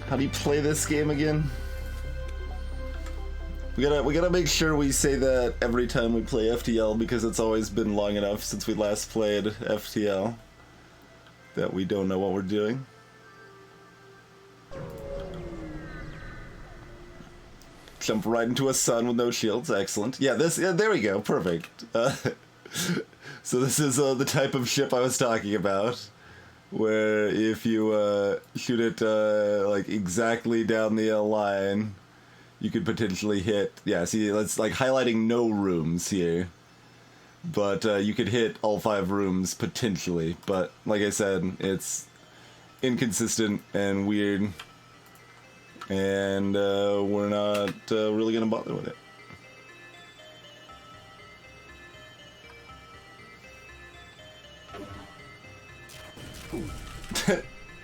How do you play this game again? We gotta make sure we say that every time we play FTL, because it's always been long enough since we last played FTL that we don't know what we're doing. Jump right into a sun with no shields. Excellent. Yeah, there we go. Perfect. So this is the type of ship I was talking about, where if you shoot it like exactly down the line, you could potentially hit. Yeah, see, that's like highlighting no rooms here, but you could hit all 5 rooms potentially. But like I said, it's inconsistent and weird, and we're not really gonna bother with it.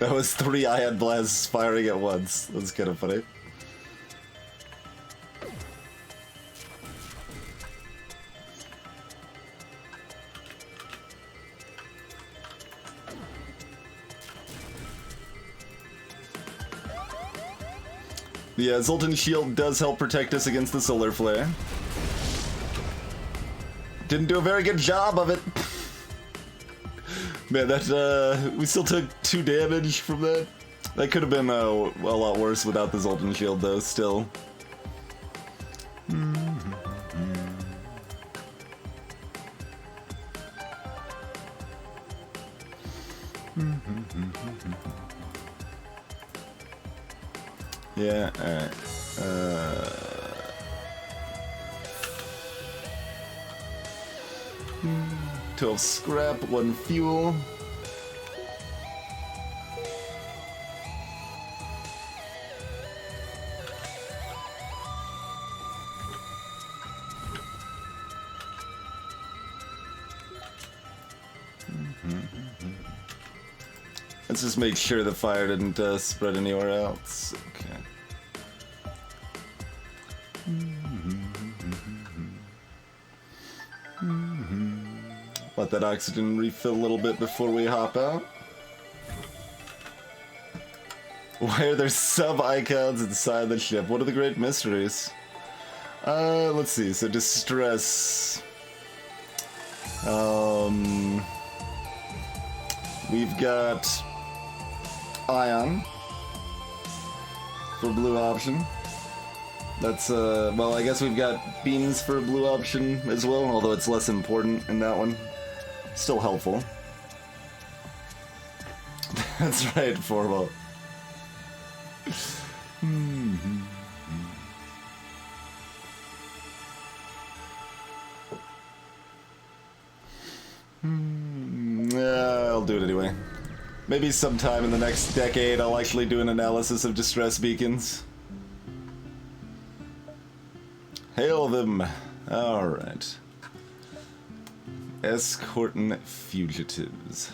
That was 3 ion blasts firing at once. That's kind of funny. The Zoltan shield does help protect us against the solar flare. Didn't do a very good job of it. Man, that, we still took 2 damage from that. That could have been a lot worse without the Zoltan shield, though, still. Yeah, alright. 12 scrap, 1 fuel. Let's just make sure the fire didn't spread anywhere else. Okay. Let that oxygen refill a little bit before we hop out. Why are there sub-icons inside the ship? What are the great mysteries? Let's see. So distress. We've got ion for blue option. That's, well, I guess we've got beams for a blue option as well, although it's less important in that one. Still helpful. That's right, Formal. I'll do it anyway. Maybe sometime in the next decade I'll actually do an analysis of distress beacons. Hail them. Alright. Escorting fugitives.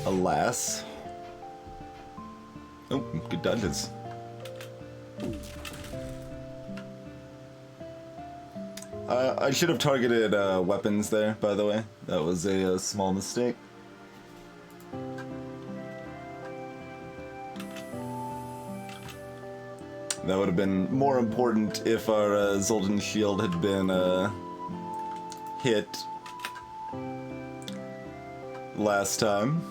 Alas. Oh, good dodges. I should have targeted weapons there, by the way. That was a small mistake. That would have been more important if our Zoltan shield had been hit last time.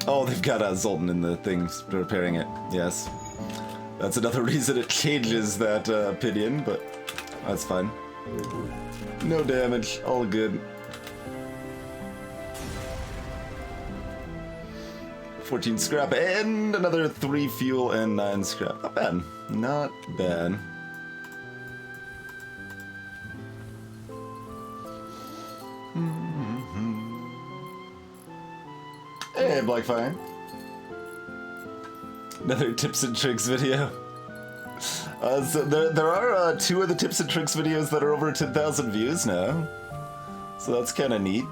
Oh, they've got Zoltan in the things repairing it. Yes. That's another reason it changes that opinion, but that's fine. No damage, all good. 14 scrap and another 3 fuel and 9 scrap. Not bad. Not bad. Hey, Blackfire. Another tips and tricks video. So there are 2 of the tips and tricks videos that are over 10,000 views now. So that's kind of neat.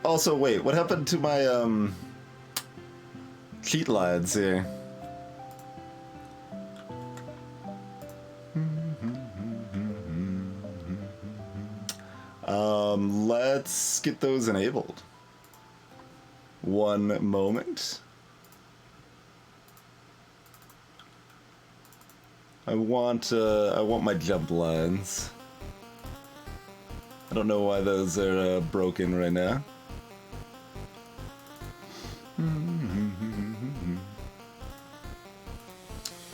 Also, wait, what happened to my cheat lines here? Let's get those enabled. One moment. I want my jump lines. I don't know why those are broken right now.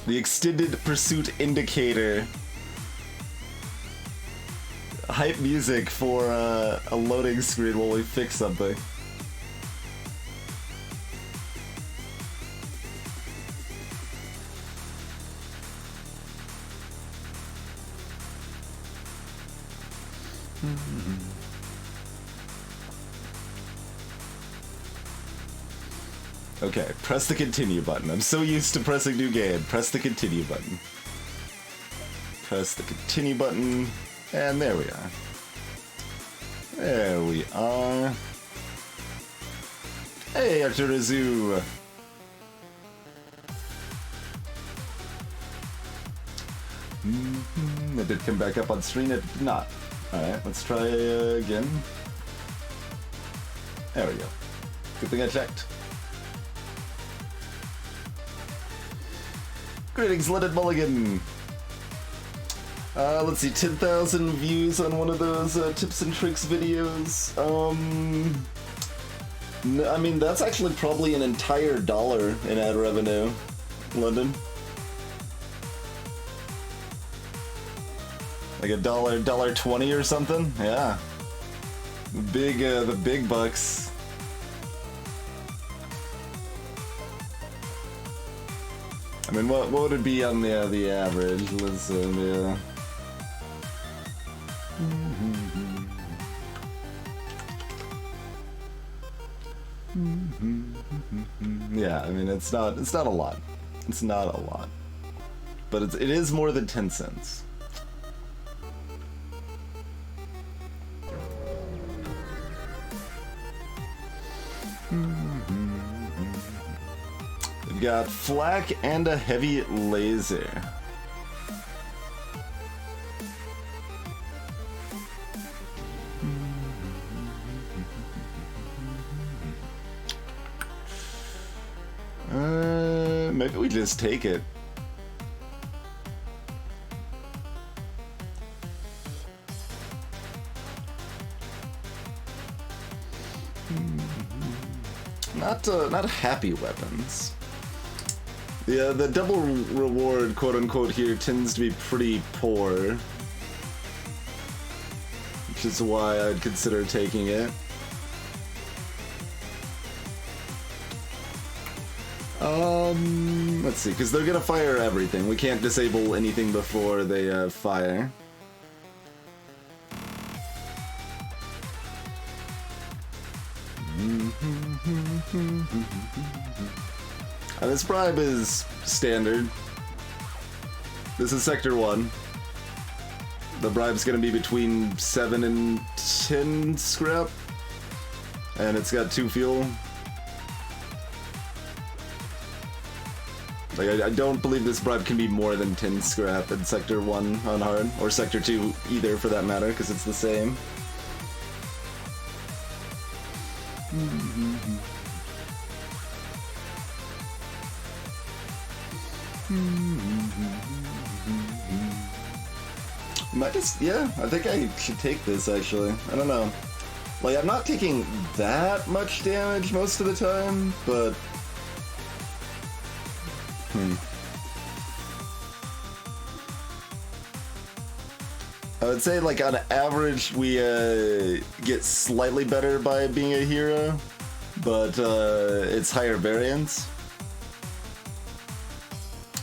The extended pursuit indicator. Hype music for a loading screen while we fix something. Okay, press the continue button. I'm so used to pressing new game. Press the continue button. Press the continue button. And there we are. There we are. Hey, Arturizu! It did come back up on screen, it did not. Alright, let's try again. There we go. Good thing I checked. Greetings, Leonard Mulligan! Let's see, 10,000 views on one of those tips and tricks videos. I mean, that's actually probably an entire dollar in ad revenue, London. Like $1.20 or something? Yeah. The big bucks. I mean, what would it be on the average? Listen, yeah. Yeah, I mean, it's not a lot. It's not a lot. But it is more than 10 cents. We've got flak and a heavy laser. Maybe we just take it. Not happy weapons. Yeah, the double reward, quote unquote, here tends to be pretty poor, which is why I'd consider taking it. Let's see, because they're gonna fire everything. We can't disable anything before they fire. This bribe is standard. This is Sector 1. The bribe's gonna be between 7 and 10 scrap. And it's got 2 fuel. Like, I don't believe this bribe can be more than 10 scrap in Sector 1 on hard, or Sector 2 either for that matter, because it's the same. Might just, yeah, I think I should take this actually. I don't know. Like, I'm not taking that much damage most of the time, but I would say, like, on average, we get slightly better by being a hero, but it's higher variance.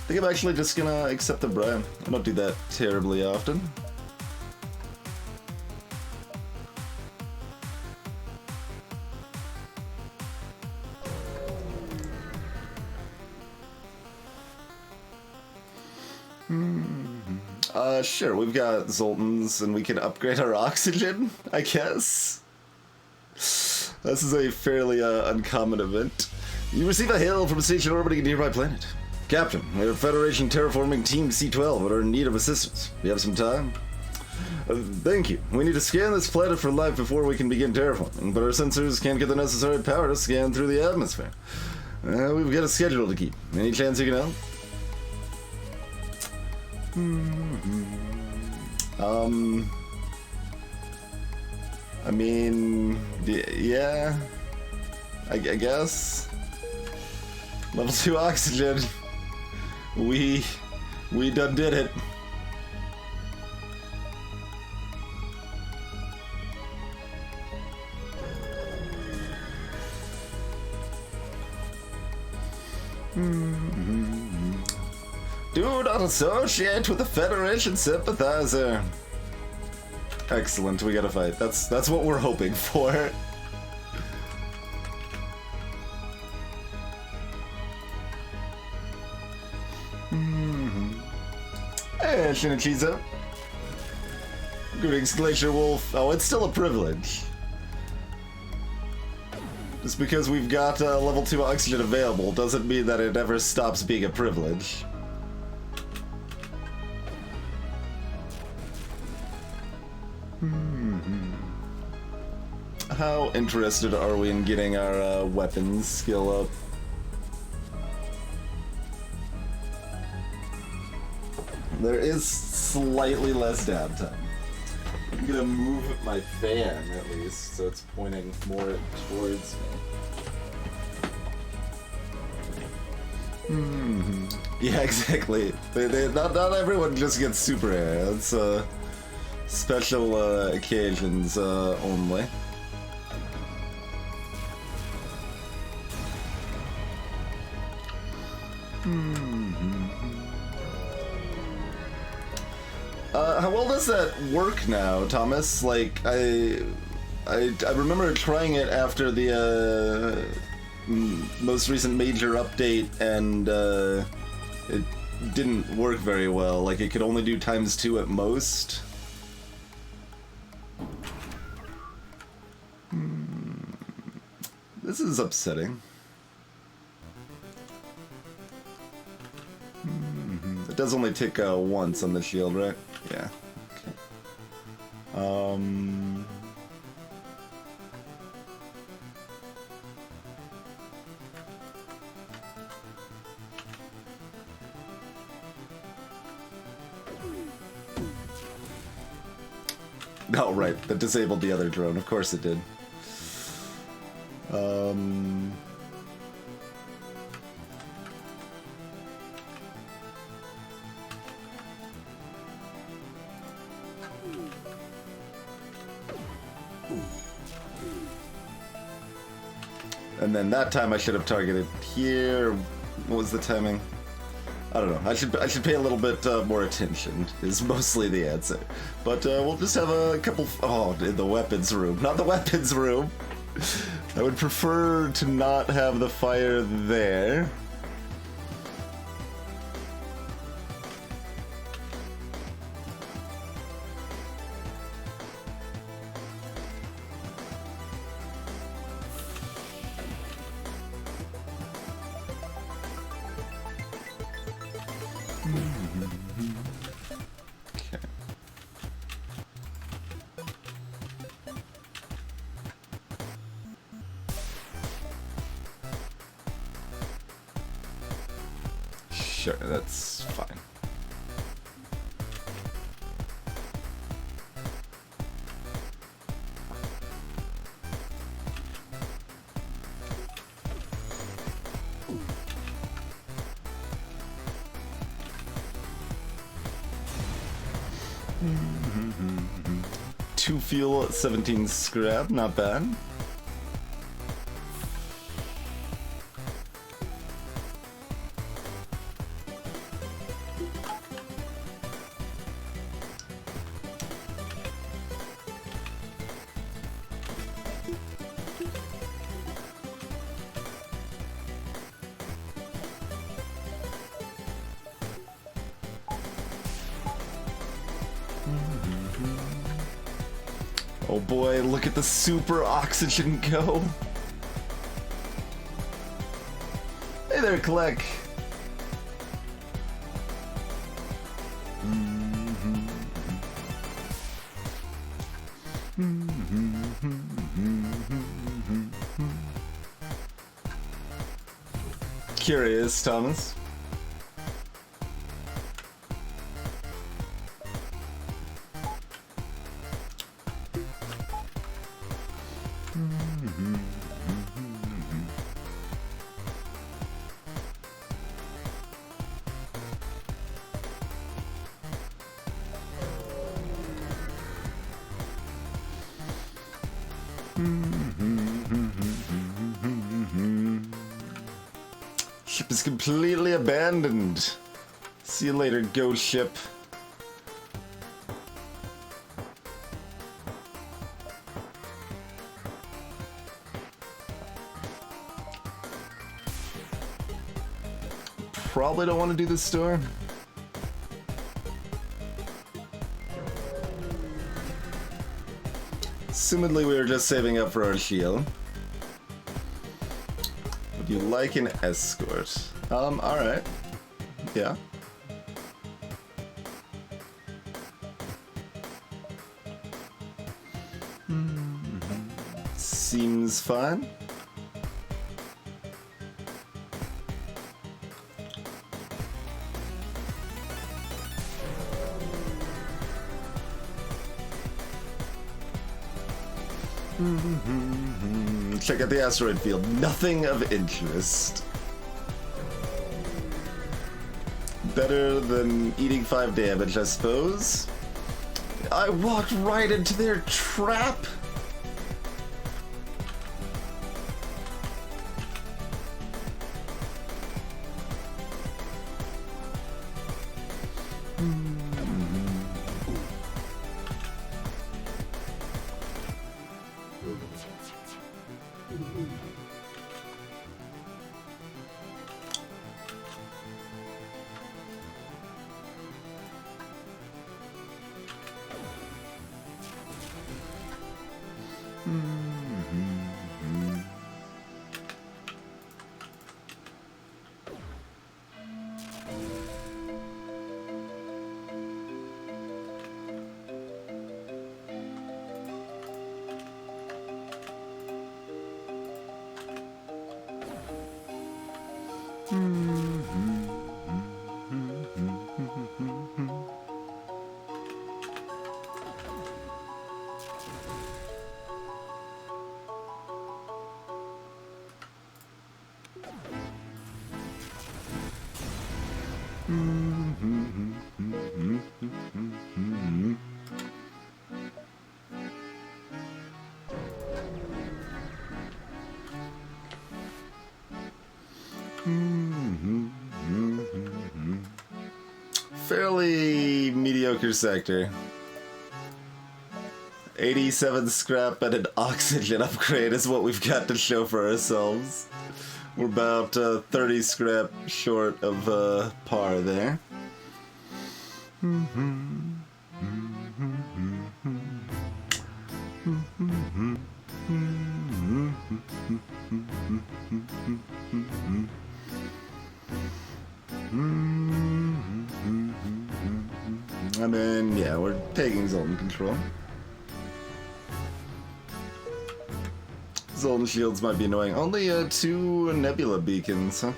I think I'm actually just gonna accept the bribe. I don't do that terribly often. Sure, we've got Zoltans and we can upgrade our oxygen, I guess. This is a fairly uncommon event. You receive a hail from a station orbiting a nearby planet. Captain, we are Federation Terraforming Team C12 and are in need of assistance. You have some time? Thank you. We need to scan this planet for life before we can begin terraforming, but our sensors can't get the necessary power to scan through the atmosphere. We've got a schedule to keep. Any chance you can help? I mean, yeah, I guess. Level 2 oxygen. We done did it. Do not associate with a Federation sympathizer. Excellent, we gotta fight. That's what we're hoping for. Hey, Shinichizo. Greetings, Glacier Wolf. Oh, it's still a privilege. Just because we've got level 2 oxygen available doesn't mean that it ever stops being a privilege. How interested are we in getting our weapons skill up? There is slightly less downtime. I'm gonna move my fan at least, so it's pointing more towards me. Yeah, exactly. Not everyone just gets super air. It's special occasions only. How well does that work now, Thomas? Like, I remember trying it after the most recent major update, and it didn't work very well. Like, it could only do ×2 at most. This is upsetting. It does only tick once on the shield, right? Yeah. Okay. Oh, right. That disabled the other drone. Of course it did. And then that time I should have targeted here. What was the timing? I don't know. I should pay a little bit more attention, is mostly the answer. But we'll just have a couple... Oh, in the weapons room. Not the weapons room! I would prefer to not have the fire there. Sure, that's fine. Two fuel, 17 scrap, not bad. Oh boy, look at the super oxygen go. Hey there, Kleck. Curious, Thomas. Ship is completely abandoned. See you later, ghost ship. Probably don't want to do this store. Assumedly we were just saving up for our shield. Would you like an escort? Alright. Yeah. Seems fine. Check out the asteroid field. Nothing of interest. Better than eating 5 damage, I suppose. I walked right into their trap. Fairly mediocre sector. 87 scrap and an oxygen upgrade is what we've got to show for ourselves. We're about 30 scrap short of par there. I mean, yeah, we're taking Zoltan control. Zoltan shields might be annoying. Only 2 nebula beacons, huh?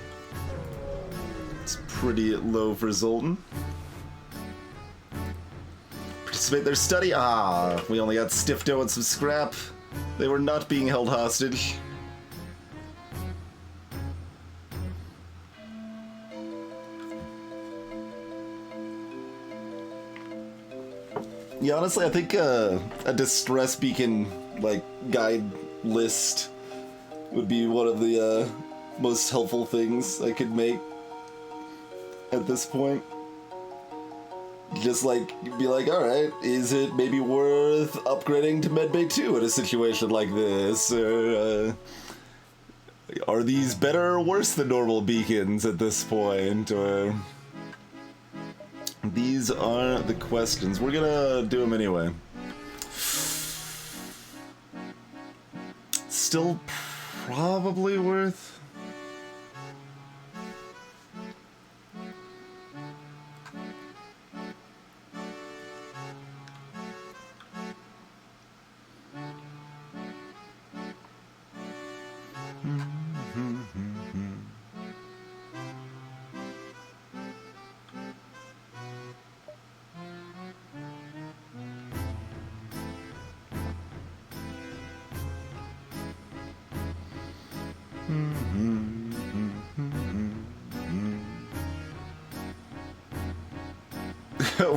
It's pretty low for Zoltan. Participate in their study? Ah, we only got stiff dough and some scrap. They were not being held hostage. Yeah, honestly, I think a distress beacon, like, guide list would be one of the most helpful things I could make at this point. Just, like, be like, alright, is it maybe worth upgrading to Medbay 2 in a situation like this? Or, are these better or worse than normal beacons at this point? Or... These are the questions. We're gonna do them anyway. still probably worth...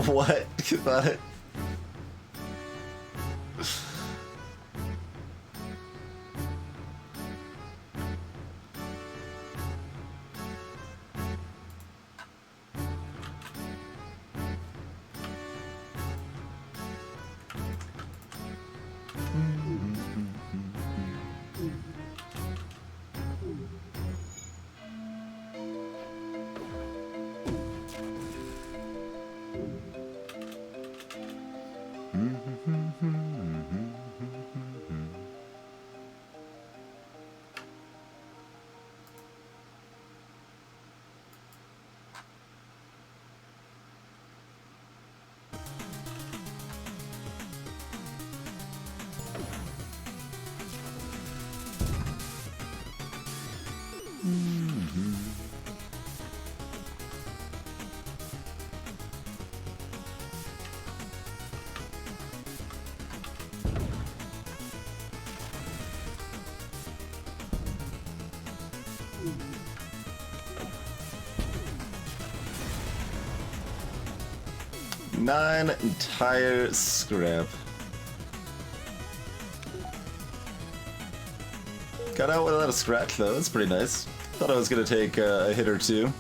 What? That? Nine entire scrap. Got out without a scratch though, that's pretty nice. Thought I was gonna take a hit or two.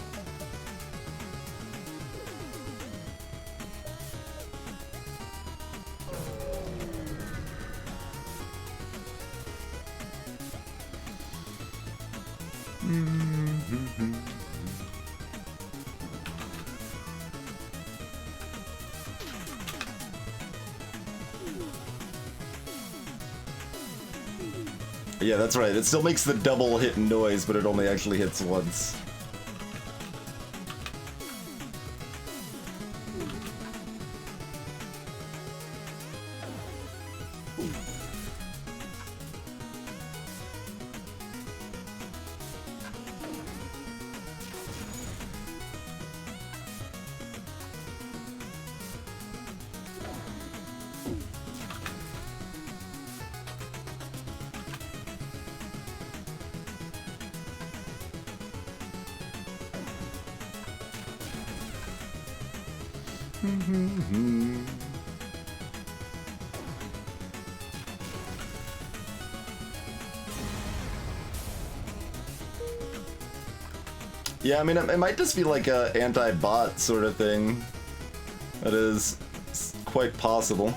Yeah, that's right. It still makes the double hit noise, but it only actually hits once. Yeah, I mean, it might just be like a anti-bot sort of thing. That is quite possible.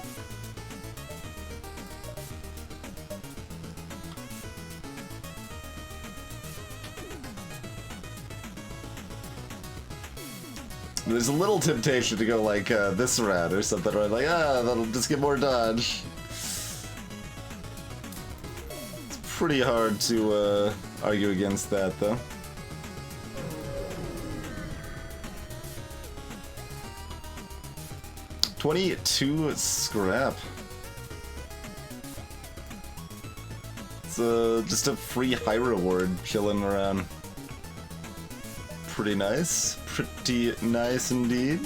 There's a little temptation to go like this route or something, right? Like, that'll just get more dodge. It's pretty hard to argue against that, though. $22 scrap. It's just a free high reward chilling around. Pretty nice. Pretty nice indeed.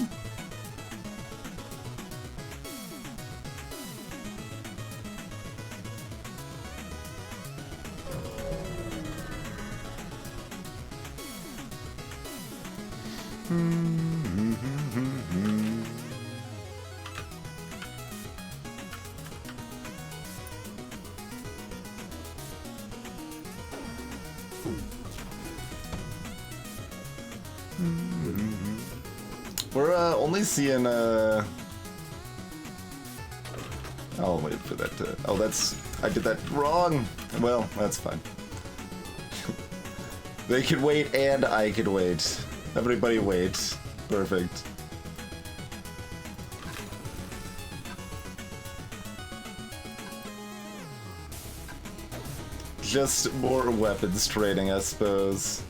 We're only seeing I'll wait for that to... Oh, that's... I did that wrong! Well, that's fine. They could wait and I could wait. Everybody wait. Perfect. Just more weapons trading, I suppose.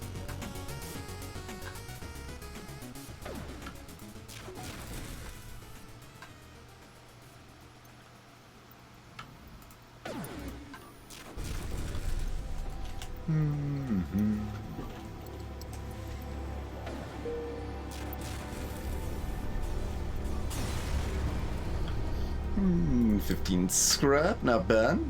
Mm-hmm. 15 scrap, not bad.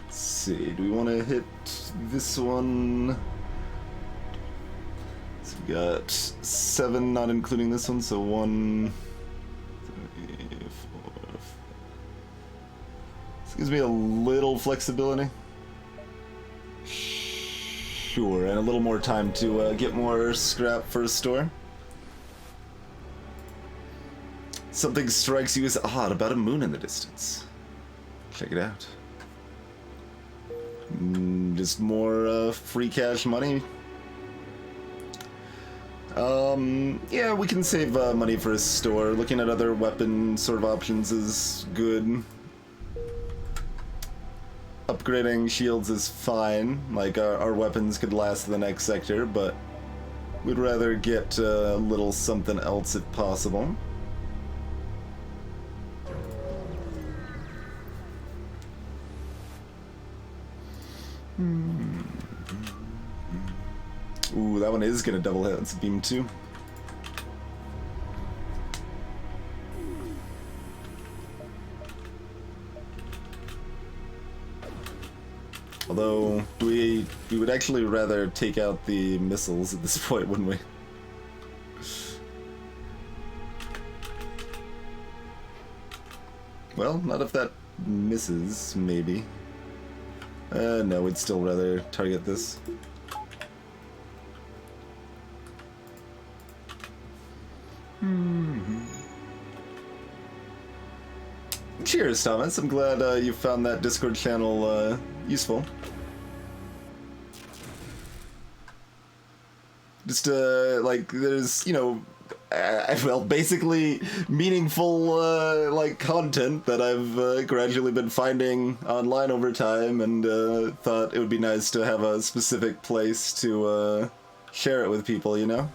Let's see, do we want to hit this one? So we got 7, not including this one, so 1, 3, 4. This gives me a little flexibility. Sure, and a little more time to get more scrap for a store. Something strikes you as odd about a moon in the distance. Check it out. Just more free cash money. Yeah, we can save money for a store. Looking at other weapon sort of options is good. Upgrading shields is fine, like our weapons could last the next sector, but we'd rather get a little something else if possible. Ooh, that one is gonna double hit. It's a beam 2. Although, we would actually rather take out the missiles at this point, wouldn't we? Well, not if that misses, maybe. No, we'd still rather target this. Cheers, Thomas. I'm glad you found that Discord channel useful. Just, like, there's, you know, well, basically meaningful, like, content that I've gradually been finding online over time, and thought it would be nice to have a specific place to share it with people, you know?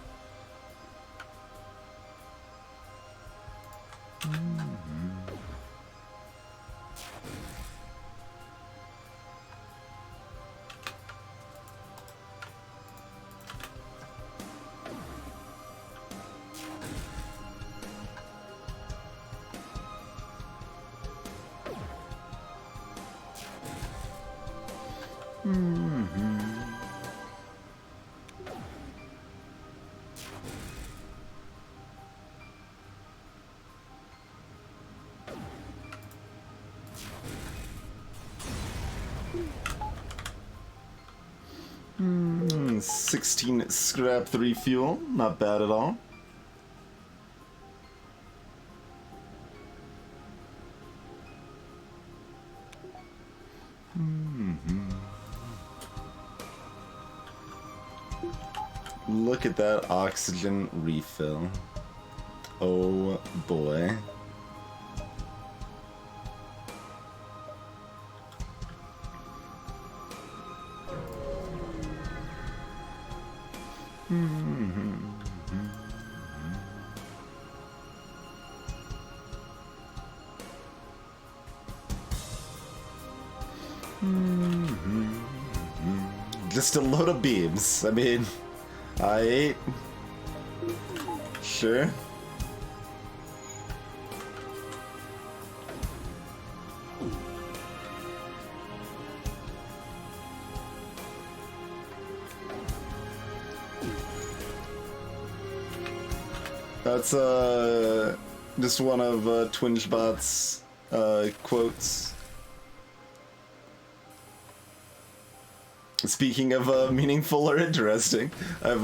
Hmm. 16 scrap, 3 fuel, not bad at all. Look at that oxygen refill. Oh boy. Just a load of beams. I mean, sure. That's just one of TwingeBot's quotes. Speaking of meaningful or interesting, I've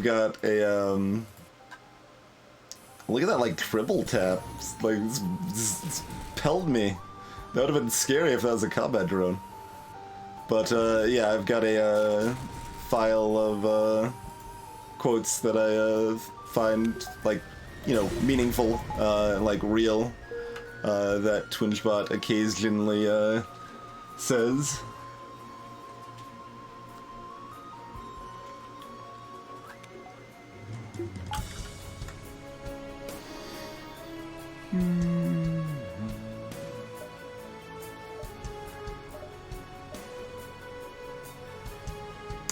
got a look at that, like, triple tap, like it's pelled me. That would have been scary if that was a combat drone. But yeah, I've got a file of quotes that I find, like, meaningful, like real, that TwingeBot occasionally says.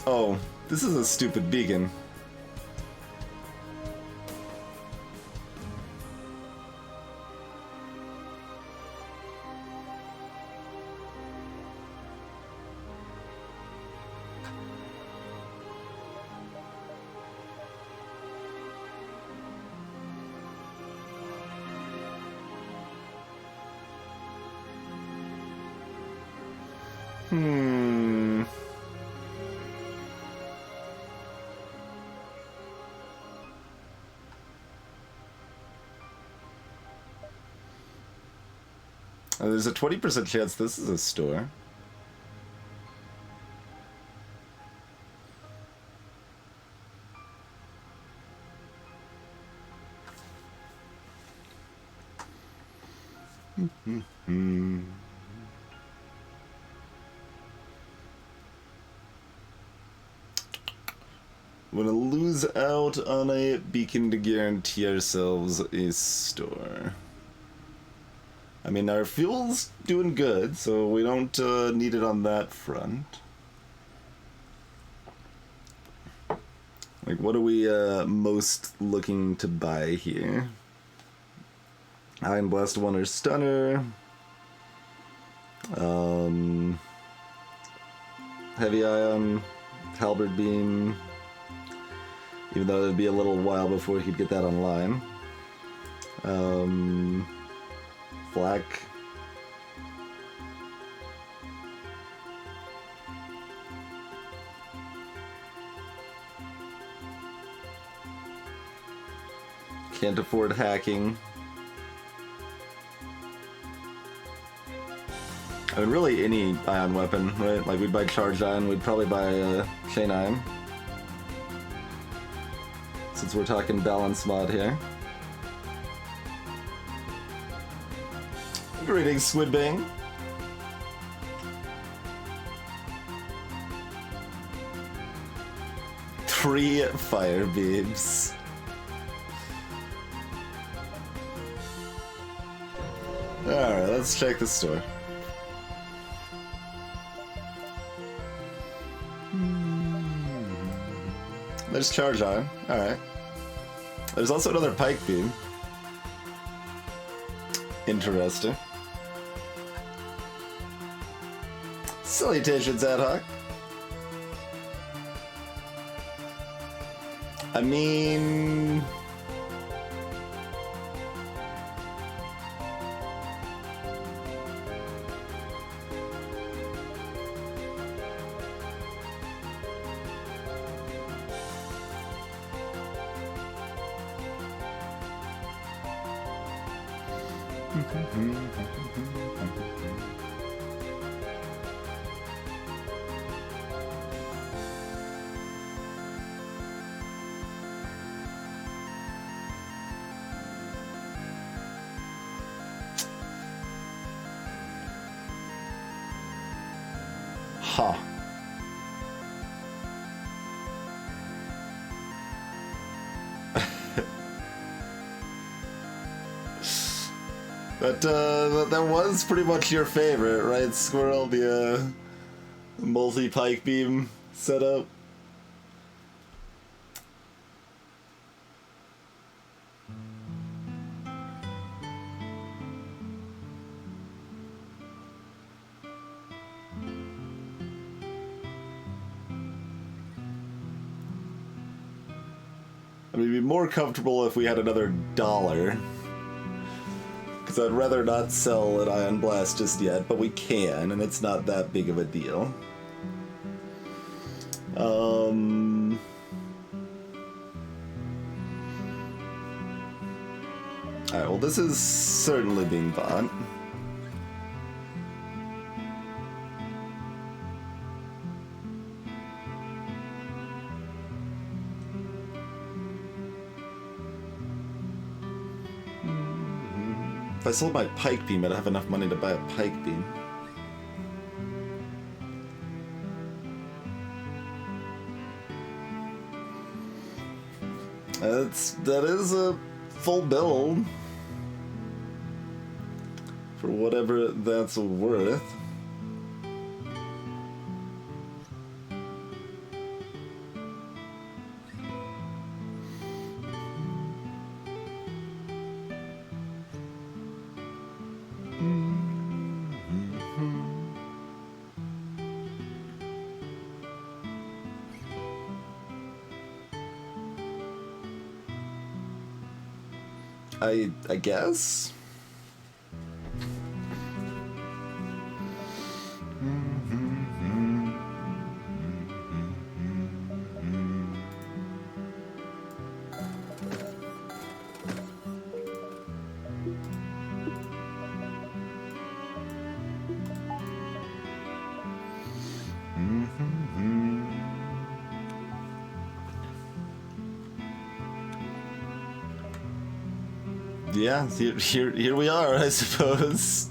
Oh, this is a stupid beacon. There's a 20% chance this is a store. We're gonna lose out on a beacon to guarantee ourselves a store. I mean, our fuel's doing good, so we don't need it on that front. Like, what are we most looking to buy here? Iron Blast Wonder Stunner. Heavy Ion, Halberd Beam. Even though it'd be a little while before he'd get that online. Flak. Can't afford hacking. I mean, really any ion weapon, right? Like, we'd buy Charged Ion, we'd probably buy Chain Ion. Since we're talking balance mod here. Greetings, Squidbang. Three fire beams. Alright, let's check the store. There's Charge Iron. Alright. There's also another Pike Beam. Interesting. Salutations, Ad Hoc. I mean... Huh. That was pretty much your favorite, right, Squirrel? The multi-pike beam setup. I mean, it'd be more comfortable if we had another $1. Because I'd rather not sell an Ion Blast just yet, but we can, and it's not that big of a deal. Alright, well, this is certainly being bought. If I sold my pike beam, I'd have enough money to buy a pike beam. That is a full build. For whatever that's worth. I guess? Yeah, here we are, I suppose.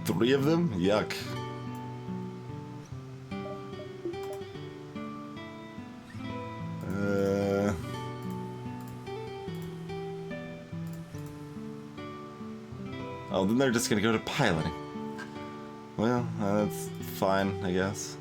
Three of them? Yuck. Oh, then they're just gonna go to piloting. Well, that's fine, I guess.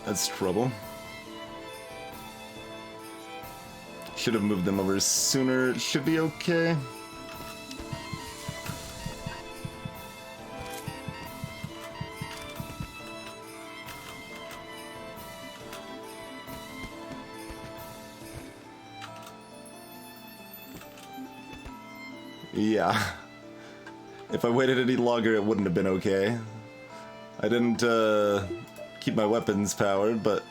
That's trouble. Should have moved them over sooner. It should be okay. Yeah. If I waited any longer, it wouldn't have been okay. I didn't, keep my weapons powered, but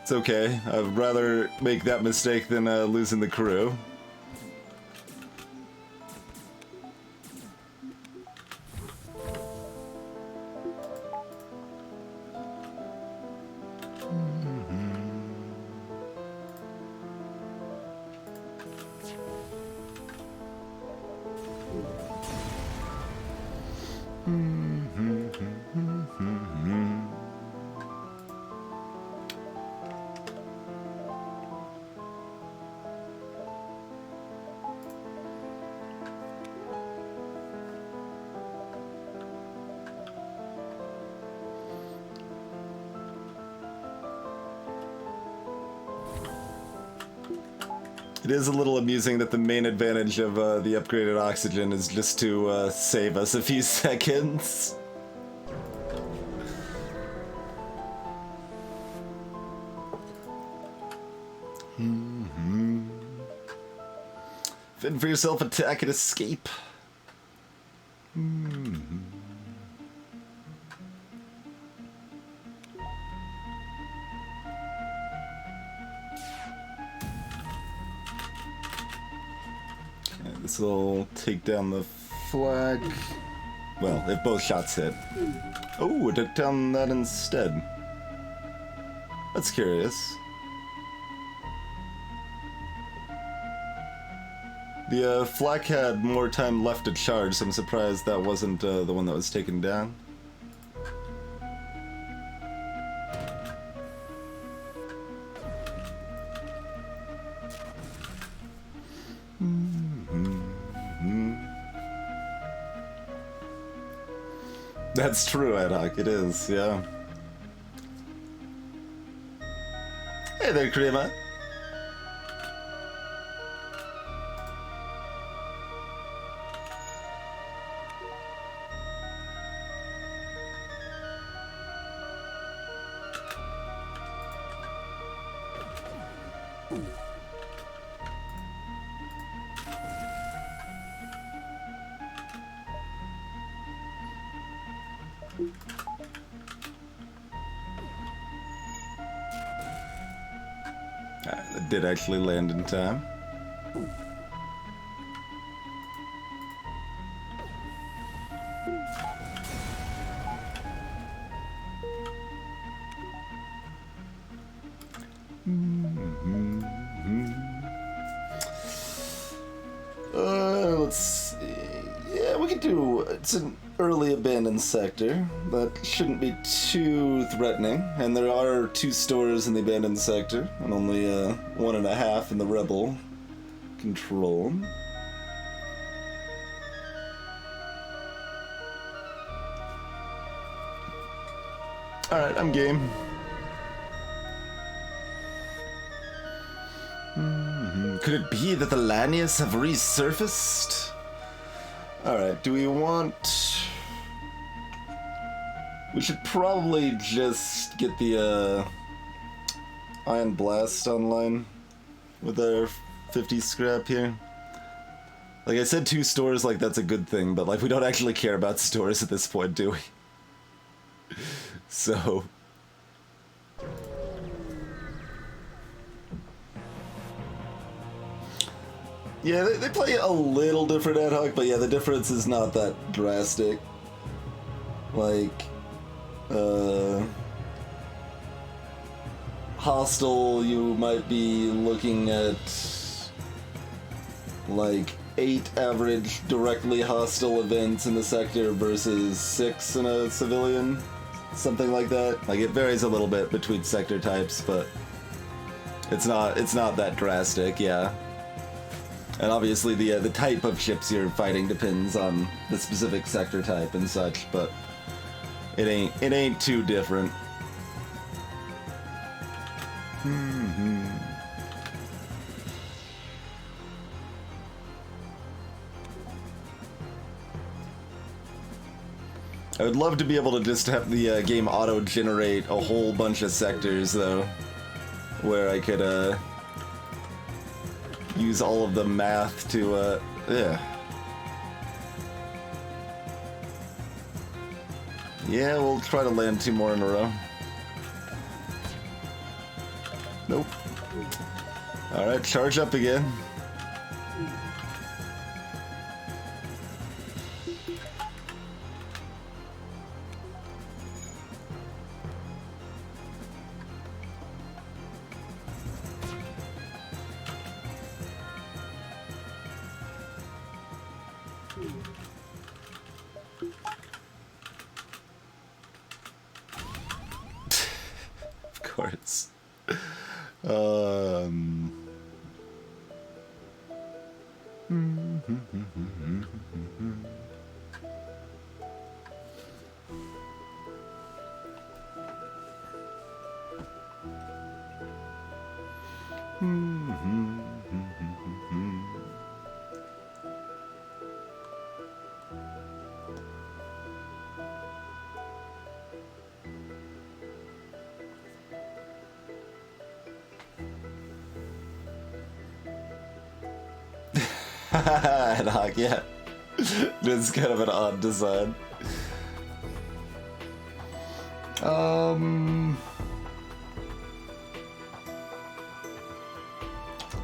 it's okay. I'd rather make that mistake than losing the crew. It is a little amusing that the main advantage of the upgraded oxygen is just to save us a few seconds. Fend for yourself, attack and escape. This will take down the flag. Well, if both shots hit. Oh, it took down that instead. That's curious. The flak had more time left to charge, so I'm surprised that wasn't the one that was taken down. That's true, Ad Hoc, it is, yeah. Hey there, Krima. That did actually land in time. Let's see. Yeah, we could do. It's an early abandoned sector. That shouldn't be too threatening. And there are 2 stores in the abandoned sector, and only 1.5 in the rebel control. Alright, I'm game. Could it be that the Lanius have resurfaced? Alright, do we want... We should probably just get the Iron Blast online with our 50 scrap here. Like I said, 2 stores, like that's a good thing, but like we don't actually care about stores at this point, do we? So... Yeah, they play a little different Ad Hoc, but yeah, the difference is not that drastic. Like, hostile, you might be looking at like 8 average directly hostile events in the sector versus 6 in a civilian, something like that. Like it varies a little bit between sector types, but it's not that drastic, yeah. And obviously the type of ships you're fighting depends on the specific sector type and such, but it ain't too different. I would love to be able to just have the game auto-generate a whole bunch of sectors, though, where I could use all of the math to, yeah. Yeah, we'll try to land 2 more in a row. Nope. Alright, charge up again. Of course. Ad hoc, yeah. It's kind of an odd design.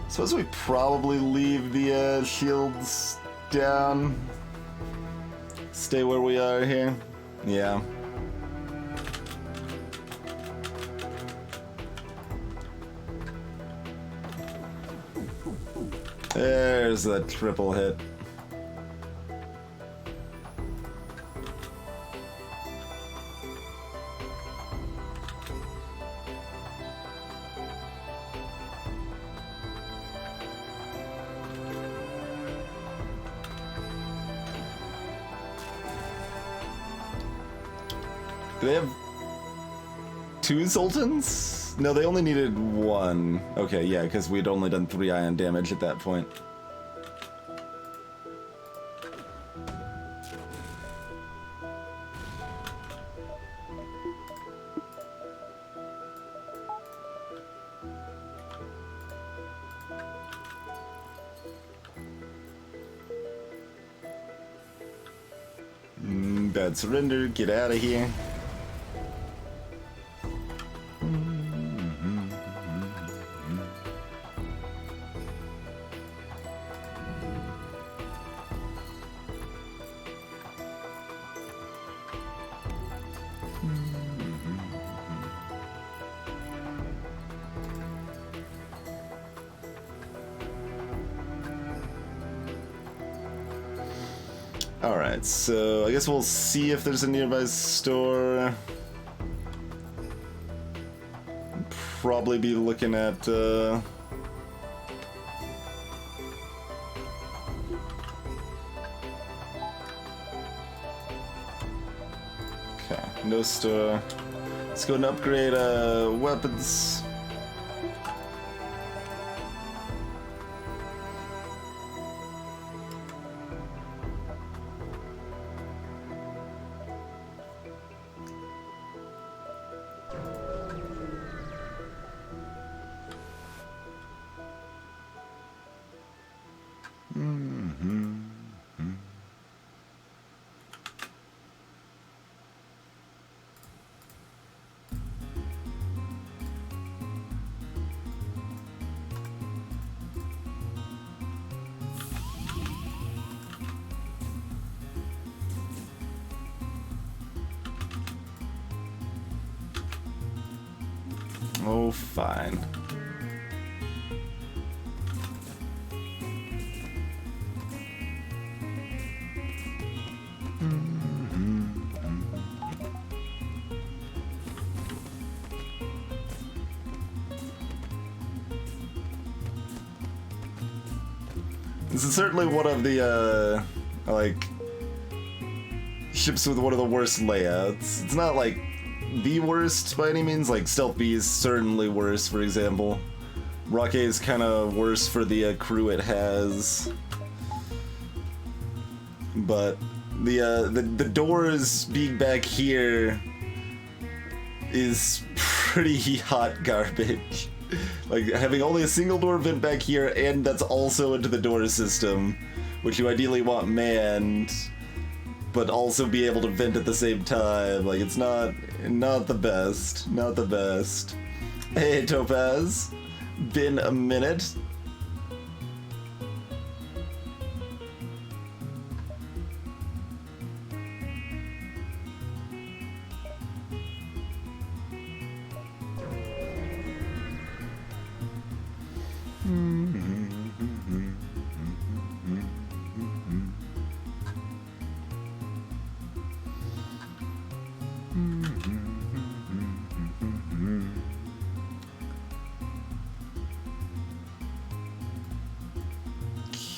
Suppose we probably leave the shields down. Stay where we are here. Yeah. There's that triple hit. Do they have 2 Zoltans? No, they only needed 1. Okay, yeah, because we'd only done 3 ion damage at that point. Bad surrender, get out of here. Alright, so I guess we'll see if there's a nearby store. Probably be looking at, okay, no store. Let's go and upgrade, weapons. Oh, fine. This is certainly one of the, like, ships with one of the worst layouts. It's not, like, the worst by any means. Like, Stealth B is certainly worse, for example. Rock A is kind of worse for the crew it has. But the doors being back here is pretty hot garbage. Like, having only a single door vent back here, and that's also into the door system, which you ideally want manned, but also be able to vent at the same time. Like, it's not the best. Not the best. Hey, Topaz. Been a minute.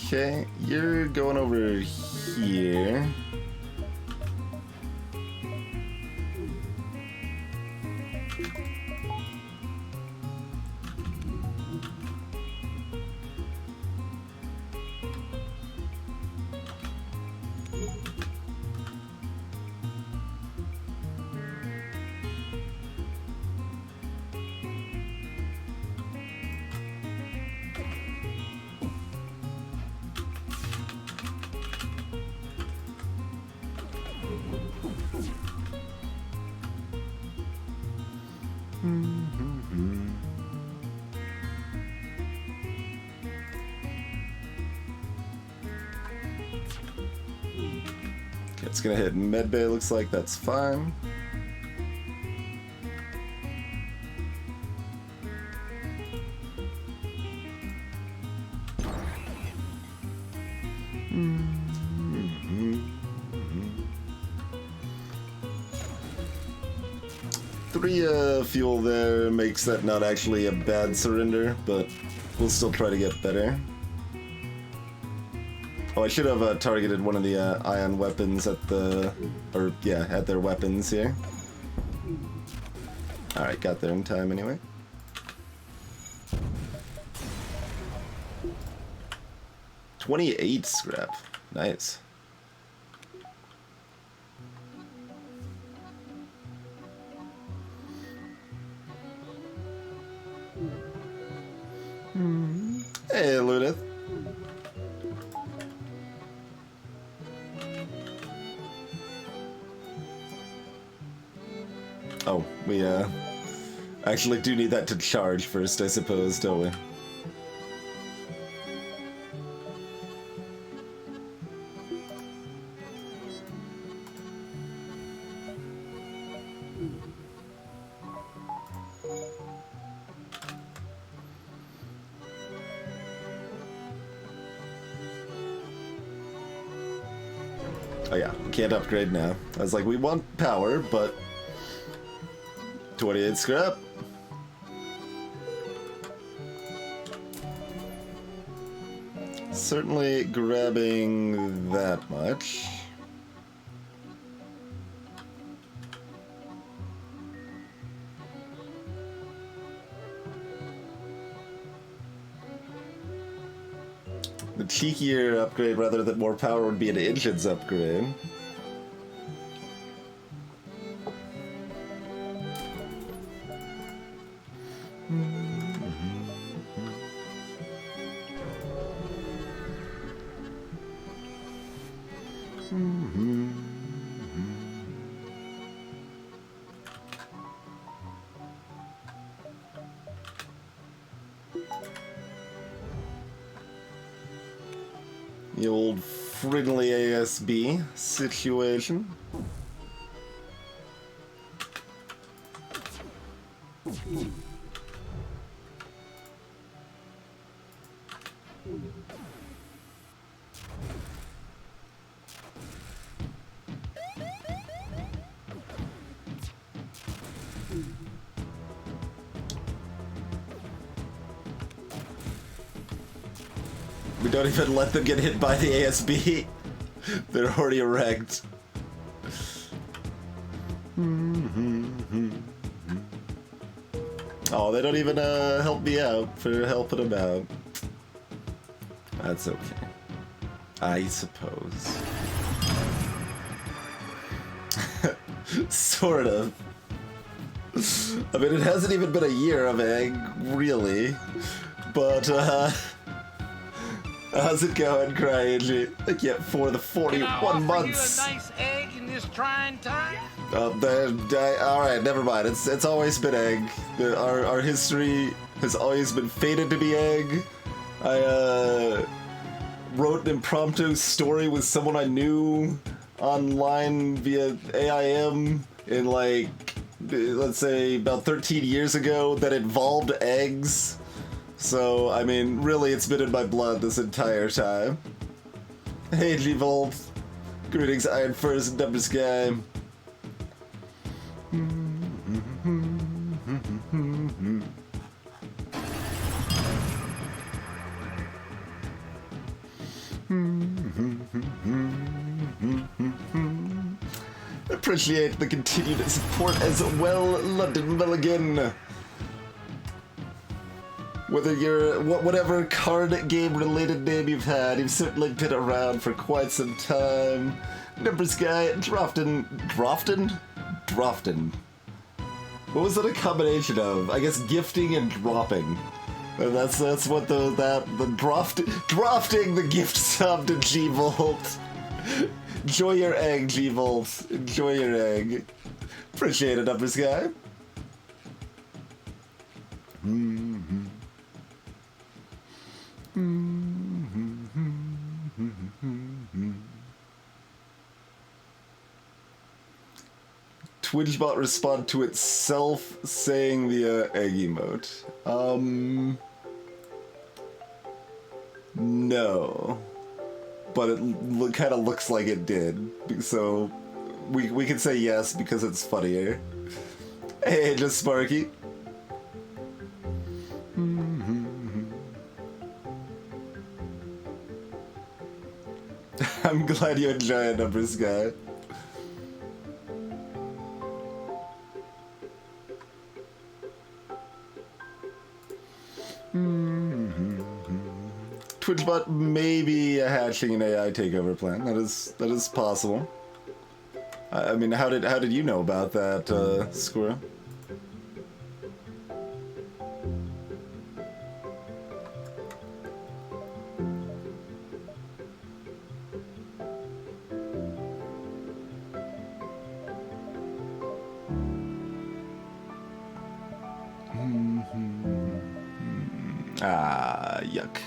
Okay, you're going over here. Okay, it's gonna hit medbay, looks like that's fine. Three fuel there makes that not actually a bad surrender, but we'll still try to get better. Oh, I should have targeted one of the ion weapons at the, or yeah, at their weapons here. Alright, got there in time anyway. $28 scrap. Nice. Hey, Ludith. Oh, we actually do need that to charge first, I suppose, don't we? Oh yeah, can't upgrade now. I was like, we want power, but 28 scrap. Certainly grabbing that much. The cheekier upgrade rather than more power would be an engines upgrade. The old friendly ASB situation. We don't even let them get hit by the ASB. They're already erect. Oh, they don't even help me out for helping them out. That's okay. I suppose. Sort of. I mean, it hasn't even been a year of egg, really. But, how's it going, CryAngie? Like, yeah, for the 41 months. You a nice egg in this trying time? Alright, never mind. It's always been egg. Our history has always been fated to be egg. I wrote an impromptu story with someone I knew online via AIM in, like, let's say about 13 years ago that involved eggs. So, I mean, really, it's been in my blood this entire time. Hey, G-Volt. Greetings, Iron Furs and Number Sky. Appreciate the continued support as well, London Mulligan. Whether you're whatever card game related name you've had, you've certainly been around for quite some time. Numbers guy, Drofton. What was that a combination of? I guess gifting and dropping. And that's what drafting the gift sub to G-Volt. Enjoy your egg, G-Volt. Enjoy your egg. Appreciate it, Numbers guy. Twitchbot respond to itself saying the egg emote. No. But it kind of looks like it did. So we can say yes because it's funnier. Hey, just Sparky. I'm glad you enjoy it, Numbers Guy. Twitchbot may be hatching an AI takeover plan. That is possible. I mean, how did you know about that, Squirrel? Ah, yuck.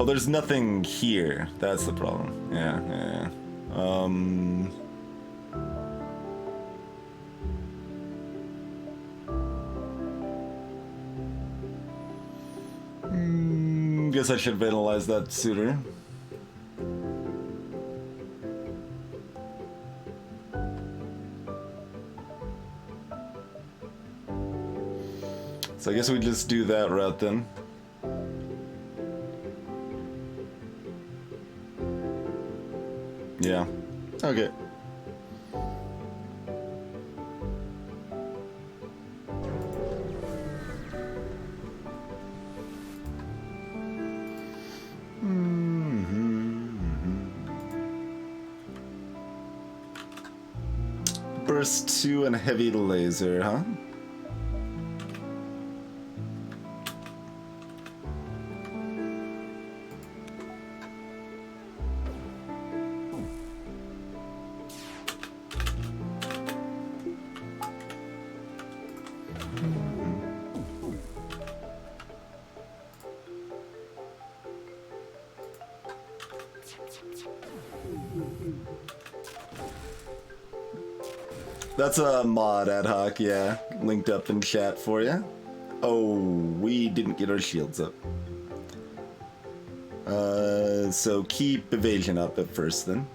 Oh, there's nothing here. That's the problem. Yeah. Guess I should have analyzed that sooner. So I guess we just do that route then. Yeah. Okay. Burst 2 and heavy laser, huh? That's a mod ad hoc, yeah. Linked up in chat for you. Oh, we didn't get our shields up. So keep evasion up at first then.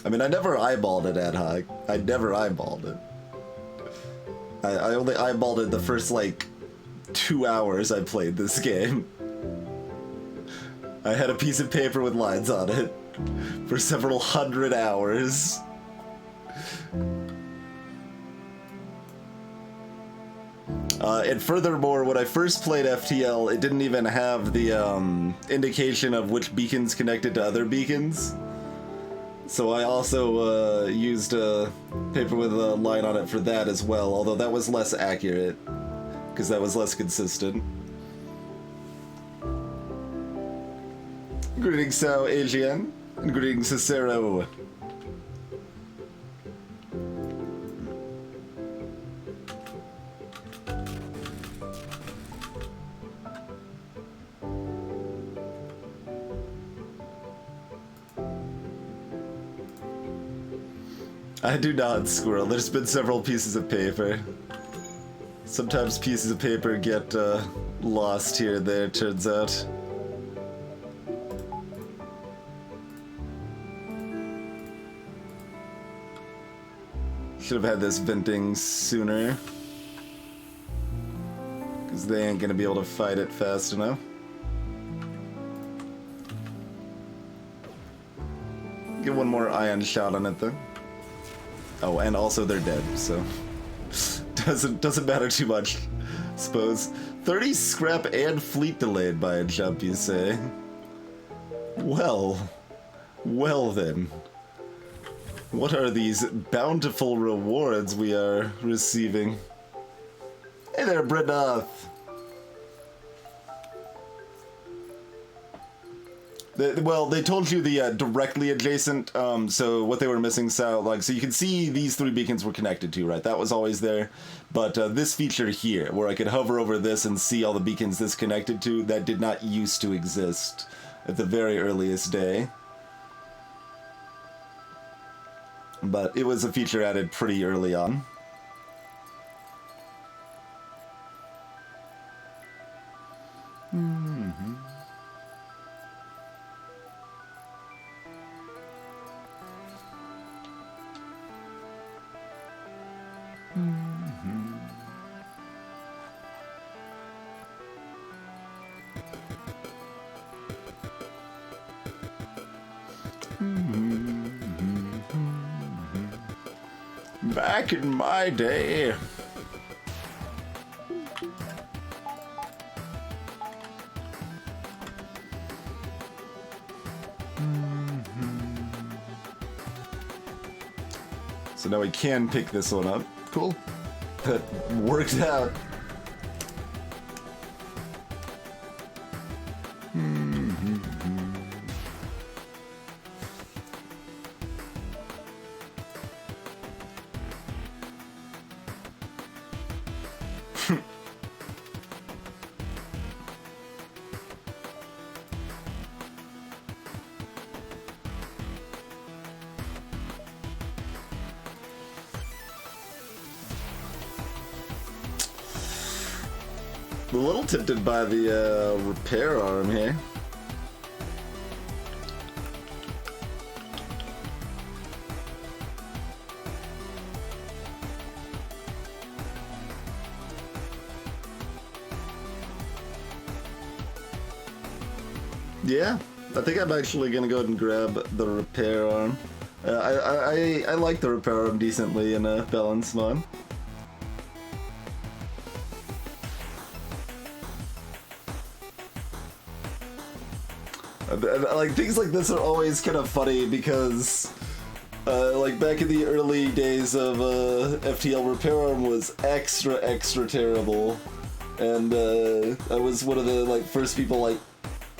I mean, I never eyeballed it ad hoc. I never eyeballed it. I only eyeballed it the first, like, 2 hours I played this game. I had a piece of paper with lines on it for several hundred hours. And furthermore, when I first played FTL, it didn't even have the indication of which beacons connected to other beacons. So I also used a paper with a line on it for that as well, although that was less accurate, because that was less consistent. Greetings, Sao Asian, and greetings, Cicero. I do not, Squirrel. There's been several pieces of paper. Sometimes pieces of paper get lost here and there, turns out. Should have had this venting sooner. Because they ain't gonna be able to fight it fast enough. Get one more ion shot on it then. Oh, and also they're dead, so doesn't matter too much, suppose. 30 scrap and fleet delayed by a jump, you say? Well then. What are these bountiful rewards we are receiving? Hey there, Brennath! They told you the directly adjacent, so what they were missing, so you can see these 3 beacons were connected to, right? That was always there. But this feature here, where I could hover over this and see all the beacons this connected to, that did not used to exist at the very earliest day. But it was a feature added pretty early on. Back in my day. So now we can pick this one up. Cool. That worked out. A little tempted by the repair arm here. Yeah, I think I'm actually gonna go ahead and grab the repair arm. I like the repair arm decently in a balance mod. Like, things like this are always kind of funny because, like, back in the early days of FTL, repair arm was extra terrible, and I was one of the, like, first people, like,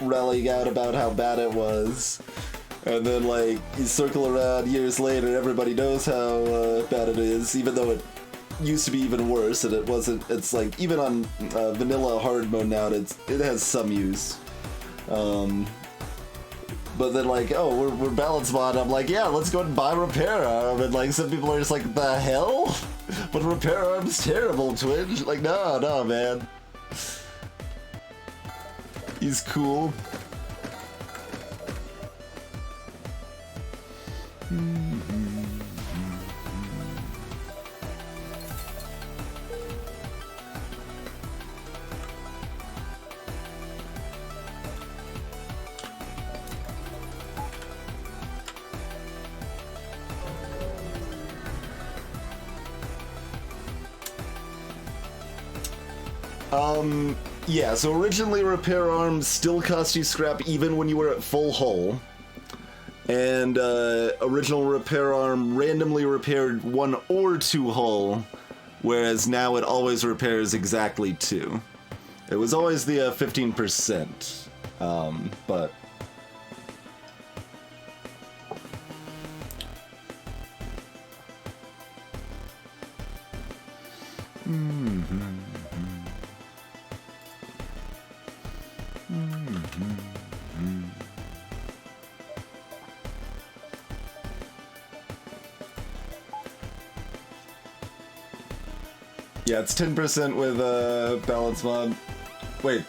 rallying out about how bad it was, and then, like, you circle around years later, everybody knows how bad it is, even though it used to be even worse, and it wasn't. It's like, even on vanilla hard mode now, it has some use. But then, like, oh, we're balance mod. I'm like, yeah, let's go and buy repair arm. And, like, some people are just like, the hell? But repair arm's terrible, Twitch. Like, no, man. He's cool. Yeah, so originally repair arms still cost you scrap even when you were at full hull. And original repair arm randomly repaired 1 or 2 hull, whereas now it always repairs exactly 2. It was always the 15%, but... Yeah, it's 10% with balance mod. Wait,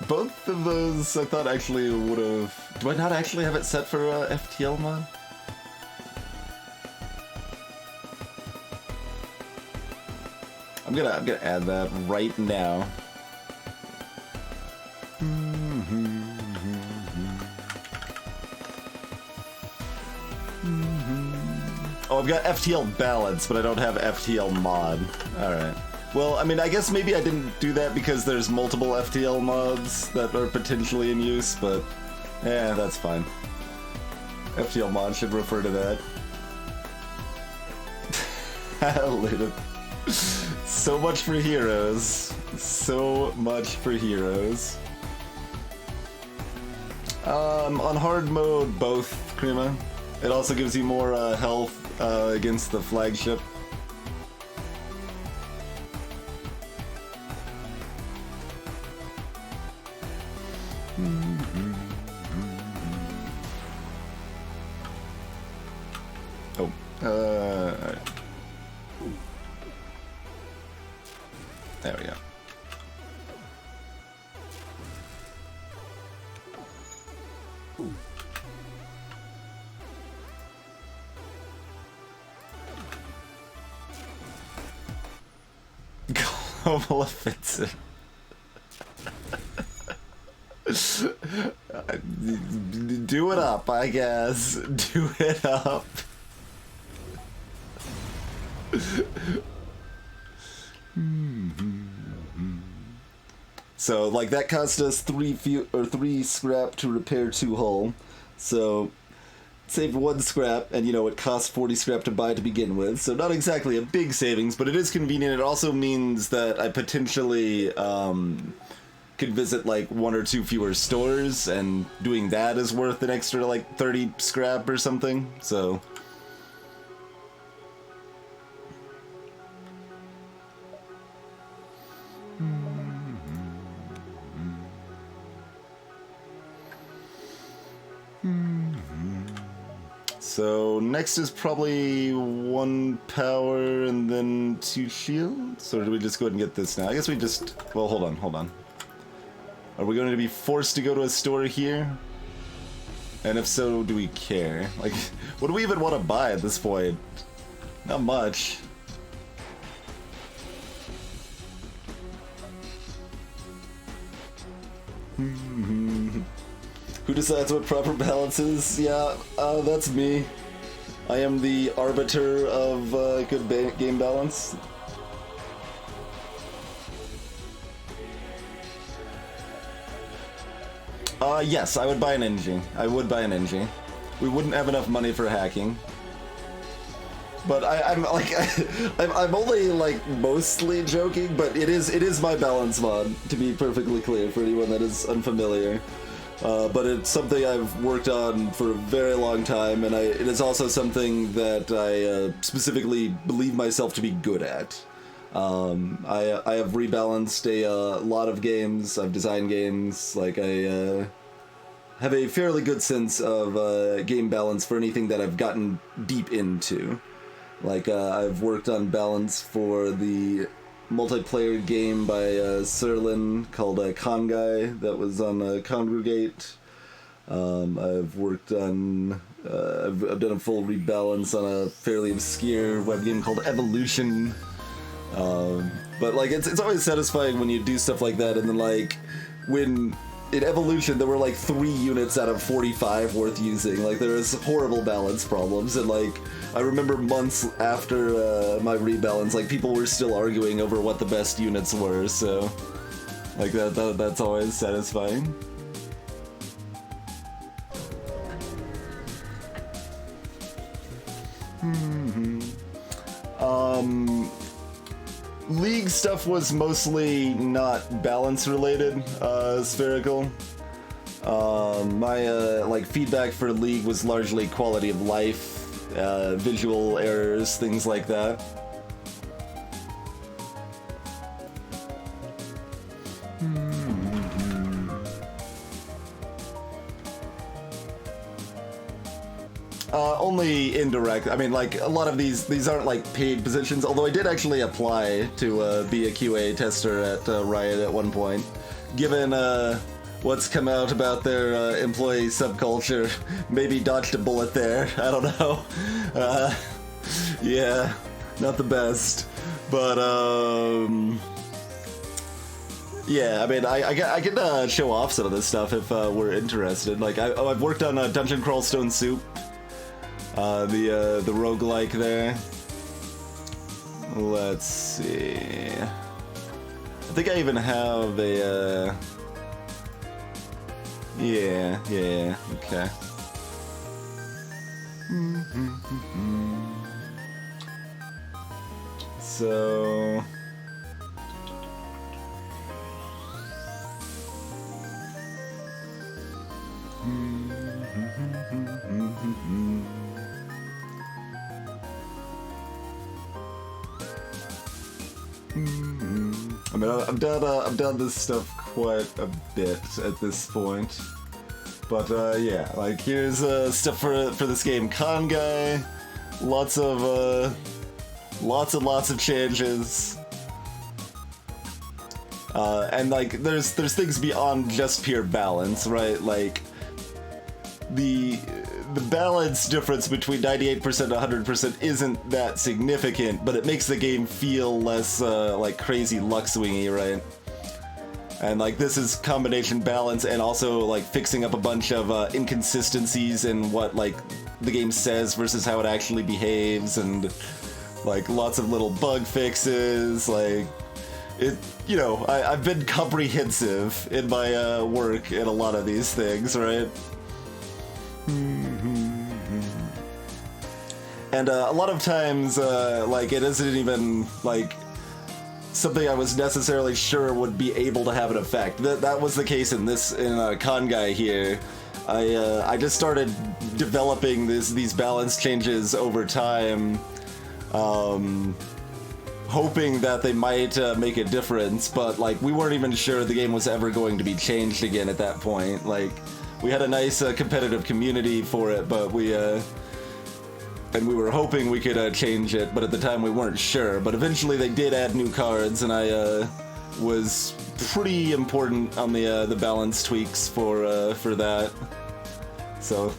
both of those I thought actually would have... Do I not actually have it set for FTL mod? I'm gonna add that right now. Oh, I've got FTL balance, but I don't have FTL mod. Alright. Well, I mean, I guess maybe I didn't do that because there's multiple FTL mods that are potentially in use, but yeah, that's fine. FTL mod should refer to that. Later. So much for heroes. So much for heroes. On hard mode, both, Krima. It also gives you more health against the flagship. Oh, alright. There we go. Global offensive. Do it up, I guess. Do it up. So, like, that cost us 3 scrap to repair 2 hull. So, saved 1 scrap, and, you know, it costs 40 scrap to buy to begin with. So, not exactly a big savings, but it is convenient. It also means that I potentially could visit, like, 1 or 2 fewer stores, and doing that is worth an extra, like, 30 scrap or something. So... So next is probably 1 power and then 2 shields? Or do we just go ahead and get this now? I guess we just... Well, hold on. Are we going to be forced to go to a store here? And if so, do we care? Like, what do we even want to buy at this point? Not much. Who decides what proper balance is? Yeah, that's me. I am the arbiter of good game balance. Yes, I would buy an NG. I would buy an NG. We wouldn't have enough money for hacking. But I'm like, I'm only like mostly joking, but it is my balance mod, to be perfectly clear for anyone that is unfamiliar. But it's something I've worked on for a very long time, and it is also something that I specifically believe myself to be good at. I have rebalanced a lot of games. I've designed games. Like I have a fairly good sense of game balance for anything that I've gotten deep into. Like I've worked on balance for the multiplayer game by Serlin called Conguy that was on Congregate. I've worked on I've done a full rebalance on a fairly obscure web game called Evolution. But like it's always satisfying when you do stuff like that, and then like when in Evolution there were like 3 units out of 45 worth using. Like there was horrible balance problems, and like I remember months after my rebalance, like people were still arguing over what the best units were. So like that's always satisfying. League stuff was mostly not balance related, spherical. My like feedback for League was largely quality of life, visual errors, things like that. Only indirect. I mean, like, a lot of these aren't, like, paid positions, although I did actually apply to be a QA tester at Riot at one point. Given what's come out about their employee subculture, maybe dodged a bullet there. I don't know. Yeah, not the best. But, yeah, I mean, I can show off some of this stuff if we're interested. Like, I've worked on Dungeon Crawl Stone Soup. The roguelike there. Let's see. I think I even have a, yeah, okay. So... I mean, I've done this stuff quite a bit at this point, but yeah, like here's stuff for this game. Con guy, lots and lots of changes, and like there's things beyond just pure balance, right? Like the balance difference between 98% and 100% isn't that significant, but it makes the game feel less like crazy luck swingy, right? And like this is combination balance and also like fixing up a bunch of inconsistencies in what like the game says versus how it actually behaves, and like lots of little bug fixes. Like it, you know, I've been comprehensive in my work in a lot of these things, right? And a lot of times, like, it isn't even, like, something I was necessarily sure would be able to have an effect. That was the case in Con Guy here. I just started developing these balance changes over time, hoping that they might make a difference, but, like, we weren't even sure the game was ever going to be changed again at that point. Like, we had a nice competitive community for it, but we were hoping we could change it, but at the time we weren't sure. But eventually they did add new cards, and I was pretty important on the balance tweaks for that. So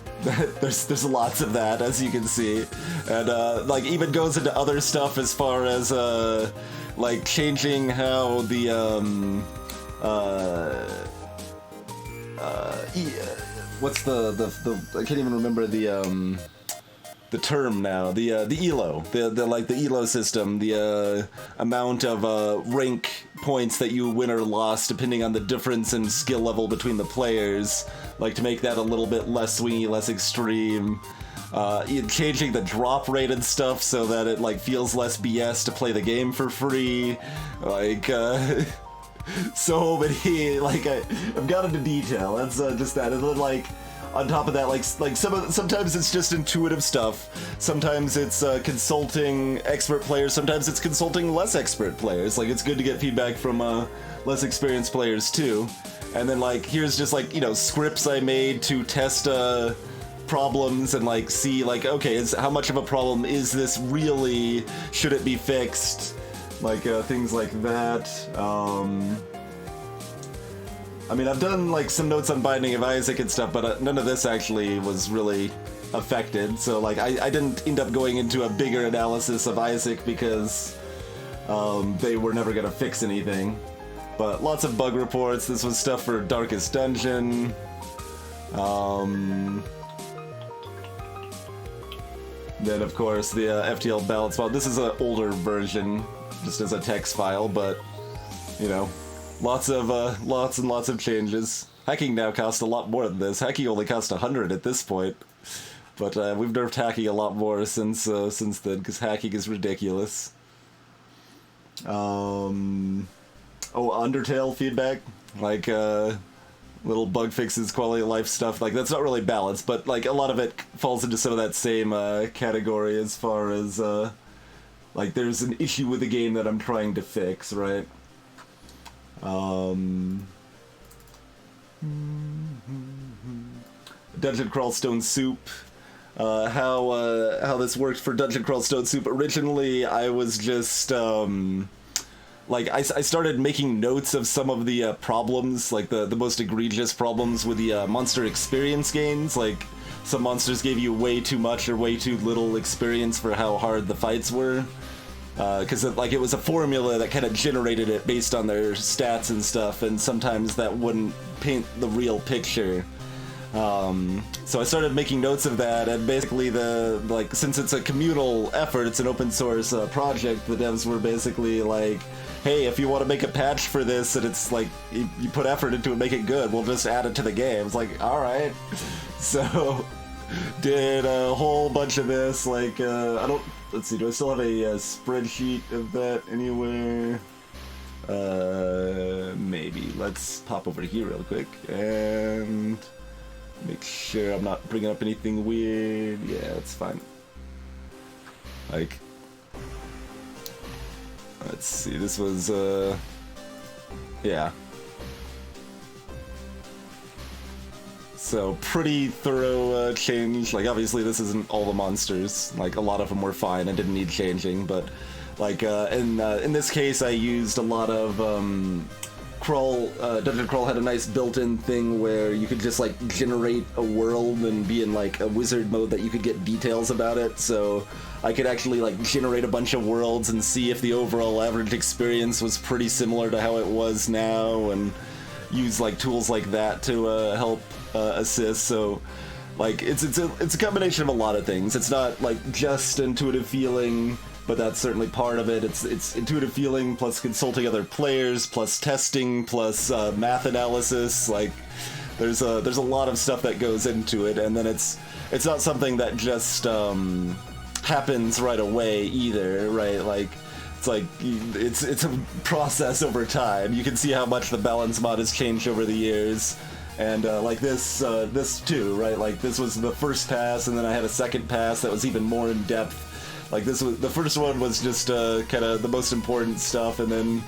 there's lots of that, as you can see, and like even goes into other stuff as far as like changing how the what's the I can't even remember the term now. The elo, the elo system, the amount of rank points that you win or lost depending on the difference in skill level between the players, like to make that a little bit less swingy, less extreme. Changing the drop rate and stuff so that it like feels less BS to play the game for free. Like so many, like I've got into detail. That's just that, and then like on top of that, like sometimes it's just intuitive stuff. Sometimes it's consulting expert players. Sometimes it's consulting less expert players. Like it's good to get feedback from less experienced players too. And then like here's just like, you know, scripts I made to test problems and like see like, okay, how much of a problem is this really? Should it be fixed? Like things like that. I mean, I've done like some notes on Binding of Isaac and stuff, but none of this actually was really affected. So like I didn't end up going into a bigger analysis of Isaac because they were never gonna fix anything. But lots of bug reports. This was stuff for Darkest Dungeon. Then of course the FTL balance file. This is an older version, just as a text file, but you know. Lots and lots of changes. Hacking now costs a lot more than this. Hacking only costs 100 at this point, but we've nerfed hacking a lot more since then, because hacking is ridiculous. Oh, Undertale feedback, like little bug fixes, quality of life stuff. Like that's not really balanced, but like a lot of it falls into some of that same category as far as like there's an issue with the game that I'm trying to fix, right? Dungeon Crawl Stone Soup. How this worked for Dungeon Crawl Stone Soup. Originally, I was just like I started making notes of some of the problems, like the most egregious problems with the monster experience gains. Like some monsters gave you way too much or way too little experience for how hard the fights were. Because it was a formula that kind of generated it based on their stats and stuff, and sometimes that wouldn't paint the real picture. So I started making notes of that, and basically since it's a communal effort, it's an open source project, the devs were basically like, hey, if you want to make a patch for this and it's like, you put effort into it, make it good, we'll just add it to the game. It's like, alright. So, did a whole bunch of this, like, let's see, do I still have a spreadsheet of that anywhere? Maybe. Let's pop over here real quick, and make sure I'm not bringing up anything weird. Yeah, it's fine. Like, let's see, this was, yeah. So, pretty thorough change. Like, obviously this isn't all the monsters. Like, a lot of them were fine and didn't need changing, but, like, in this case I used a lot of, Dungeon Crawl had a nice built-in thing where you could just, like, generate a world and be in, like, a wizard mode that you could get details about it, so I could actually, like, generate a bunch of worlds and see if the overall average experience was pretty similar to how it was now, and use, like, tools like that to help assist. So, like, it's a combination of a lot of things. It's not, like, just intuitive feeling, but that's certainly part of it. It's intuitive feeling plus consulting other players plus testing plus math analysis. Like, there's a lot of stuff that goes into it, and then it's not something that just happens right away either, right? Like, it's a process over time. You can see how much the balance mod has changed over the years, and like this too, right? Like, this was the first pass, and then I had a second pass that was even more in depth. Like, this was the first one was just kind of the most important stuff, and then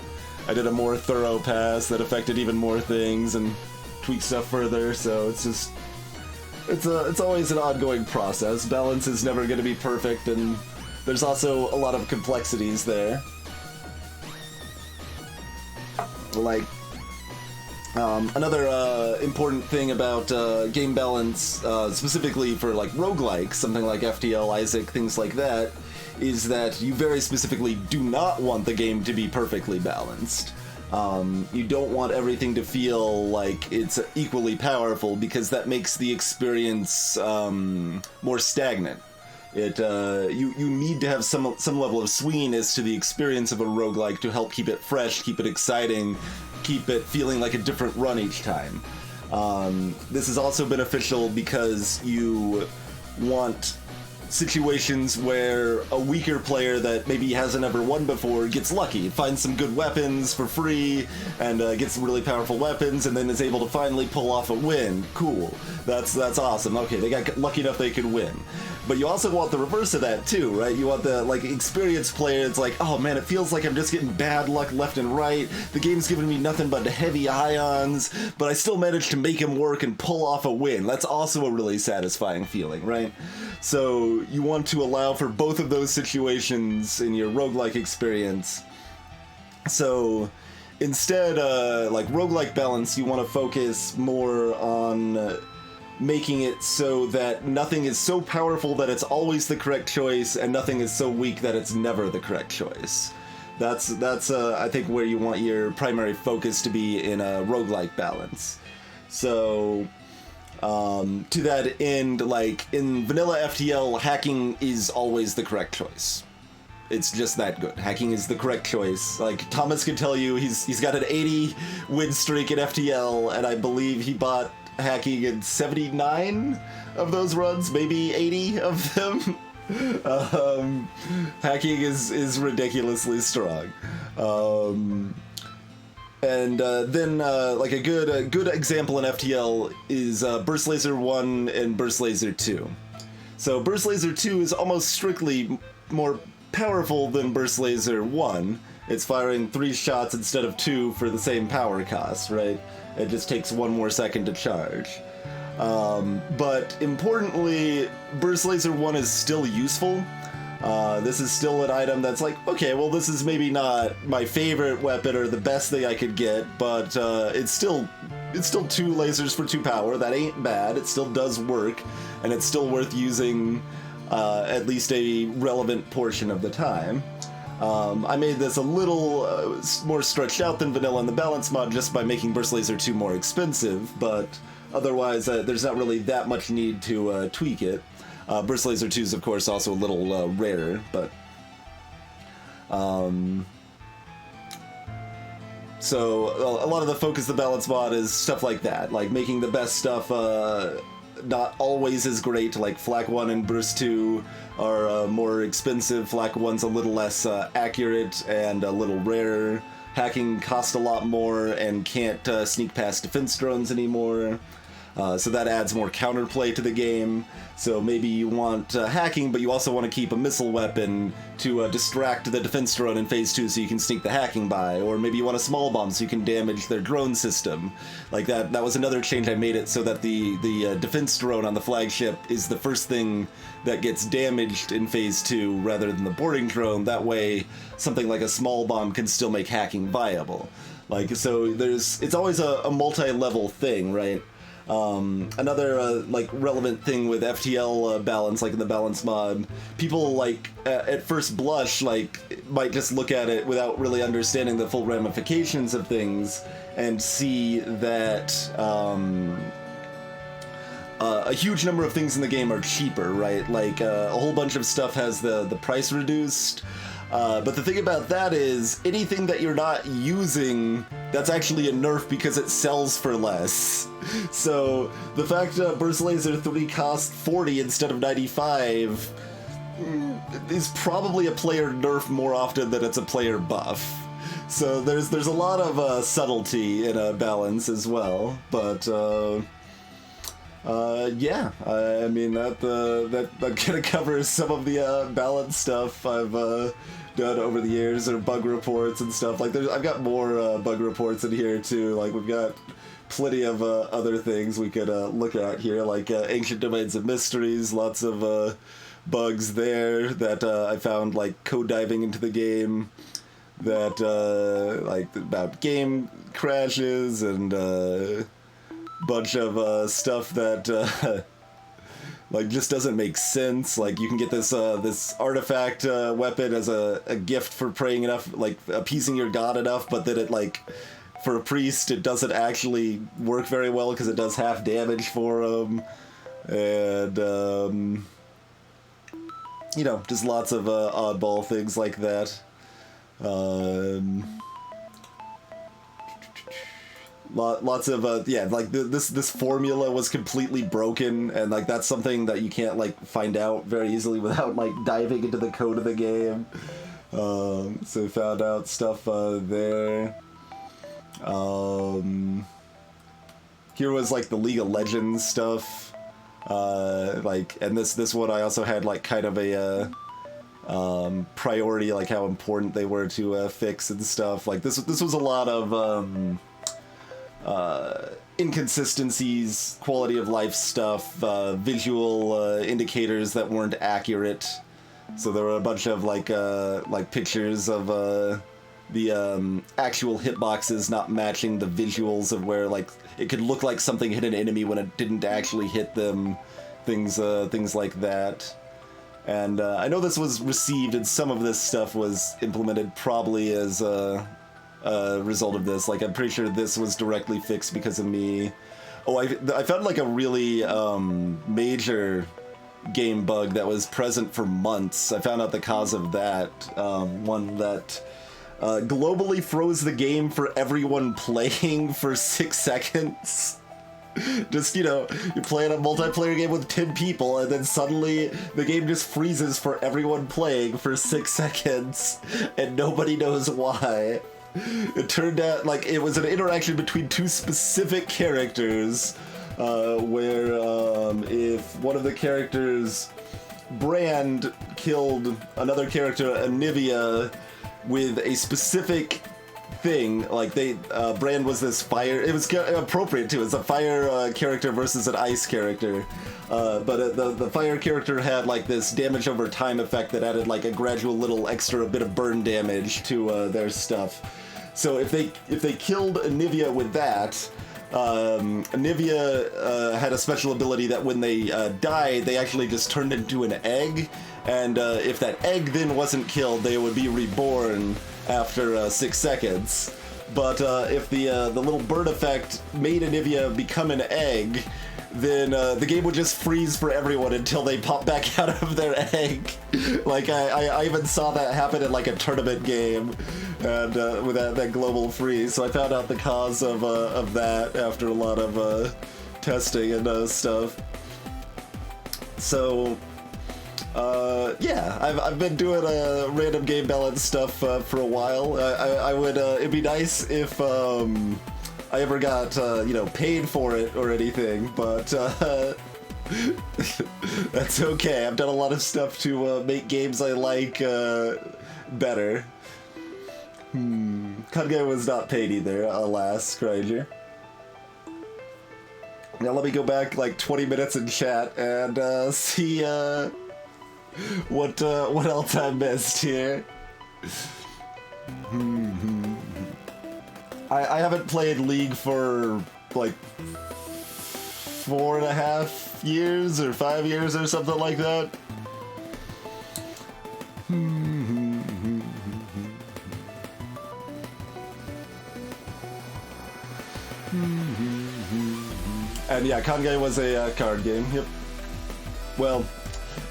I did a more thorough pass that affected even more things and tweaked stuff further. So it's just it's always an ongoing process. Balance is never going to be perfect, and there's also a lot of complexities there. Like, another important thing about game balance, specifically for, like, roguelikes, something like FTL, Isaac, things like that, is that you very specifically do not want the game to be perfectly balanced. You don't want everything to feel like it's equally powerful, because that makes the experience more stagnant. You need to have some level of swinginess to the experience of a roguelike to help keep it fresh, keep it exciting, keep it feeling like a different run each time. This is also beneficial because you want situations where a weaker player that maybe hasn't ever won before gets lucky, finds some good weapons for free, and gets some really powerful weapons, and then is able to finally pull off a win. Cool. That's awesome. Okay, they got lucky enough they could win. But you also want the reverse of that too, right? You want the, like, experienced player. It's like, oh man, it feels like I'm just getting bad luck left and right. The game's giving me nothing but heavy ions, but I still managed to make him work and pull off a win. That's also a really satisfying feeling, right? So you want to allow for both of those situations in your roguelike experience. So instead, like, roguelike balance, you want to focus more on making it so that nothing is so powerful that it's always the correct choice, and nothing is so weak that it's never the correct choice. That's I think where you want your primary focus to be in a roguelike balance. So to that end, like, in vanilla FTL, hacking is always the correct choice. It's just that good. Hacking is the correct choice. Like, Thomas can tell you, he's got an 80 win streak in FTL, and I believe he bought hacking in 79 of those runs, maybe 80 of them. Hacking is ridiculously strong. And then, like, a good example in FTL is Burst Laser 1 and Burst Laser 2. So Burst Laser 2 is almost strictly more powerful than Burst Laser 1. It's firing 3 shots instead of 2 for the same power cost, right? It just takes 1 more second to charge. But importantly, Burst Laser 1 is still useful. This is still an item that's like, okay, well, this is maybe not my favorite weapon or the best thing I could get, but it's still 2 lasers for 2 power. That ain't bad. It still does work, and it's still worth using at least a relevant portion of the time. I made this a little more stretched out than vanilla in the balance mod just by making Burst Laser 2 more expensive, but Otherwise, there's not really that much need to tweak it. Burst Laser 2 is, of course, also a little rarer, but... So, a lot of the Focus the Balance mod is stuff like that, like making the best stuff not always as great, like Flak 1 and Burst 2 are more expensive, Flak 1's a little less accurate and a little rarer. Hacking costs a lot more and can't sneak past defense drones anymore. So that adds more counterplay to the game. So maybe you want hacking, but you also want to keep a missile weapon to distract the defense drone in Phase 2 so you can sneak the hacking by. Or maybe you want a small bomb so you can damage their drone system. Like that was another change. I made it so that the defense drone on the flagship is the first thing that gets damaged in Phase 2 rather than the boarding drone. That way, something like a small bomb can still make hacking viable. Like, so it's always a multi-level thing, right? Another like relevant thing with FTL balance, like in the balance mod, people like at first blush like might just look at it without really understanding the full ramifications of things and see that a huge number of things in the game are cheaper, right? Like a whole bunch of stuff has the price reduced. But the thing about that is, anything that you're not using, that's actually a nerf because it sells for less. So, the fact that Burst Laser 3 costs 40 instead of 95 is probably a player nerf more often than it's a player buff. So there's a lot of subtlety in a balance as well, but yeah, I mean that kind of covers some of the balance stuff I've done over the years, or bug reports and stuff. Like I've got more bug reports in here too. Like we've got plenty of other things we could look at here, like Ancient Domains of Mysteries, lots of bugs there that I found, like code diving into the game, that like about game crashes and bunch of stuff that like just doesn't make sense. Like you can get this this artifact weapon as a gift for praying enough, like appeasing your god enough, but then it, like, for a priest it doesn't actually work very well because it does half damage for him, and you know, just lots of oddball things like that. Lots of yeah, like this formula was completely broken, and like that's something that you can't like find out very easily without like diving into the code of the game. So found out stuff there. Here was like the League of Legends stuff, like, and this one I also had like kind of a priority, like how important they were to fix and stuff. Like this was a lot of inconsistencies, quality of life stuff, visual indicators that weren't accurate. So there were a bunch of like pictures of the actual hitboxes not matching the visuals of where, like, it could look like something hit an enemy when it didn't actually hit them. Things like that. And I know this was received, and some of this stuff was implemented probably as a result of this. Like, I'm pretty sure this was directly fixed because of me. Oh, I found like a really major game bug that was present for months. I found out the cause of that. One that globally froze the game for everyone playing for 6 seconds. Just, you know, you're playing a multiplayer game with 10 people, and then suddenly the game just freezes for everyone playing for 6 seconds, and nobody knows why. It turned out like it was an interaction between 2 specific characters, where if one of the characters, Brand, killed another character, Anivia, with a specific thing, like Brand was this fire, it was appropriate too, it's a fire character versus an ice character, but the fire character had like this damage over time effect that added like a gradual little extra bit of burn damage to their stuff. So if they killed Anivia with that, Anivia had a special ability that when they died, they actually just turned into an egg, and if that egg then wasn't killed, they would be reborn after 6 seconds. but if the little bird effect made Anivia become an egg, then the game would just freeze for everyone until they pop back out of their egg. Like, I even saw that happen in, like, a tournament game, and with that global freeze, so I found out the cause of that after a lot of testing and stuff. So, yeah, I've been doing random game balance stuff for a while. I would, it'd be nice if I ever got, paid for it or anything, but that's okay. I've done a lot of stuff to make games I like better. Kage was not paid either, alas, Cringer. Now let me go back like 20 minutes in chat and see what else I missed here. I haven't played League for like 4.5 years or 5 years or something like that. And yeah, Kage was a card game. Yep. Well,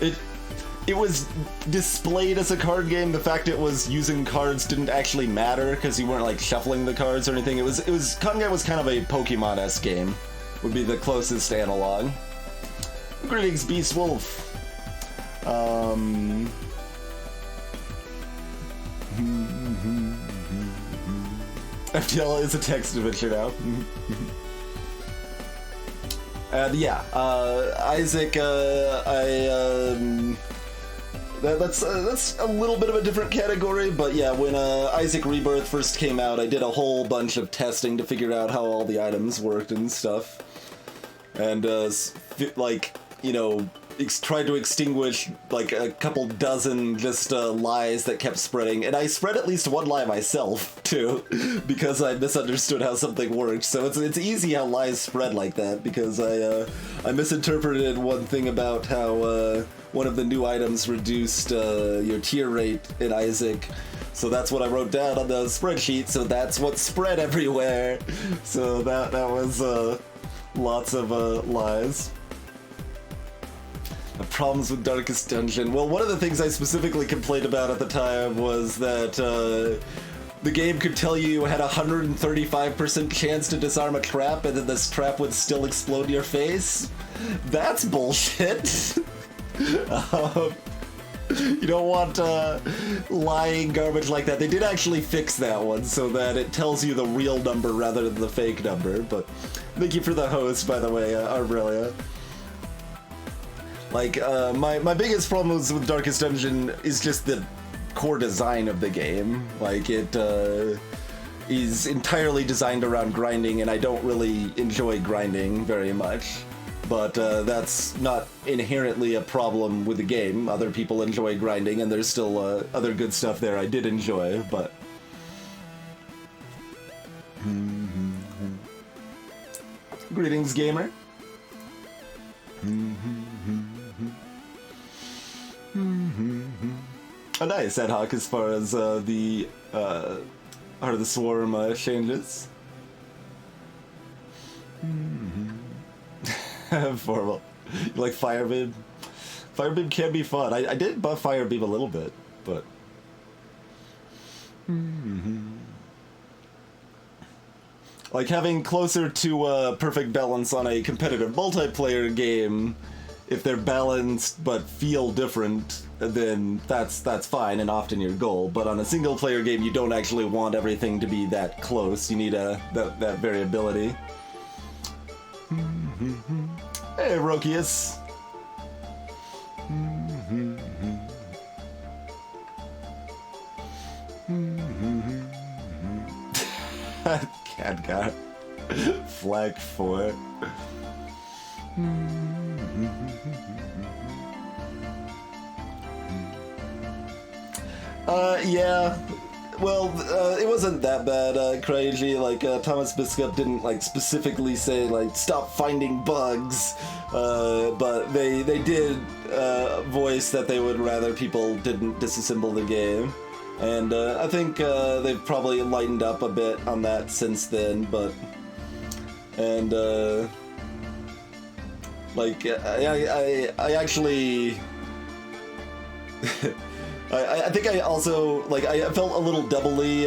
it was displayed as a card game. The fact it was using cards didn't actually matter because you weren't like shuffling the cards or anything. It was Kage was kind of a Pokemon-esque game. Would be the closest analog. Greetings, Beast Wolf. FTL is a text adventure now. And yeah, Isaac, that's a little bit of a different category, but yeah, when Isaac Rebirth first came out, I did a whole bunch of testing to figure out how all the items worked and stuff. And, tried to extinguish, like, a couple dozen just lies that kept spreading. And I spread at least one lie myself, too, because I misunderstood how something worked. So it's easy how lies spread like that, because I misinterpreted one thing about how one of the new items reduced your tier rate in Isaac. So that's what I wrote down on the spreadsheet, so that's what spread everywhere. So that was lots of lies. The problems with Darkest Dungeon. Well, one of the things I specifically complained about at the time was that the game could tell you had a 135% chance to disarm a trap, and then this trap would still explode in your face. That's bullshit. You don't want lying garbage like that. They did actually fix that one so that it tells you the real number rather than the fake number, but thank you for the host, by the way, Arbrelia. Like, my biggest problems with Darkest Dungeon is just the core design of the game. Like, it is entirely designed around grinding, and I don't really enjoy grinding very much. But that's not inherently a problem with the game. Other people enjoy grinding, and there's still other good stuff there I did enjoy, but... Greetings, gamer. Oh, nice, Ad Hoc, as far as the Heart of the Swarm changes. Formal. You like Firebeam? Firebeam can be fun. I did buff Firebeam a little bit, but... Like, having closer to perfect balance on a competitive multiplayer game, if they're balanced but feel different, then that's fine and often your goal. But on a single player game, you don't actually want everything to be that close. You need that variability. Hey, Rokius. Cadgar. Flag 4. Yeah. Well, it wasn't that bad, crazy. Like, Thomas Biscup didn't, like, specifically say, like, stop finding bugs, but they did voice that they would rather people didn't disassemble the game. And I think they've probably lightened up a bit on that since then, but... And, like, I actually... I think I also, like, I felt a little doubly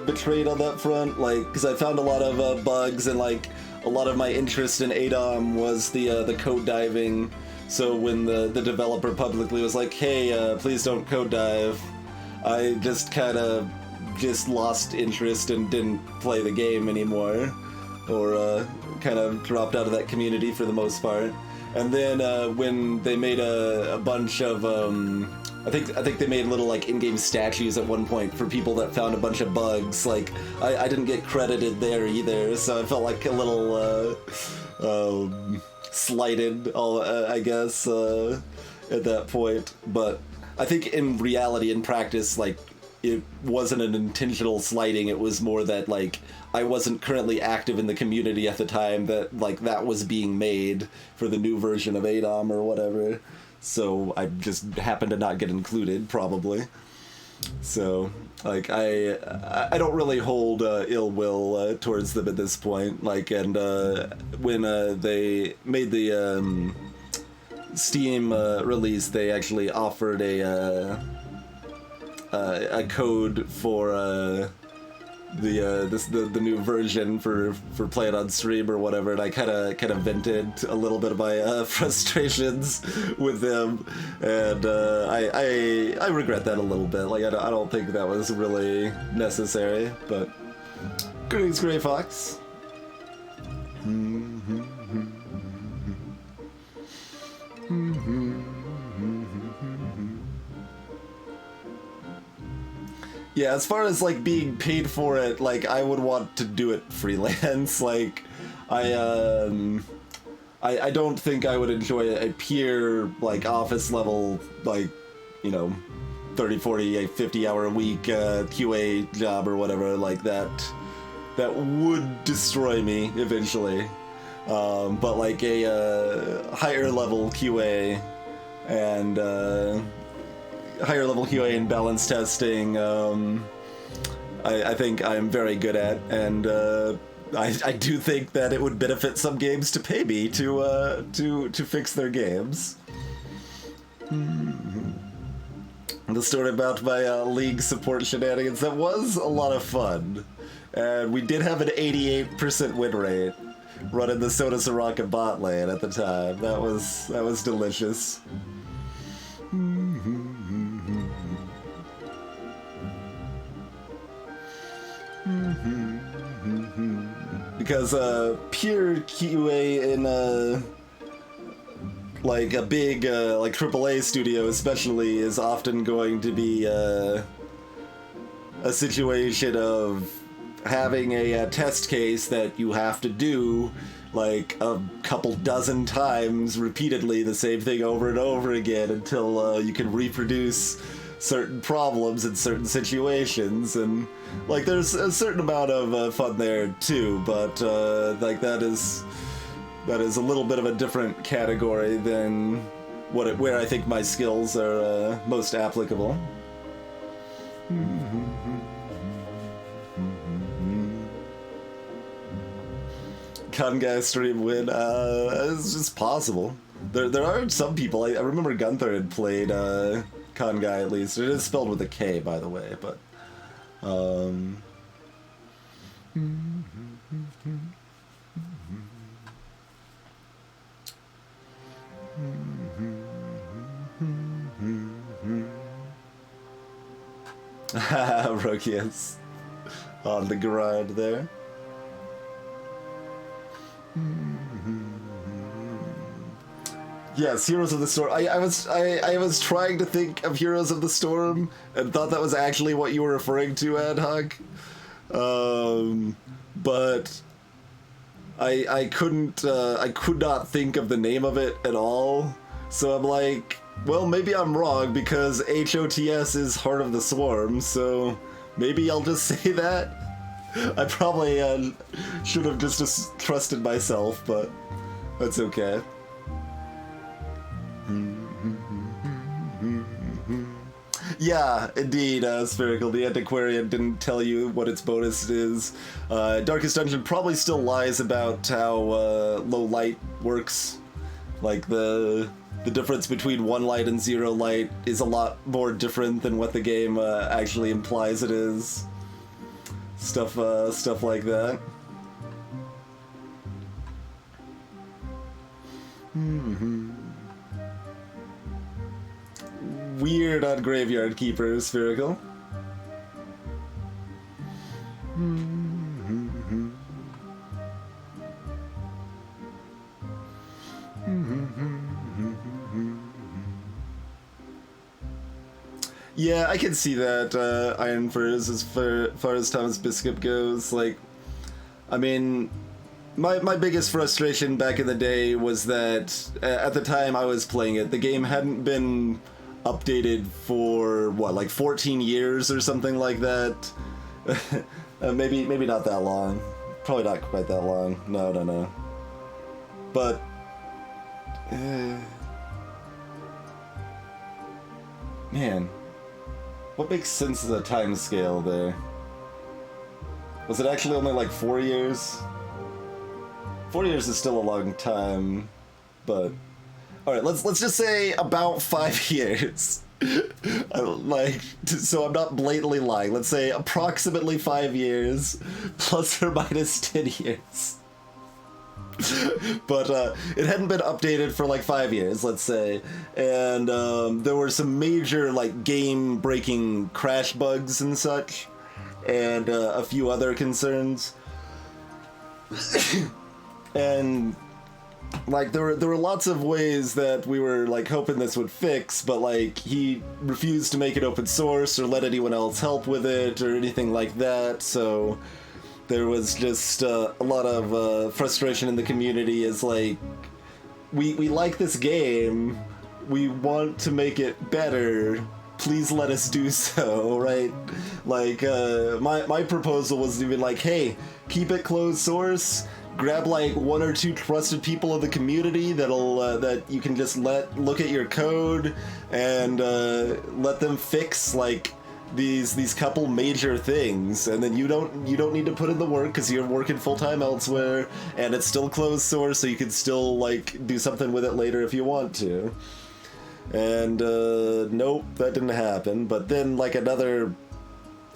betrayed on that front, like, because I found a lot of bugs, and, like, a lot of my interest in ADOM was the code diving. So when the developer publicly was like, hey, please don't code dive, I just kind of just lost interest and didn't play the game anymore, or kind of dropped out of that community for the most part. And then when they made a bunch of I think they made little like in-game statues at one point for people that found a bunch of bugs. Like I didn't get credited there either, so I felt like a little slighted, I guess, at that point. But I think in reality, in practice, like it wasn't an intentional slighting. It was more that like I wasn't currently active in the community at the time that like that was being made for the new version of ADOM or whatever. So I just happened to not get included, probably. So, like, I don't really hold ill will towards them at this point. Like, and when they made the Steam release, they actually offered a code for the new version for play it on stream or whatever, and I kind of vented a little bit of my frustrations with them, and I regret that a little bit. Like I don't think that was really necessary, but greetings, Gray Fox. Yeah, as far as like being paid for it, like I would want to do it freelance. Like I don't think I would enjoy a pure like office level, like, you know, 30, 40, 50 hour a week QA job or whatever like that. That would destroy me eventually. But like a higher level QA and higher level QA and balance testing, I think I'm very good at, and I do think that it would benefit some games to pay me to fix their games. The story about my league support shenanigans, that was a lot of fun, and we did have an 88% win rate running the Soda Soraka bot lane at the time. That was delicious. Because pure QA in like a big like AAA studio especially is often going to be a situation of having a test case that you have to do like a couple dozen times repeatedly, the same thing over and over again until you can reproduce certain problems in certain situations. And like there's a certain amount of fun there too, but like that is a little bit of a different category than where I think my skills are most applicable. Con guy stream win, it's just possible. There are some people, I remember Gunther had played Con guy at least. It is spelled with a K, by the way, but Rokius on the grind there. Yes, Heroes of the Storm. I was trying to think of Heroes of the Storm and thought that was actually what you were referring to, Ad Hoc. But I could not think of the name of it at all. So I'm like, well, maybe I'm wrong because HOTS is Heart of the Swarm, so maybe I'll just say that. I probably should have just trusted myself, but that's okay. Yeah, indeed, Spherical. The Antiquarian didn't tell you what its bonus is. Darkest Dungeon probably still lies about how low light works. Like, the difference between 1 light and 0 light is a lot more different than what the game actually implies it is. Stuff like that. Weird on Graveyard Keeper, Spherical. Yeah, I can see that, Iron Furs, as far as Thomas Biscup goes. Like, I mean, my biggest frustration back in the day was that, at the time I was playing it, the game hadn't been updated for, what, like 14 years or something like that? Maybe not that long. Probably not quite that long. No. But... man. What makes sense as a time scale there? Was it actually only like 4 years? 4 years is still a long time, but... Alright, let's just say about 5 years. Like, so I'm not blatantly lying. Let's say approximately 5 years, plus or minus 10 years. But it hadn't been updated for like 5 years, let's say, and there were some major like game-breaking crash bugs and such, and a few other concerns. And like there were lots of ways that we were like hoping this would fix, but like he refused to make it open source or let anyone else help with it or anything like that, so there was just a lot of frustration in the community as like, we like this game, we want to make it better, please let us do so, right? Like, my proposal was even like, hey, keep it closed source, grab like 1 or 2 trusted people of the community that'll, that you can just look at your code and let them fix like these couple major things, and then you don't need to put in the work because you're working full-time elsewhere, and it's still closed source, so you can still like do something with it later if you want to. And nope, that didn't happen. But then like another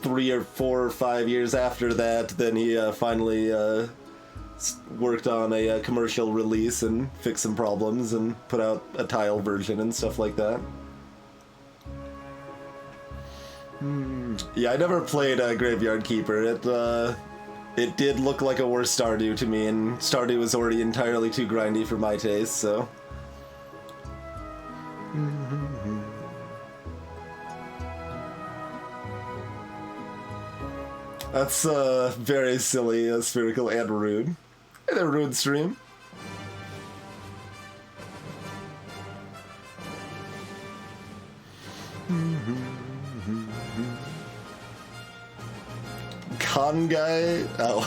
3 or 4 or 5 years after that, then he finally worked on a commercial release and fixed some problems and put out a tile version and stuff like that. Yeah, I never played Graveyard Keeper. It did look like a worse Stardew to me, and Stardew was already entirely too grindy for my taste, so... That's very silly, Spherical and rude. Hey there, Rude Stream. Con guy? Oh.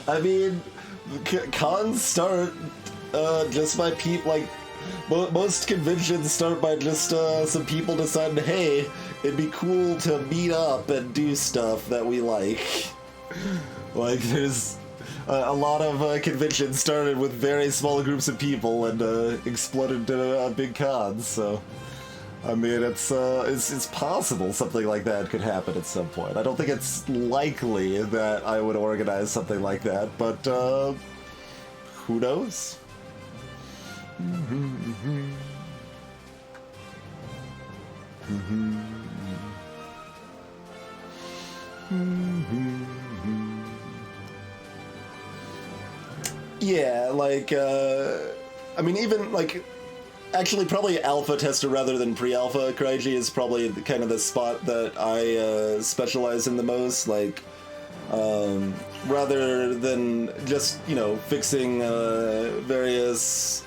I mean, cons start just by people, like, most conventions start by just some people deciding, hey, it'd be cool to meet up and do stuff that we like. Like, there's a lot of conventions started with very small groups of people and exploded into big cons, so... I mean, it's possible something like that could happen at some point. I don't think it's likely that I would organize something like that, but who knows? Yeah, like, I mean, even, like, actually probably alpha tester rather than pre-alpha Crygy is probably kind of the spot that I specialize in the most, like, rather than just, you know, fixing various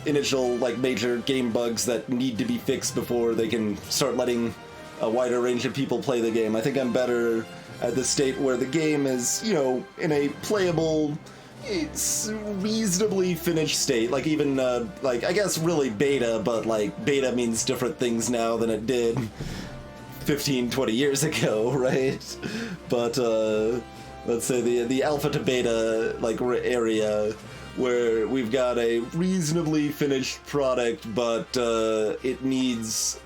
initial, like, major game bugs that need to be fixed before they can start letting a wider range of people play the game. I think I'm better at the state where the game is, you know, in a playable, it's reasonably finished state. Like even like I guess really beta, but like beta means different things now than it did 15, 20 years ago, right? But let's say the alpha to beta like area where we've got a reasonably finished product, but it needs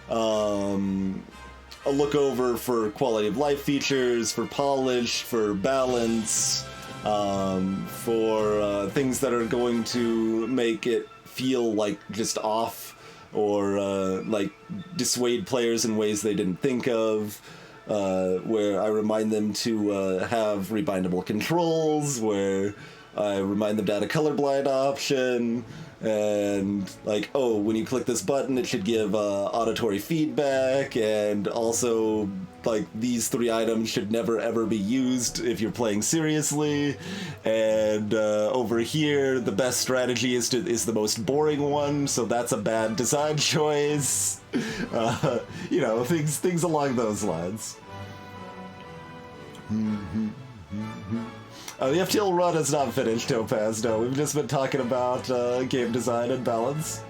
a look over for quality of life features, for polish, for balance, for things that are going to make it feel like just off, or like dissuade players in ways they didn't think of, where I remind them to have rebindable controls, where I remind them to add a colorblind option, and like, oh, when you click this button it should give auditory feedback, and also like these 3 items should never ever be used if you're playing seriously, and over here the best strategy is the most boring one, so that's a bad design choice. You know, things along those lines. The FTL run is not finished, Topaz. No, we've just been talking about game design and balance.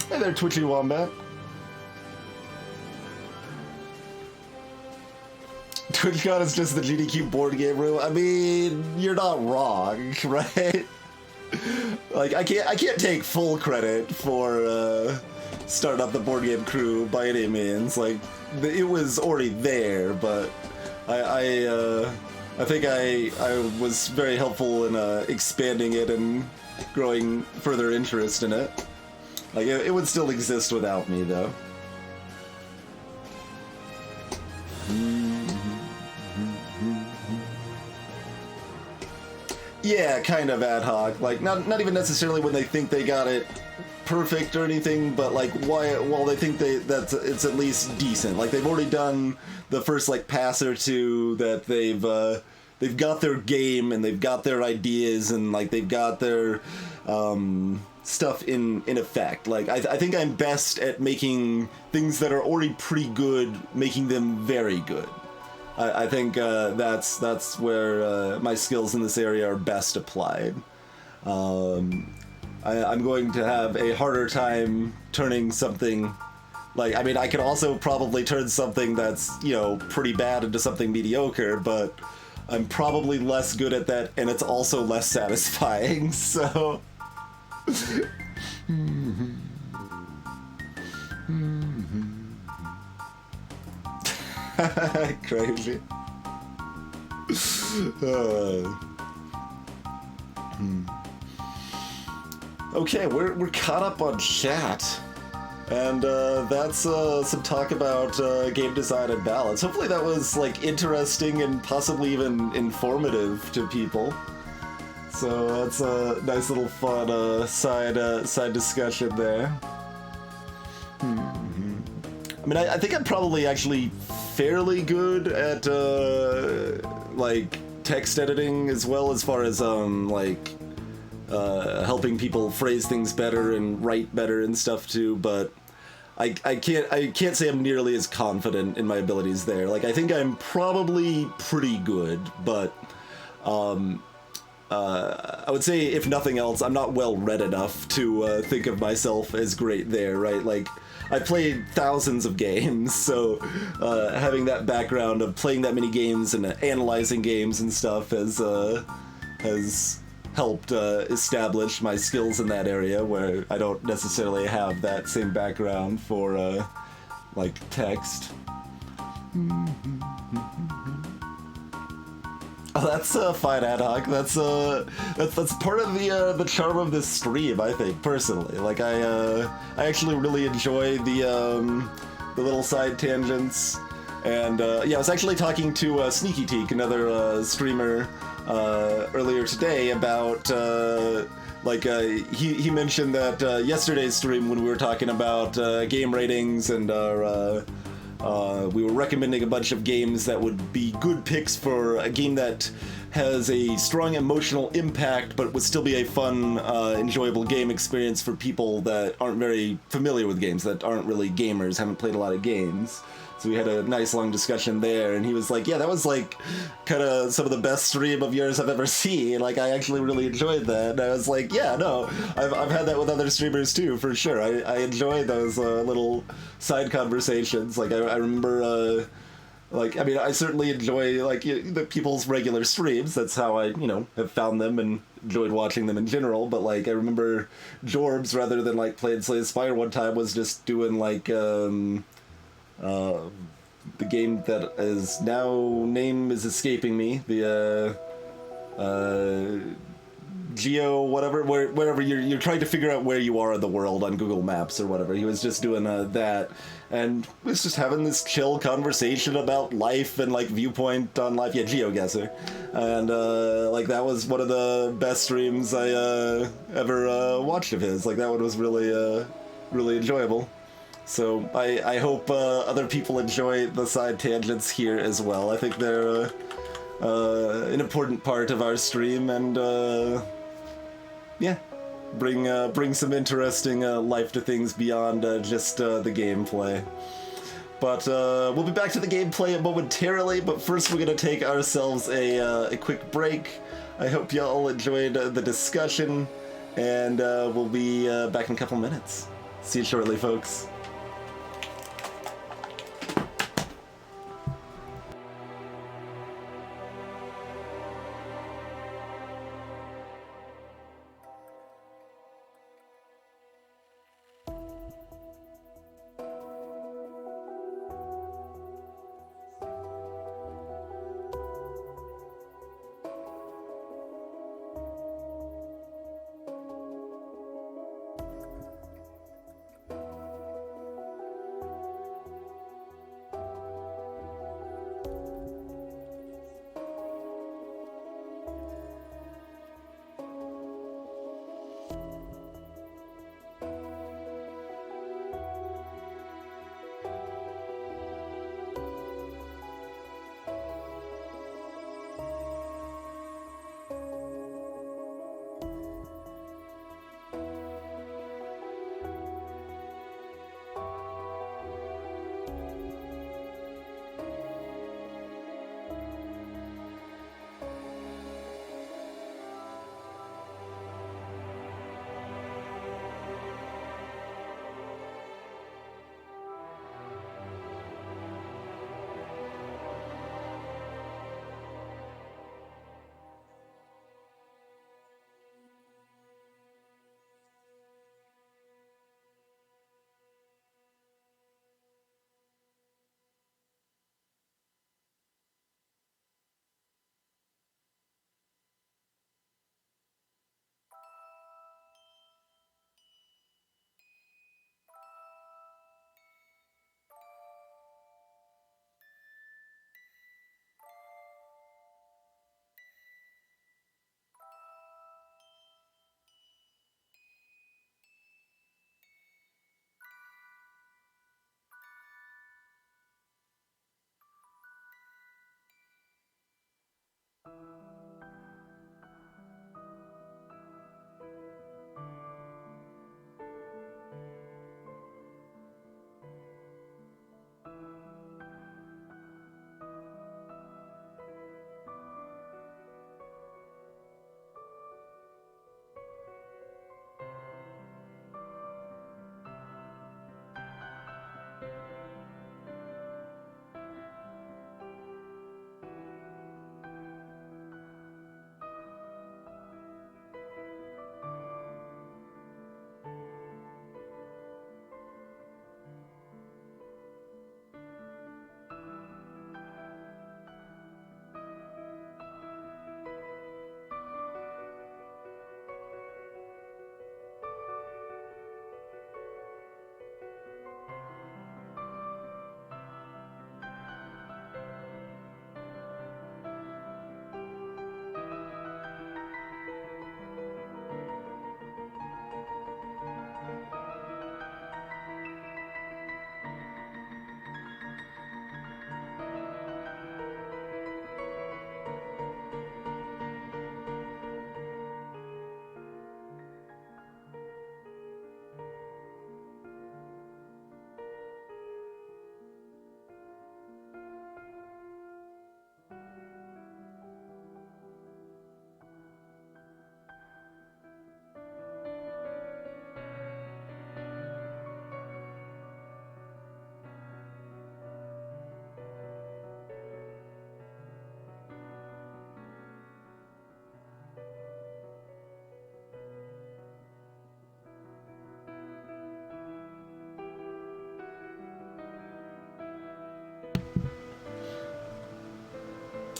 Hey there, Twitchy Wombat. TwitchCon is just the GDQ board game room. I mean, you're not wrong, right? Like, I can't take full credit for starting up the board game crew by any means. Like, it was already there, but I think I was very helpful in expanding it and growing further interest in it. Like, it would still exist without me, though. Yeah, kind of ad hoc. Like, not even necessarily when they think they got it perfect or anything, but like while they think it's at least decent. Like, they've already done the first like pass or two, that they've got their game and they've got their ideas and like they've got their stuff in effect. Like, I think I'm best at making things that are already pretty good, making them very good. I think that's where my skills in this area are best applied. I'm going to have a harder time turning something, like, I mean, I can also probably turn something that's, you know, pretty bad into something mediocre, but I'm probably less good at that, and it's also less satisfying, so... Crazy. Okay, we're caught up on chat, and that's some talk about game design and balance. Hopefully that was like interesting and possibly even informative to people. So that's a nice little fun side discussion there. I mean, I think I'm probably actually fairly good at like text editing as well, as far as like helping people phrase things better and write better and stuff too. But I can't say I'm nearly as confident in my abilities there. Like, I think I'm probably pretty good, but I would say, if nothing else, I'm not well read enough to think of myself as great there, right? Like, I played thousands of games, so having that background of playing that many games and analyzing games and stuff has helped establish my skills in that area, where I don't necessarily have that same background for like text. Oh, that's fine, ad hoc. That's part of the charm of this stream, I think, personally. Like, I actually really enjoy the little side tangents, and yeah, I was actually talking to Sneaky Teak, another streamer, earlier today, about like he mentioned that yesterday's stream when we were talking about game ratings and our we were recommending a bunch of games that would be good picks for a game that has a strong emotional impact but would still be a fun, enjoyable game experience for people that aren't very familiar with games, that aren't really gamers, haven't played a lot of games. So we had a nice long discussion there, and he was like, yeah, that was like kind of some of the best stream of yours I've ever seen. Like, I actually really enjoyed that. And I was like, yeah, no, I've had that with other streamers too, for sure. I enjoy those little side conversations. Like, I remember, like, I mean, I certainly enjoy, like, the people's regular streams. That's how I, have found them and enjoyed watching them in general. But, like, I remember Jorbs, rather than, like, playing Slay the Spire one time, was just doing, like, the game that is now name is escaping me. The Geo whatever, wherever you're trying to figure out where you are in the world on Google Maps or whatever. He was just doing that, and was just having this chill conversation about life and like viewpoint on life. Yeah, GeoGuessr, and like that was one of the best streams I ever watched of his. Like that one was really really enjoyable. So I hope other people enjoy the side tangents here as well. I think they're an important part of our stream, and yeah, bring some interesting life to things beyond just the gameplay. But we'll be back to the gameplay momentarily. But first, we're gonna take ourselves a quick break. I hope y'all enjoyed the discussion, and we'll be back in a couple minutes. See you shortly, folks.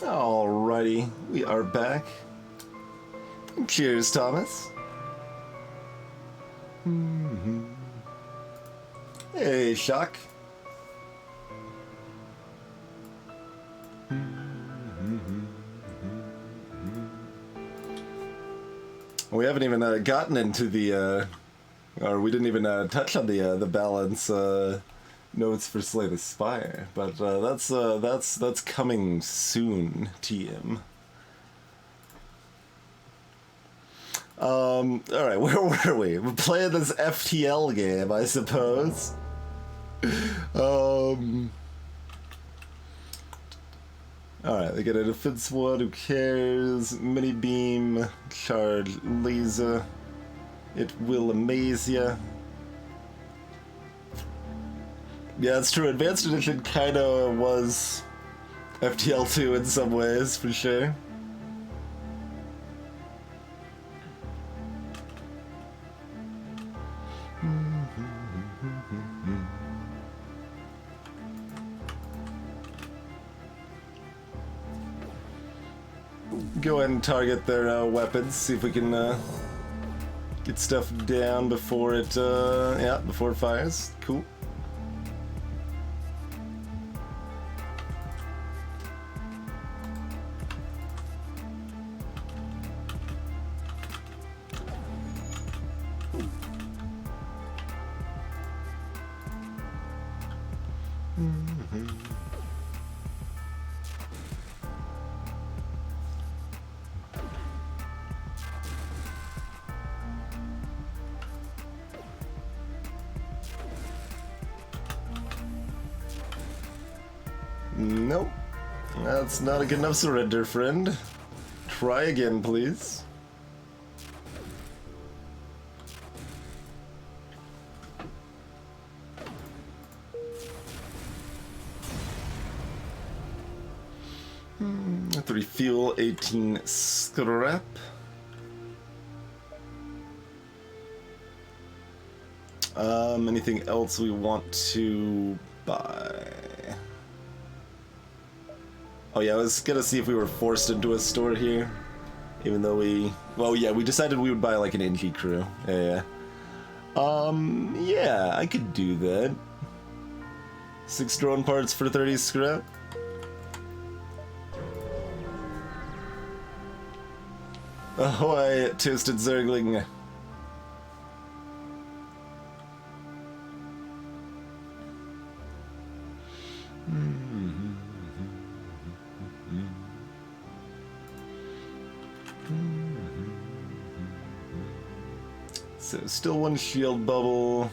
Alrighty, we are back. Cheers, Thomas. Hey, Shock. We haven't even gotten into the, or we didn't even touch on the balance notes for Slay the Spire, but that's coming soon, TM. All right, where were we? We're playing this FTL game, I suppose. Alright, they get a defense one, who cares? Mini beam, charge laser. It will amaze ya. Yeah, it's true. Advanced Edition kinda was FTL 2 in some ways, for sure. Go ahead and target their weapons, see if we can get stuff down before it, before it fires. Cool. Nope. That's not a good enough surrender, friend. Try again, please. Three fuel, 18 scrap. Anything else we want to buy? Oh yeah, I was gonna see if we were forced into a store here, even though we decided we would buy like an NG crew. Yeah. Yeah, I could do that. 6 drone parts for 30 scrap. Ahoy, toasted zergling. So still one shield bubble.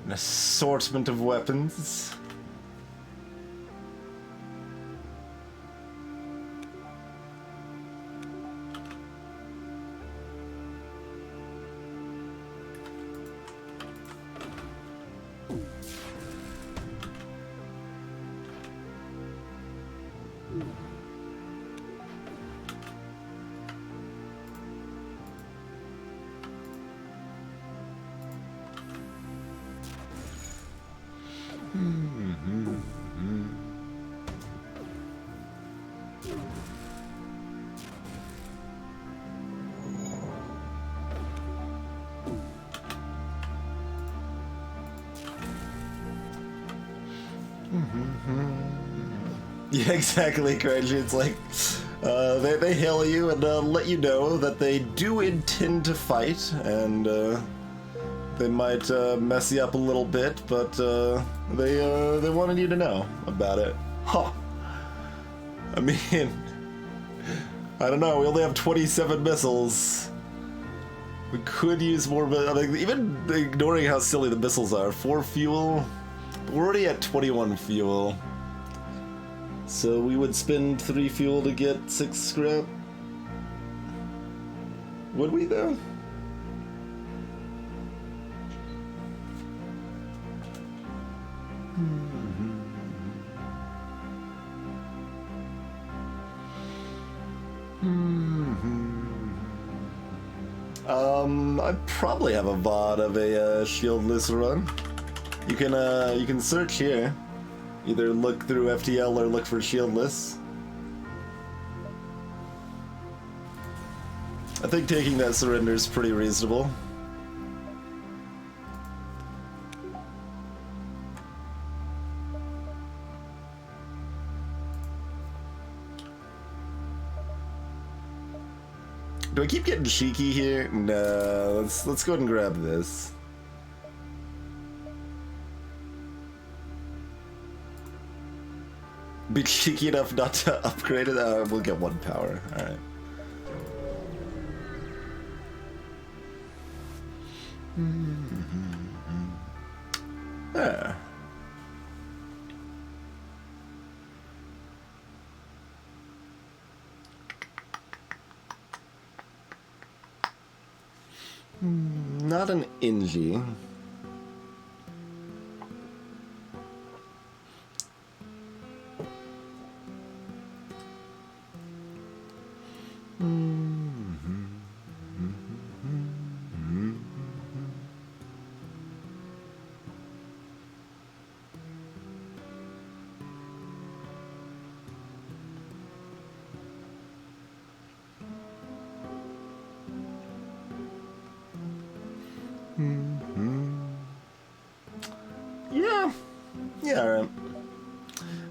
An assortment of weapons. Yeah, exactly, Cringy. It's like, they hail you and let you know that they do intend to fight, and they might mess you up a little bit, but they wanted you to know about it. Huh. I mean, I don't know, we only have 27 missiles. We could use more, but I mean, even ignoring how silly the missiles are, 4 fuel, we're already at 21 fuel. So we would spend 3 fuel to get 6 scrap. Would we though? I probably have a VOD of a shieldless run. You can search here. Either look through FTL or look for shieldless. I think taking that surrender is pretty reasonable. Do I keep getting cheeky here? No, let's go ahead and grab this. Be cheeky enough not to upgrade it? We'll get 1 power. Alright. Yeah. Not an Inji. Yeah, alright.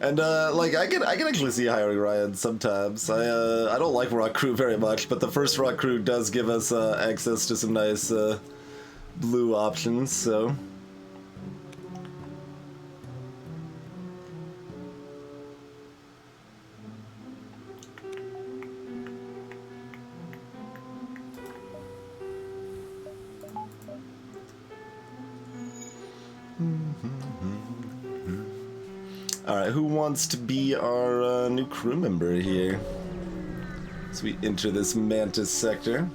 And like I can actually see hiring Ryan sometimes. I don't like Rock Crew very much, but the first Rock Crew does give us access to some nice blue options, so. Alright, who wants to be our new crew member here? As we enter this Mantis sector.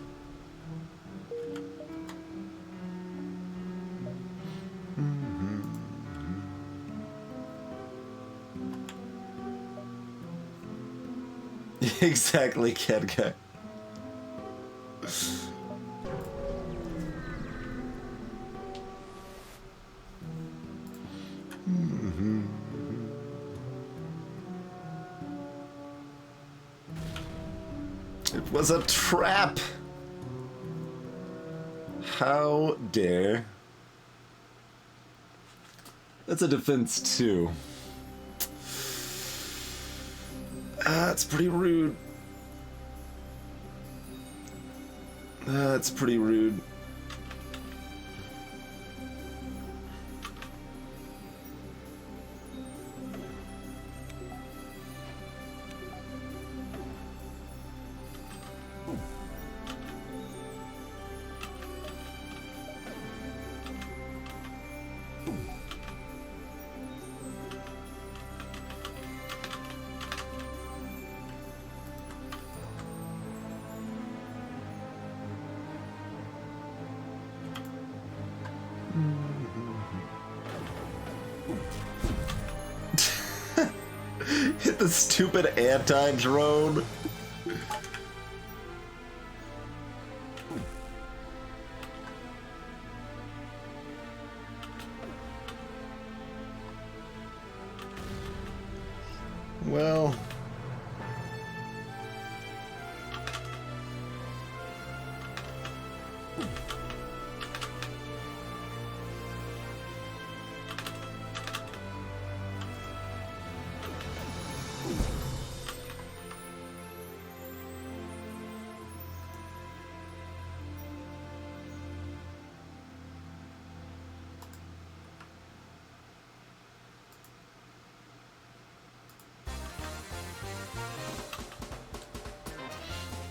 Exactly, Cat Guy. It was a trap! How dare. That's a defense 2. That's pretty rude. That's pretty rude. Hit the stupid anti-drone. Well.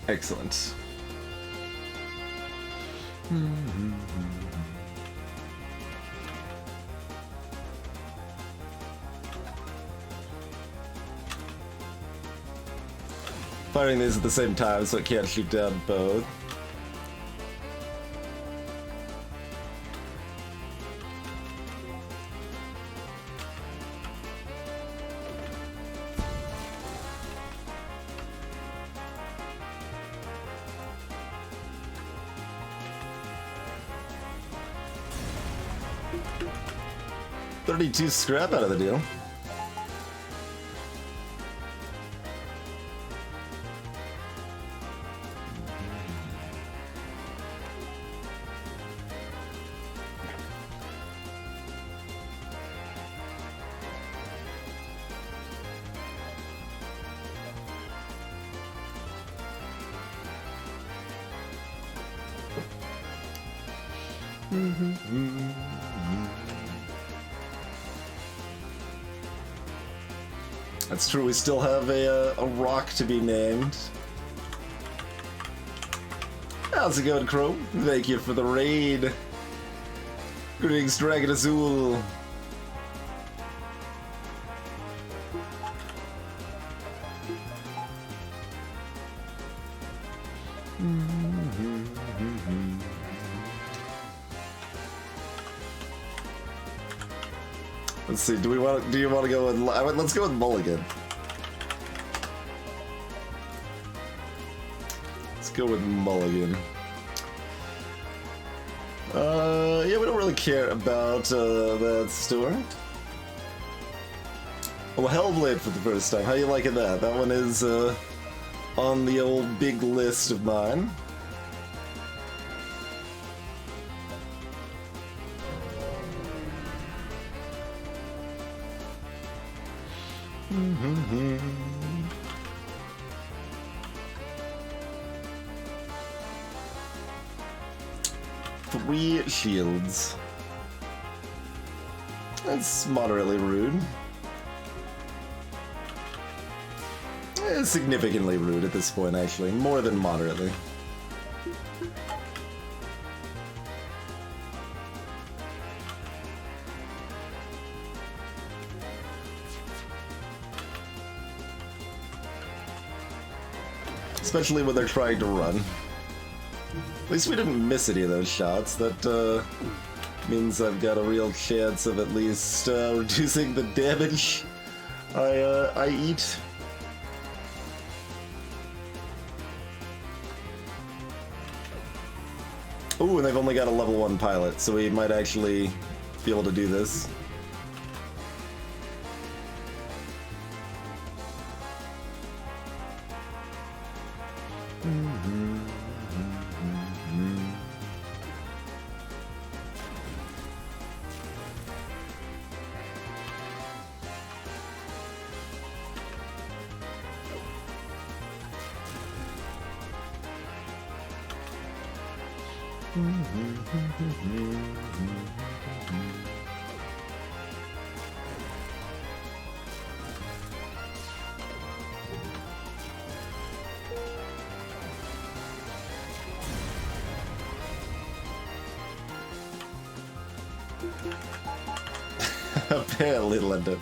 Excellent. Firing these at the same time so it can't shoot down both. $32 scrap out of the deal. That's true, we still have a rock to be named. How's it going, Crow? Thank you for the raid. Greetings, Dragon Azul. Let's see. Do you want to go with? Let's go with Mulligan. Let's go with Mulligan. Yeah, we don't really care about that store. Oh, Hellblade for the first time. How you liking that? That one is on the old big list of mine. Three shields. That's moderately rude. Significantly rude at this point, actually. More than moderately. Especially when they're trying to run. At least we didn't miss any of those shots. That means I've got a real chance of at least reducing the damage I eat. Ooh, and they've only got a level 1 pilot, so we might actually be able to do this. Apparently, London.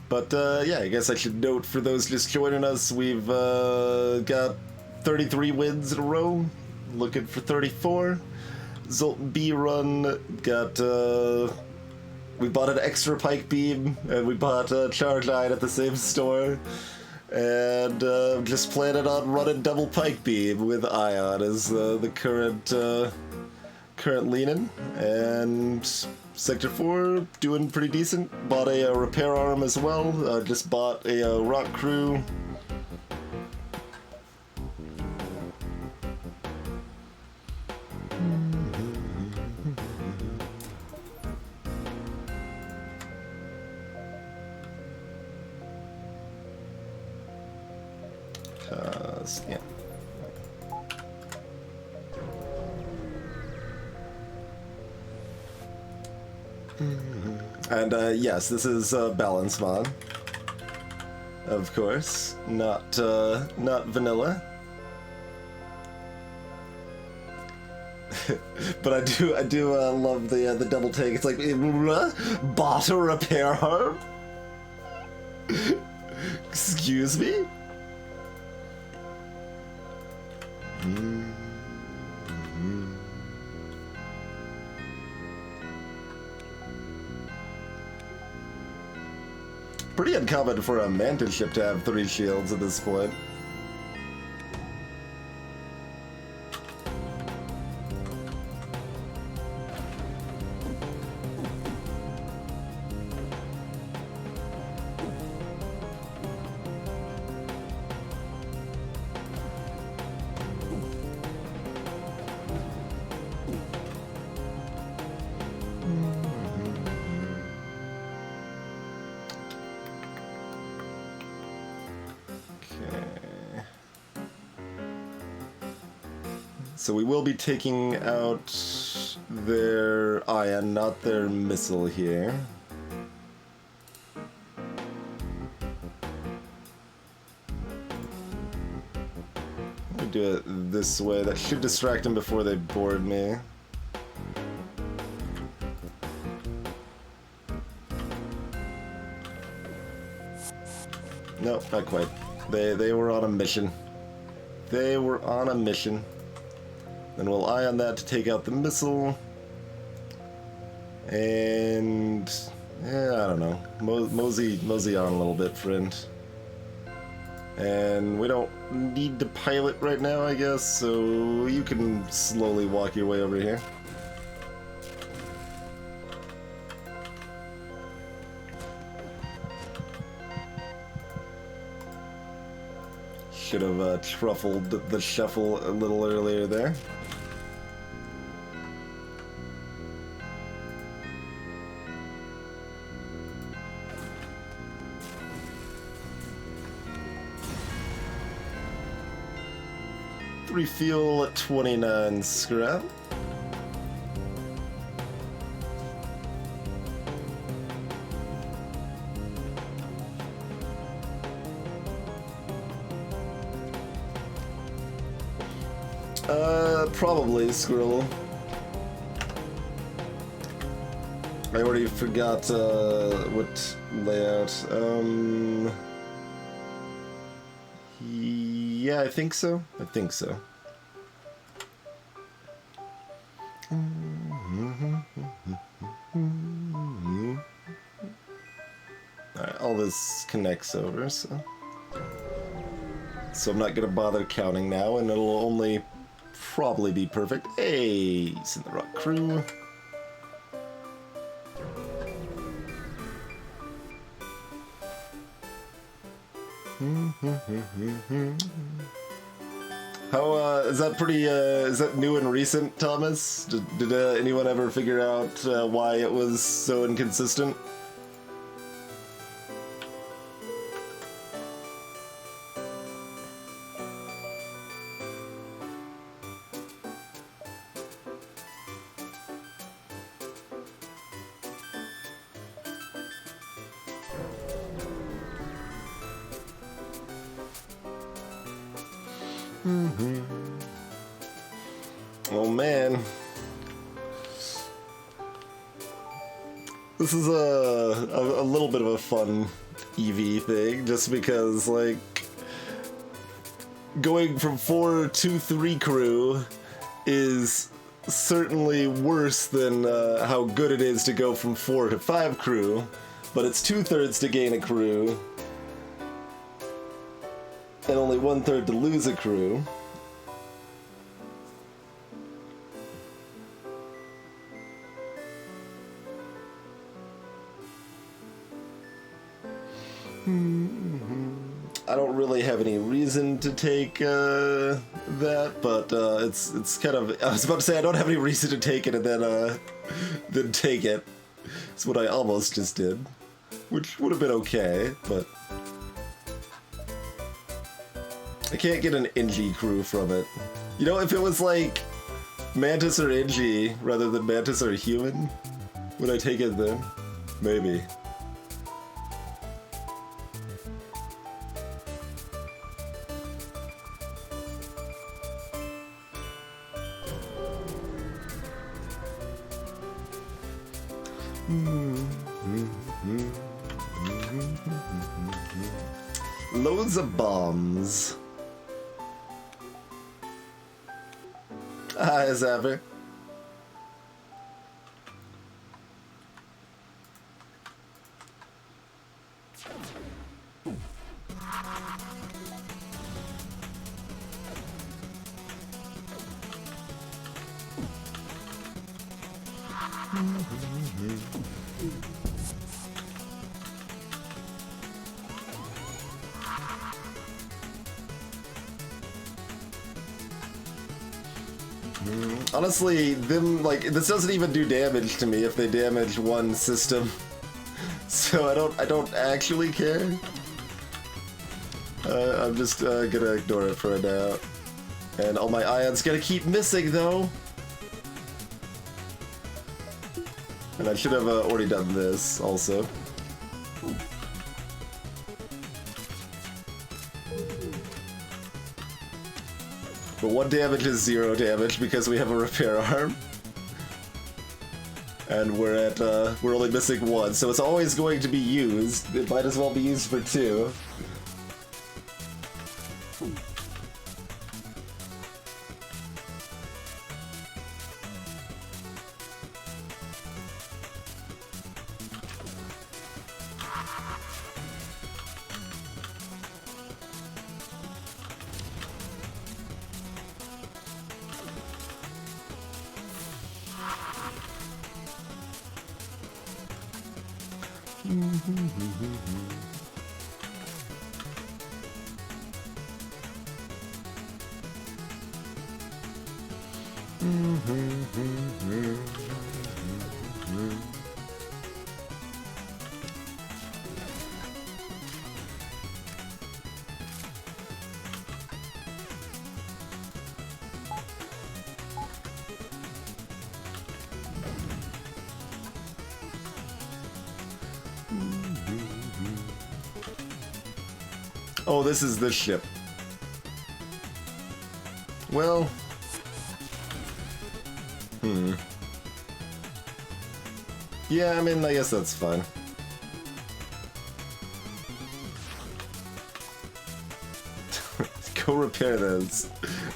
But yeah, I guess I should note for those just joining us, we've got 33 wins in a row, looking for 34. Zoltan B run got we bought an extra pike beam and we bought a charge iron at the same store, and just planning on running double pike beam with ion as the current leaning. And Sector 4 doing pretty decent. Bought a repair arm as well. Just bought a rock crew. Yeah. And yes, this is balance mod, of course, not vanilla. But I do love the double take. It's like bought a repair arm. Excuse me. Pretty uncommon for a mantis ship to have 3 shields at this point. Okay. So we will be taking out their ion, not their missile here. Let me do it this way. That should distract them before they board me. No, not quite. They were on a mission. They were on a mission. Then we'll eye on that to take out the missile. And yeah, I don't know. Mosey on a little bit, friend. And we don't need to pilot right now, I guess, so you can slowly walk your way over here. Should have truffled the shuffle a little earlier there. Refuel at 29 scrap. Probably Squirrel. I already forgot what layout. Yeah, I think so. Alright, all this connects over, so I'm not gonna bother counting now, and it'll only probably be perfect. Hey, he's in the rock crew. How, is that pretty, is that new and recent, Thomas? Did anyone ever figure out why it was so inconsistent? Oh man, this is a little bit of a fun EV thing, just because like going from 4 to 3 crew is certainly worse than how good it is to go from 4 to 5 crew, but it's 2/3 to gain a crew and only 1/3 to lose a crew. I don't really have any reason to take that, but it's kind of. I was about to say I don't have any reason to take it, and then take it. It's what I almost just did, which would have been okay, but I can't get an NG crew from it. You know, if it was like Mantis or NG rather than Mantis or human, would I take it then? Maybe. Loads of bombs. Hi, Zapper. Honestly, them, like, this doesn't even do damage to me if they damage one system. So I don't actually care. I'm just gonna ignore it for now. And all my ions gonna keep missing though. And I should have already done this also. But 1 damage is 0 damage because we have a repair arm. And we're only missing 1, so it's always going to be used. It might as well be used for 2. Oh, this is this ship. Well... Yeah, I mean, I guess that's fine. Go repair those.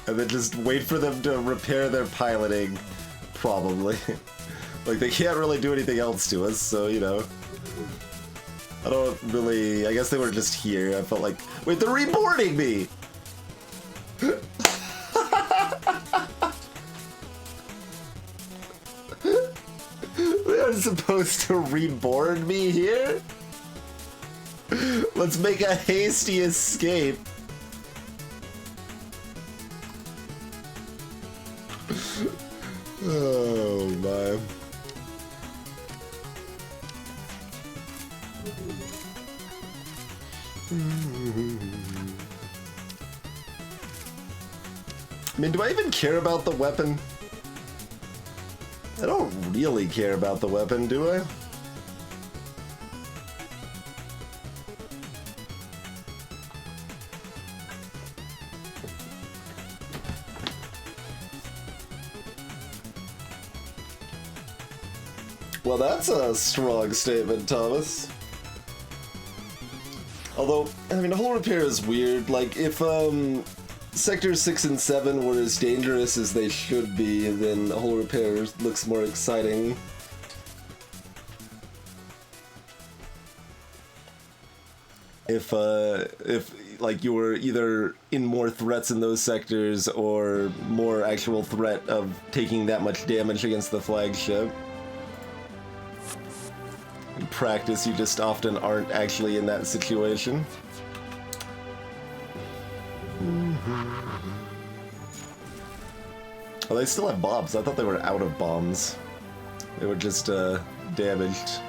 And then just wait for them to repair their piloting, probably. Like, they can't really do anything else to us, so, you know. I don't really... I guess they were just here. I felt like... Wait, they're reboarding me! They are supposed to reboard me here? Let's make a hasty escape. Oh, my... I mean, do I even care about the weapon? I don't really care about the weapon, do I? Well, that's a strong statement, Thomas. Although, I mean, hull repair is weird. Like, if, Sectors 6 and 7 were as dangerous as they should be, then hull repair looks more exciting. If like you were either in more threats in those sectors or more actual threat of taking that much damage against the flagship. In practice, you just often aren't actually in that situation. Oh, they still have bombs. I thought they were out of bombs. They were just damaged.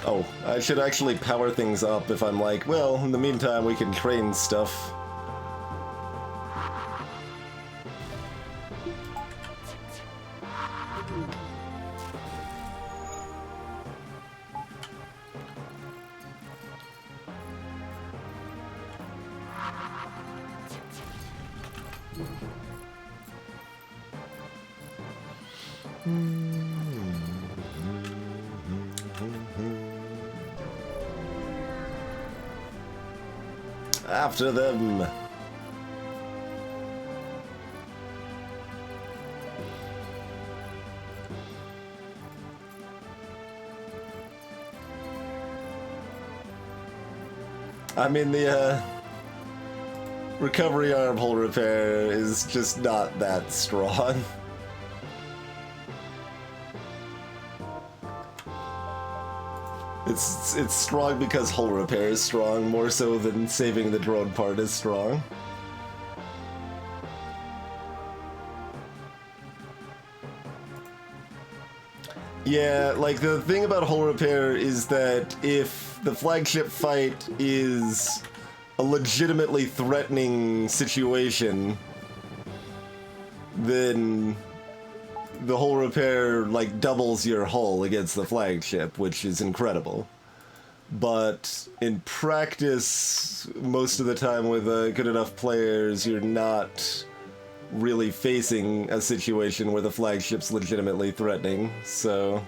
Oh, I should actually power things up if I'm like, well, in the meantime we can train stuff. After them. I mean, the recovery arm hull repair is just not that strong. It's strong because hull repair is strong, more so than saving the drone part is strong. Yeah, like the thing about hull repair is that if the flagship fight is a legitimately threatening situation, then the hull repair like doubles your hull against the flagship, which is incredible. But in practice, most of the time with good enough players, you're not really facing a situation where the flagship's legitimately threatening, so...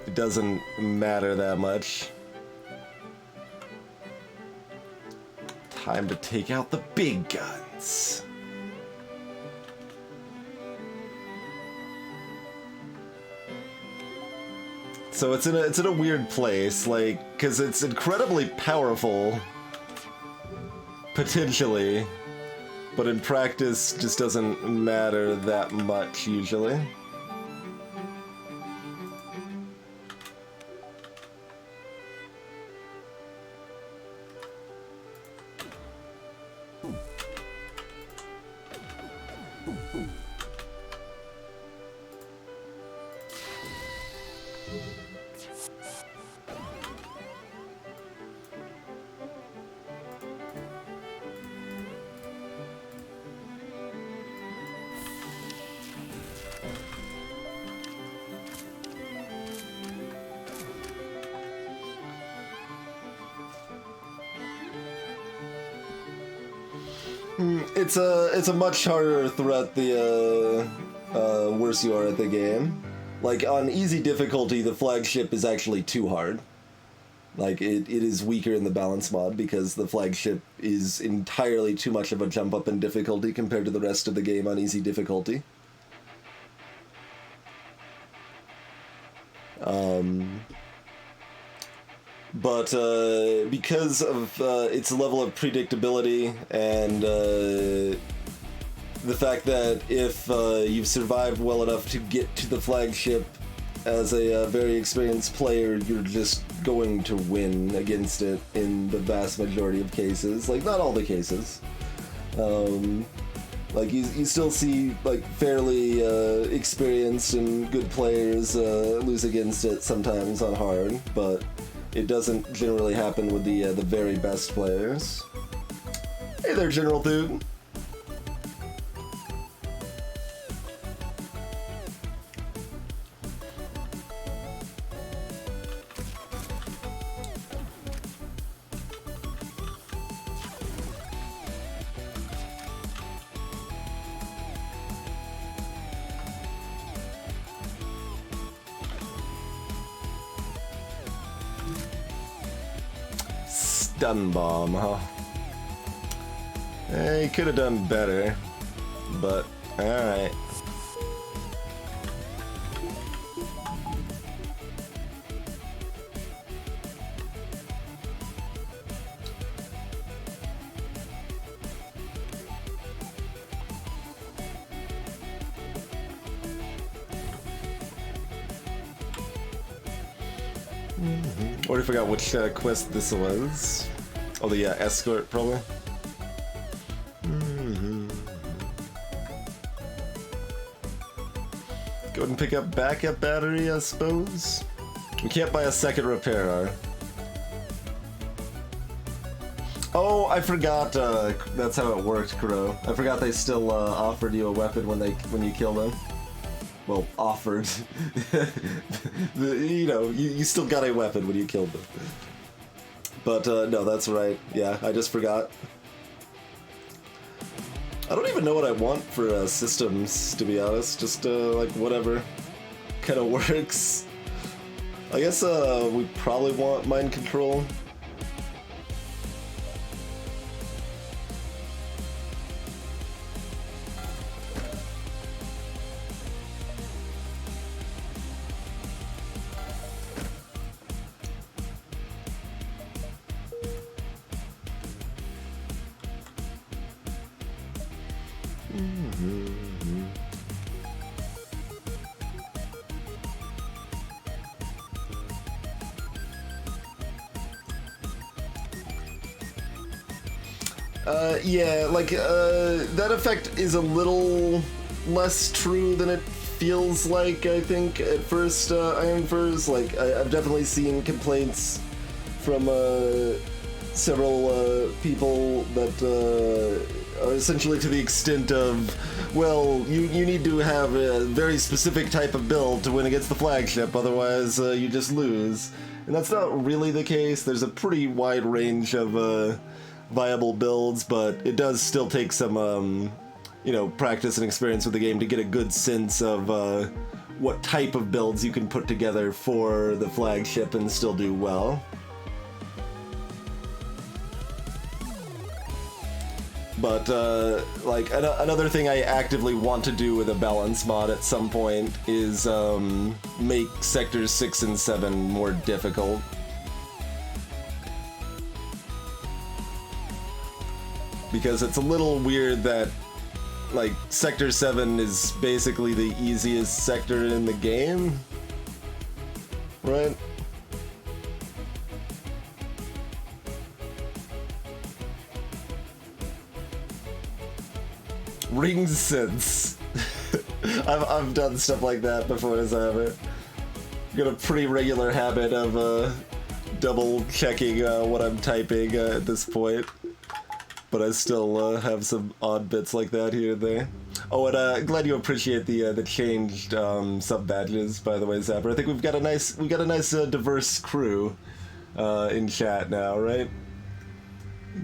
it doesn't matter that much. Time to take out the big guns. So it's in a weird place, like, because it's incredibly powerful, potentially, but in practice just doesn't matter that much usually. It's a much harder threat the worse you are at the game. Like on easy difficulty, the flagship is actually too hard. Like it is weaker in the balance mod because the flagship is entirely too much of a jump up in difficulty compared to the rest of the game on easy difficulty. But because of its level of predictability and the fact that if you've survived well enough to get to the flagship as a very experienced player, you're just going to win against it in the vast majority of cases. Like, not all the cases. Like, you still see, like, fairly experienced and good players lose against it sometimes on hard, but it doesn't generally happen with the very best players. Hey there, General Dude. Stun bomb, huh? He could have done better, but alright. Already forgot which quest this was. Oh, the escort, probably. Go ahead and pick up backup battery, I suppose. We can't buy a second repair. Oh, I forgot. That's how it worked, Crow. I forgot they still offered you a weapon when you kill them. Well, offered. You know, you still got a weapon when you killed them. But no, that's right. Yeah, I just forgot. I don't even know what I want for systems, to be honest. Just like whatever kind of works. I guess we probably want mind control. Yeah, like, that effect is a little less true than it feels like, I think, at first, Iron Furs. Like, I've definitely seen complaints from several people that are essentially to the extent of, well, you need to have a very specific type of build to win against the flagship, otherwise you just lose. And that's not really the case. There's a pretty wide range of viable builds, but it does still take some, you know, practice and experience with the game to get a good sense of what type of builds you can put together for the flagship and still do well. But, like, another thing I actively want to do with a balance mod at some point is make sectors 6 and 7 more difficult. Because it's a little weird that, like, Sector 7 is basically the easiest sector in the game, right? Ring sense. I've done stuff like that before, as I have it. Got a pretty regular habit of double checking what I'm typing at this point. But I still have some odd bits like that here and there. Oh, and glad you appreciate the changed sub badges, by the way, Zapper. I think we've got a nice diverse crew in chat now, right?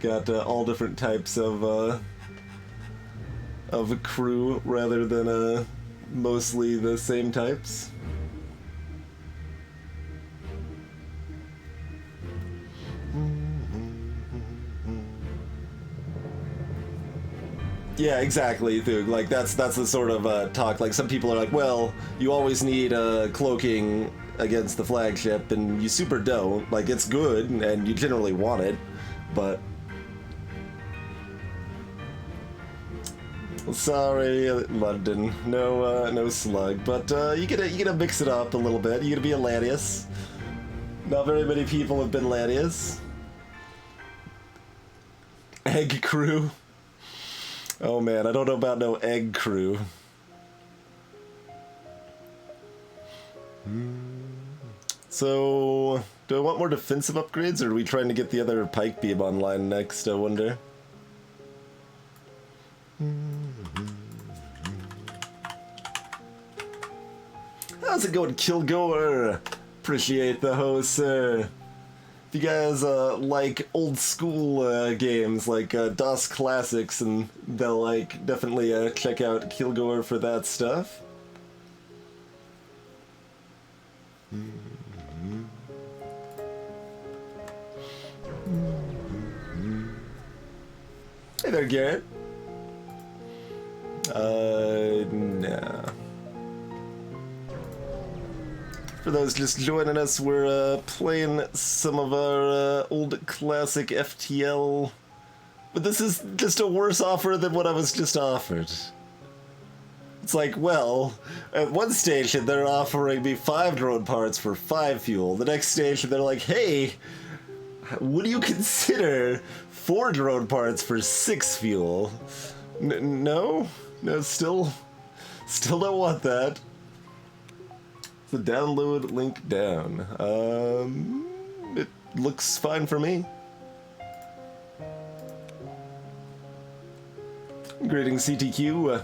Got all different types of a crew rather than mostly the same types. Yeah, exactly, Thug. Like, that's the sort of talk. Like, some people are like, well, you always need cloaking against the flagship, and you super don't. Like, it's good, and you generally want it, but... Sorry, London. No slug. But you gotta mix it up a little bit. You gotta be a Lanius. Not very many people have been Lanius. Egg crew. Oh man, I don't know about no egg crew. So, do I want more defensive upgrades, or are we trying to get the other pike beam online next, I wonder? How's it going, Kilgore? Appreciate the host, sir. If you guys like old school games like DOS Classics, and they'll like definitely check out Kilgore for that stuff. Hey there, Garrett. Nah. For those just joining us, we're playing some of our old classic FTL, but this is just a worse offer than what I was just offered. It's like, well, at one station they're offering me 5 drone parts for 5 fuel. The next station they're like, hey, would you consider 4 drone parts for 6 fuel? No, still don't want that. The download link down. It looks fine for me. Greetings, CTQ.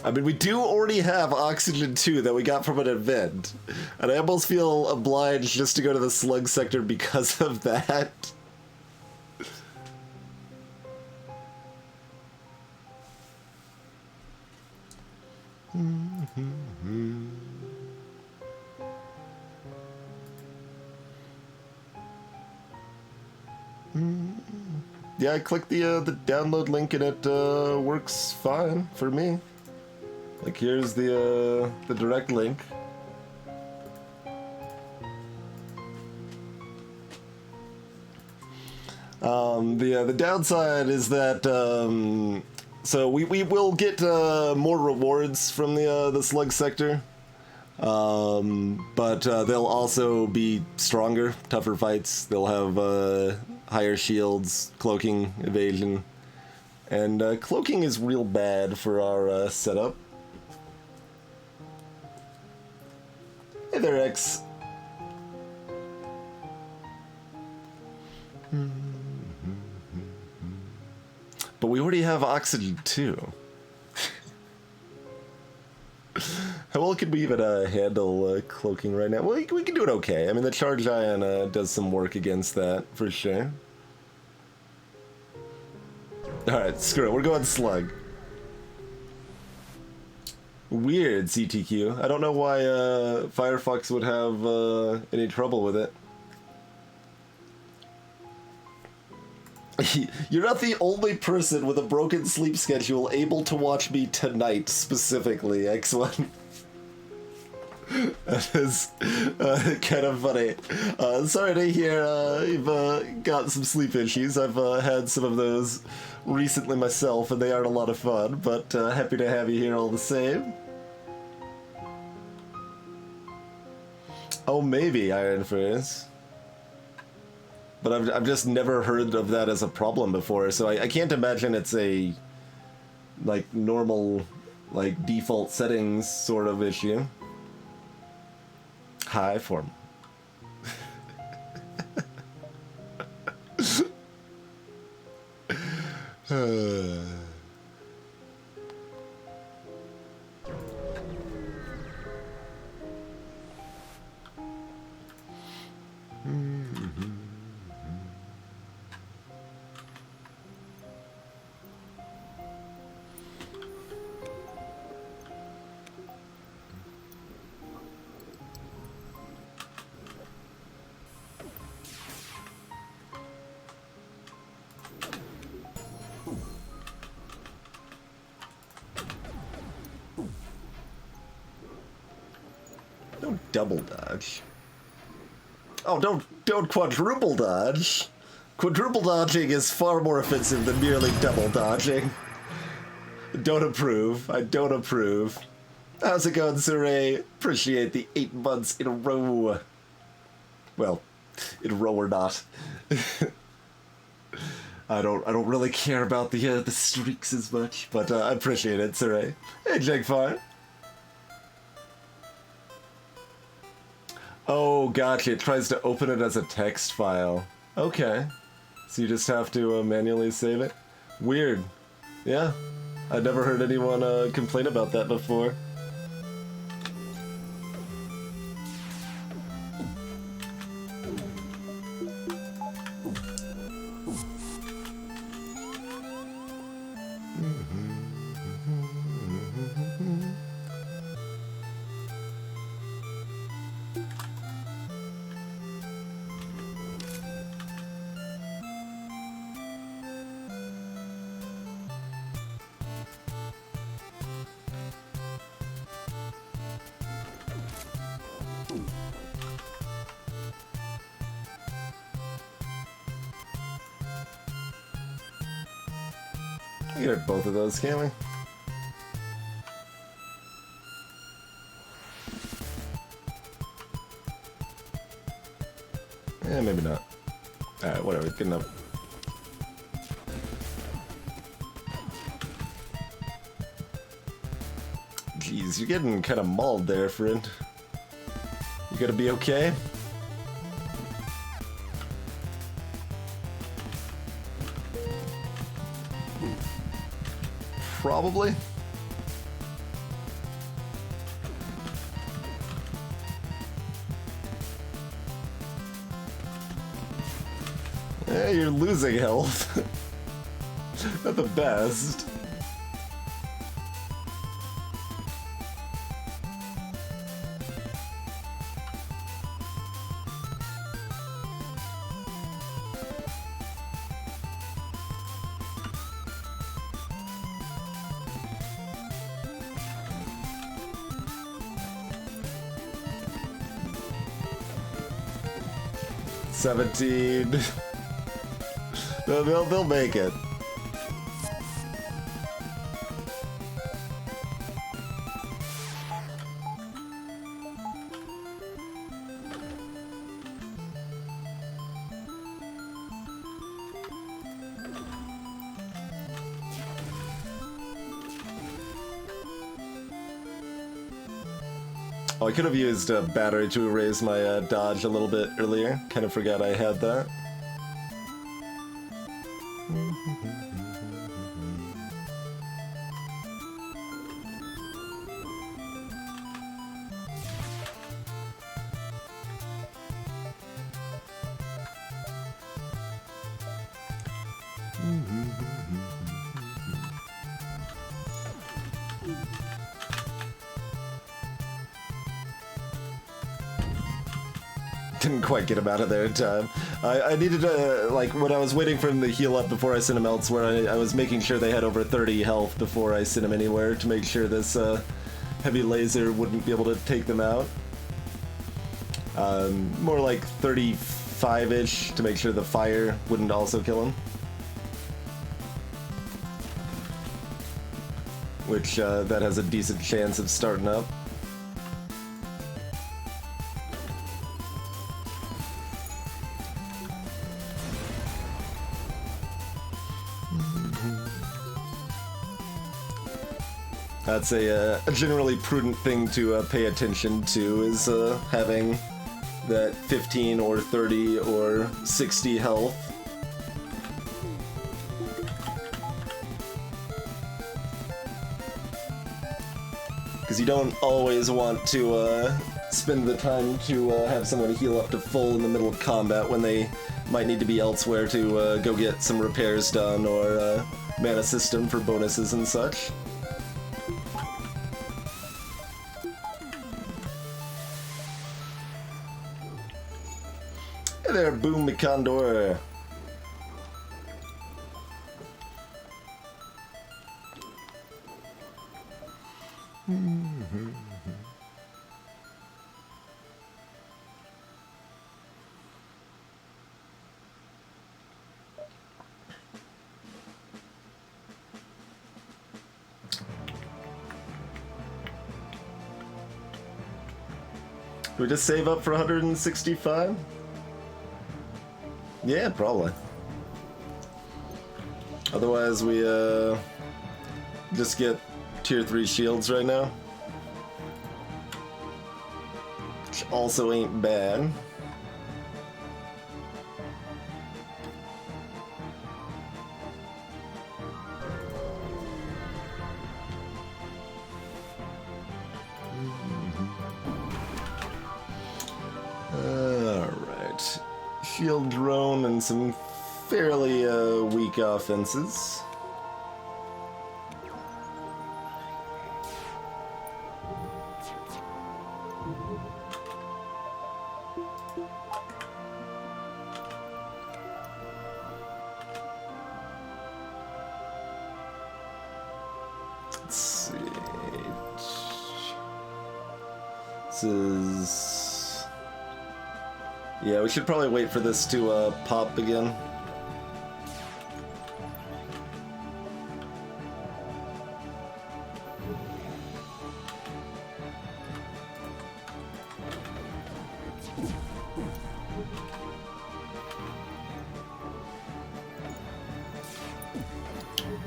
I mean, we do already have Oxygen 2 that we got from an event, and I almost feel obliged just to go to the slug sector because of that. Yeah, I clicked the download link and it works fine for me. Like, here's the direct link. The downside is that So we will get more rewards from the slug sector, but they'll also be stronger, tougher fights. They'll have higher shields, cloaking, evasion, and cloaking is real bad for our setup. Hey there, X. But we already have oxygen too. How well could we even handle cloaking right now? Well, we can do it okay. I mean, the charge ion does some work against that, for sure. Alright, screw it. We're going slug. Weird, CTQ. I don't know why Firefox would have any trouble with it. You're not the only person with a broken sleep schedule able to watch me tonight, specifically, X1. That is kind of funny. Sorry to hear you've got some sleep issues. I've had some of those recently myself, and they aren't a lot of fun, but happy to have you here all the same. Oh, maybe, Iron Furnace. But I've just never heard of that as a problem before, so I can't imagine it's a, like, normal, like, default settings sort of issue. High form. Don't double dodge. Oh, don't quadruple dodge. Quadruple dodging is far more offensive than merely double dodging. Don't approve. I don't approve. How's it going, Saray? Appreciate the 8 months in a row. Well, in a row or not. I don't really care about the streaks as much, but I appreciate it, Saray. Hey, Jake Fire. Oh, gotcha. It tries to open it as a text file. Okay. So you just have to manually save it? Weird. Yeah. I've never heard anyone complain about that before. We can hit both of those, can't we? Yeah, maybe not. Alright, whatever, good enough. Jeez, you're getting kind of mauled there, friend. You gonna be okay? Probably. Yeah, you're losing health. Not the best. $17. They'll make it. Oh, I could have used a battery to erase my dodge a little bit earlier. Kind of forgot I had that. Didn't quite get him out of there in time. I needed to, like, when I was waiting for him to heal up before I sent him elsewhere, I was making sure they had over 30 health before I sent him anywhere to make sure this heavy laser wouldn't be able to take them out. More like 35-ish to make sure the fire wouldn't also kill him. Which, that has a decent chance of starting up. That's a generally prudent thing to pay attention to, is having that 15 or 30 or 60 health. Because you don't always want to spend the time to have someone heal up to full in the middle of combat when they might need to be elsewhere to go get some repairs done or man a system for bonuses and such. Hey there, Boom the Condor. Do we just save up for 165? Yeah, probably. Otherwise, we just get tier 3 shields right now. Which also ain't bad. Alright. Shield drone and some fairly weak offenses. Let's see. This is... Yeah, we should probably wait for this to pop again.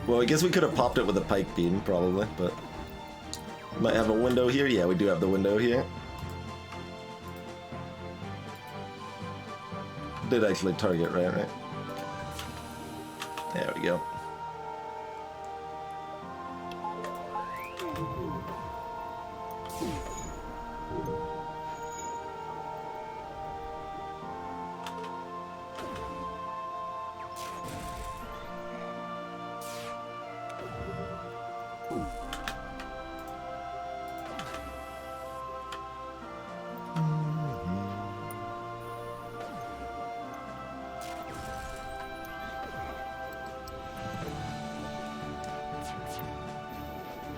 Well, I guess we could have popped it with a pike beam, probably, but... Might have a window here? Yeah, we do have the window here. Did actually target, right? There we go.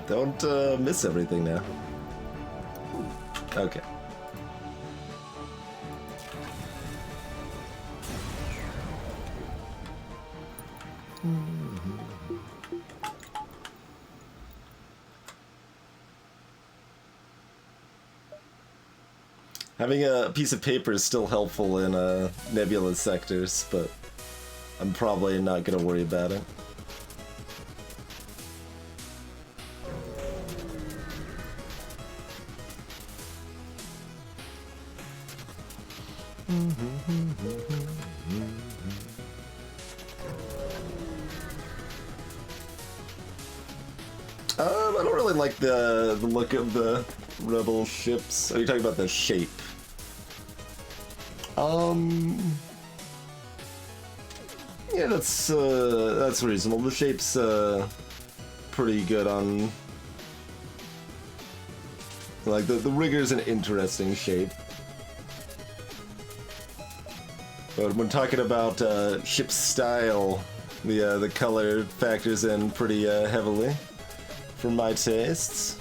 Don't miss everything now. Okay. Having a piece of paper is still helpful in nebulous sectors, but I'm probably not gonna worry about it. I don't really like the look of the rebel ships. Are you talking about the shape? Yeah, that's reasonable. The shape's pretty good on. Like the rigger's an interesting shape. But when talking about ship style, the color factors in pretty heavily for my tastes.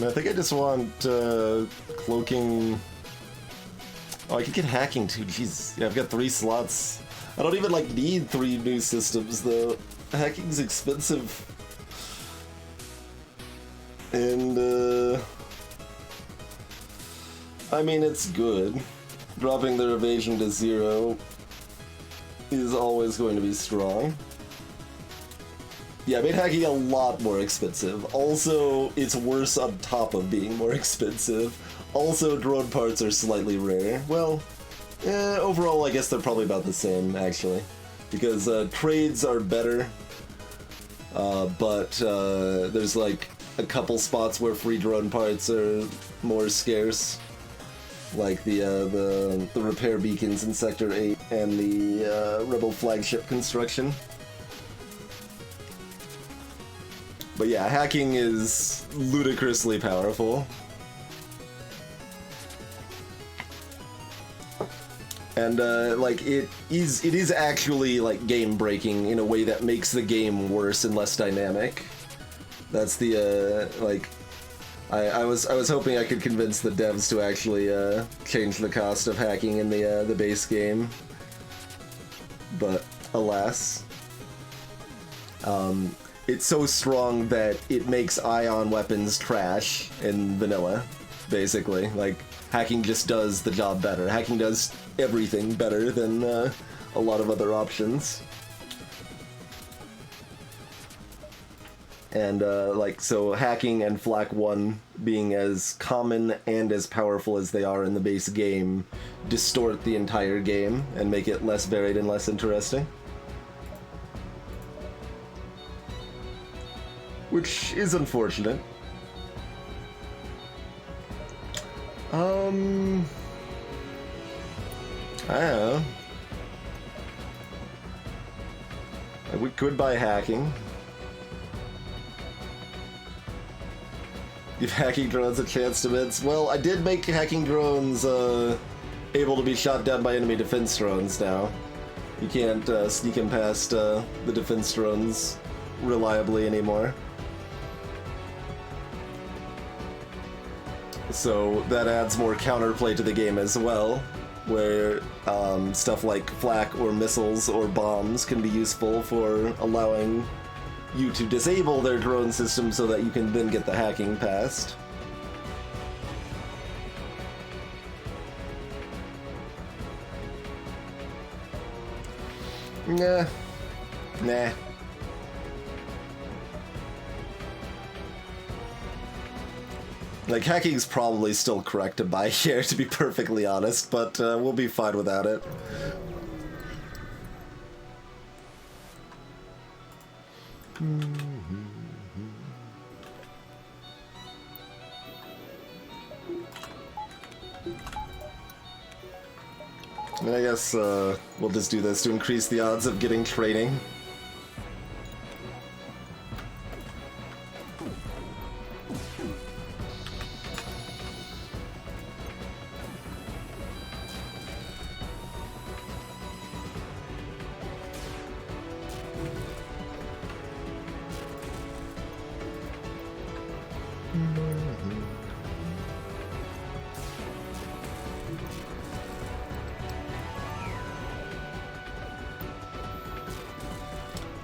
I think I just want cloaking. Oh, I could get hacking too. Jeez, yeah, I've got 3 slots. I don't even like need 3 new systems though. Hacking's expensive, and I mean it's good. Dropping their evasion to 0 is always going to be strong. Yeah, I made hacking a lot more expensive. Also, it's worse on top of being more expensive. Also, drone parts are slightly rare. Well, overall, I guess they're probably about the same, actually. Because trades are better, but there's like a couple spots where free drone parts are more scarce. Like the repair beacons in Sector 8 and the Rebel flagship construction. But yeah, hacking is ludicrously powerful. And like it is actually like game breaking in a way that makes the game worse and less dynamic. That's the like I was hoping I could convince the devs to actually change the cost of hacking in the base game. But alas. It's so strong that it makes ion weapons trash in vanilla, basically. Like, hacking just does the job better. Hacking does everything better than a lot of other options. And, like, so hacking and Flak 1 being as common and as powerful as they are in the base game distort the entire game and make it less varied and less interesting. Which is unfortunate. I don't know. We could buy hacking. Give hacking drones a chance to miss. Well, I did make hacking drones able to be shot down by enemy defense drones now. You can't sneak in past the defense drones reliably anymore. So that adds more counterplay to the game as well, where stuff like flak or missiles or bombs can be useful for allowing you to disable their drone system so that you can then get the hacking past. Nah. Like, hacking's probably still correct to buy here, to be perfectly honest, but we'll be fine without it. I mean, I guess we'll just do this to increase the odds of getting training.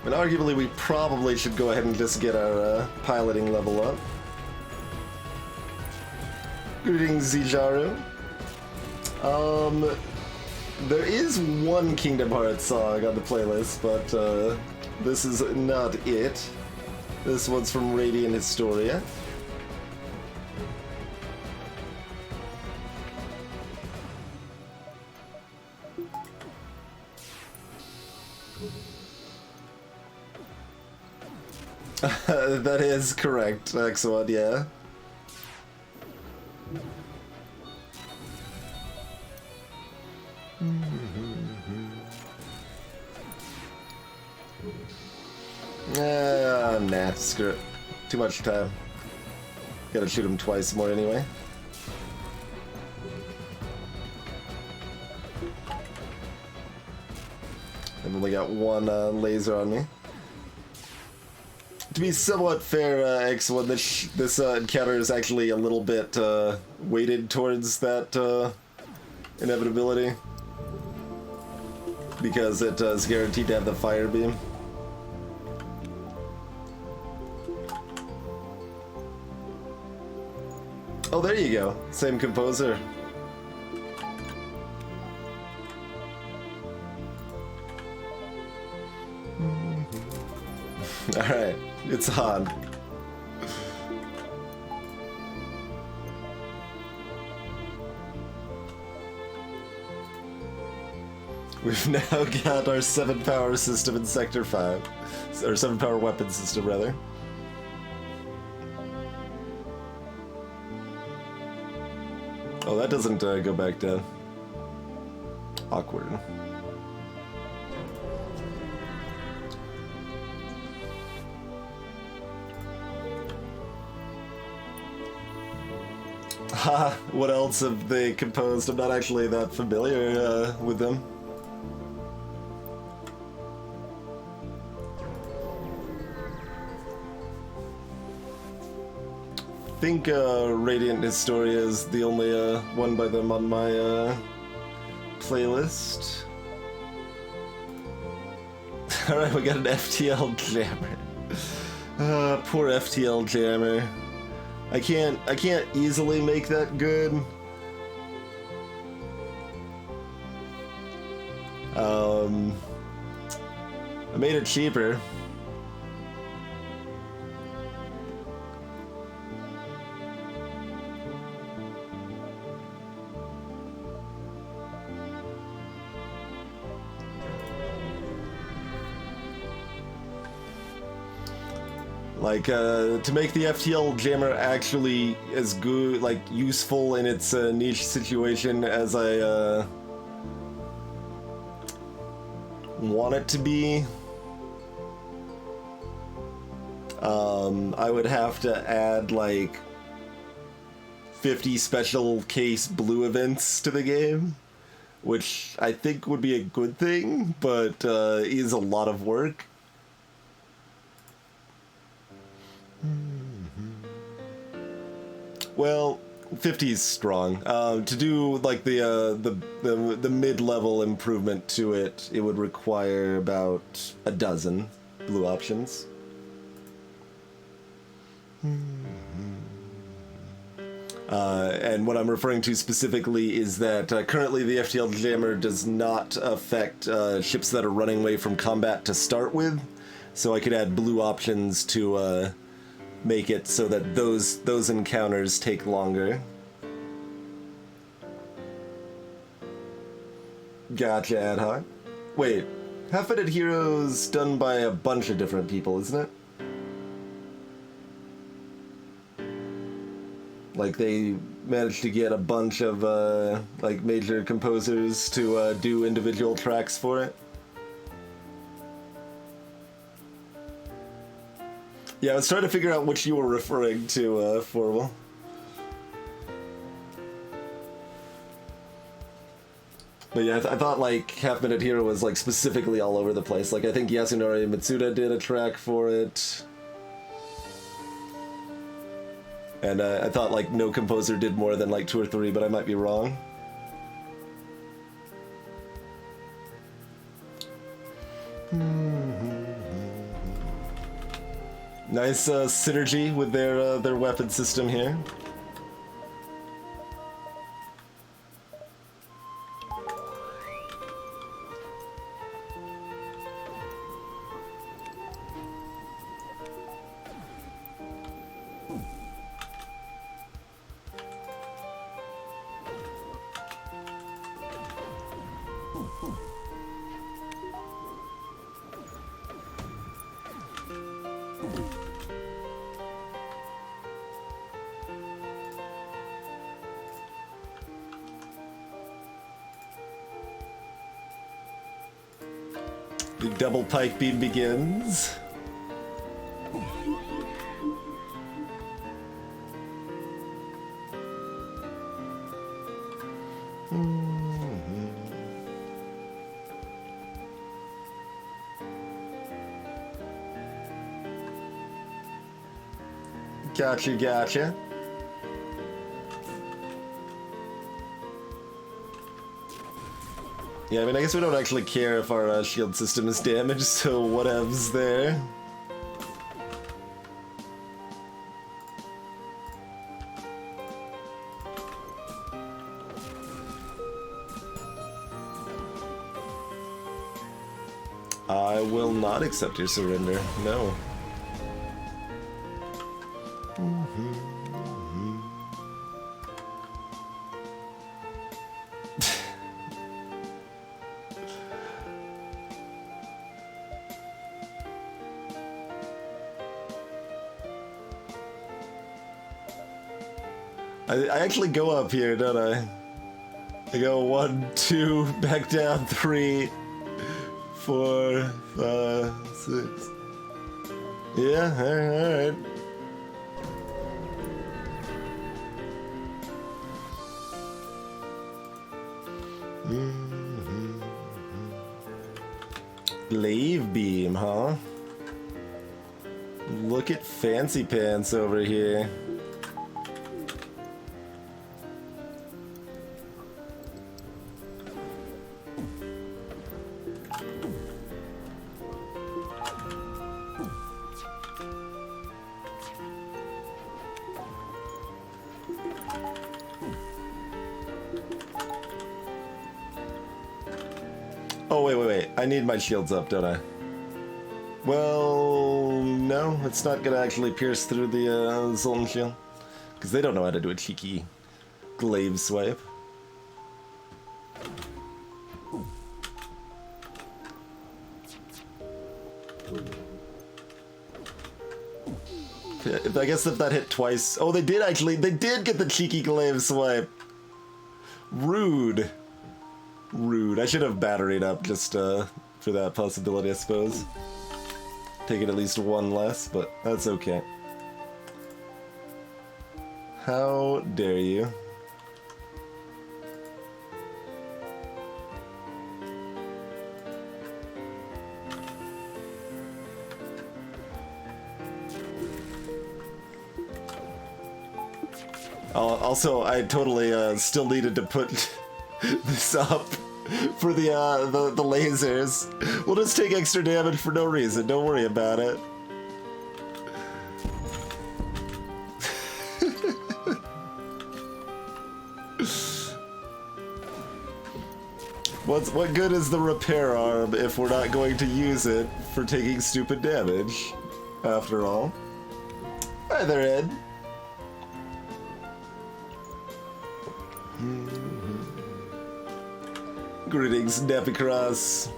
And arguably we probably should go ahead and just get our piloting level up. Greetings, Zijaru. There is one Kingdom Hearts song on the playlist, but this is not it. This one's from Radiant Historia. That is correct, excellent, yeah. Nah, screw it. Too much time. Gotta shoot him twice more anyway. I've only got one laser on me. To be somewhat fair, X1, this encounter is actually a little bit weighted towards that inevitability. Because it is guaranteed to have the fire beam. Oh, there you go. Same composer. Alright, it's on. We've now got our 7-power system in Sector 5. Or 7-power weapon system, rather. Oh, that doesn't go back down. Awkward. Ha! What else have they composed? I'm not actually that familiar with them. I think Radiant Historia is the only one by them on my playlist. Alright, we got an FTL jammer. Poor FTL jammer. I can't easily make that good. I made it cheaper. Like, to make the FTL jammer actually as good, like, useful in its niche situation as I want it to be, I would have to add, like, 50 special case blue events to the game, which I think would be a good thing, but is a lot of work. Well, 50 is strong. To do like the mid-level improvement to it, it would require about a dozen blue options. And what I'm referring to specifically is that currently the FTL jammer does not affect ships that are running away from combat to start with, so I could add blue options to make it so that those encounters take longer. Gotcha, ad hoc. Wait, Half-Witted Heroes done by a bunch of different people, isn't it? Like they managed to get a bunch of like major composers to do individual tracks for it. Yeah, I was trying to figure out which you were referring to, Forwell. But yeah, I thought like Half-Minute Hero was like specifically all over the place. Like I think Yasunori Mitsuda did a track for it. And I thought like no composer did more than like 2 or 3, but I might be wrong. Nice synergy with their weapon system here. The double pike beam begins. Gotcha, gotcha. Yeah, I mean, I guess we don't actually care if our shield system is damaged, so whatevs there. I will not accept your surrender, no. I actually go up here, don't I? I go 1, 2, back down 3, 4, 5, 6. Yeah, alright. Glaive beam, huh? Look at Fancy Pants over here. Oh, wait. I need my shields up, don't I? Well, no. It's not gonna actually pierce through the Zoltan shield. Because they don't know how to do a cheeky glaive swipe. I guess if that hit twice... Oh, they did get the cheeky glaive swipe. Rude. Rude. I should have batteried up just for that possibility, I suppose. Taking at least one less, but that's okay. How dare you? Also, I totally still needed to put this up for the lasers. We'll just take extra damage for no reason. Don't worry about it. What good is the repair arm if we're not going to use it for taking stupid damage? After all. Hi there, Ed. Greetings, Nepicross.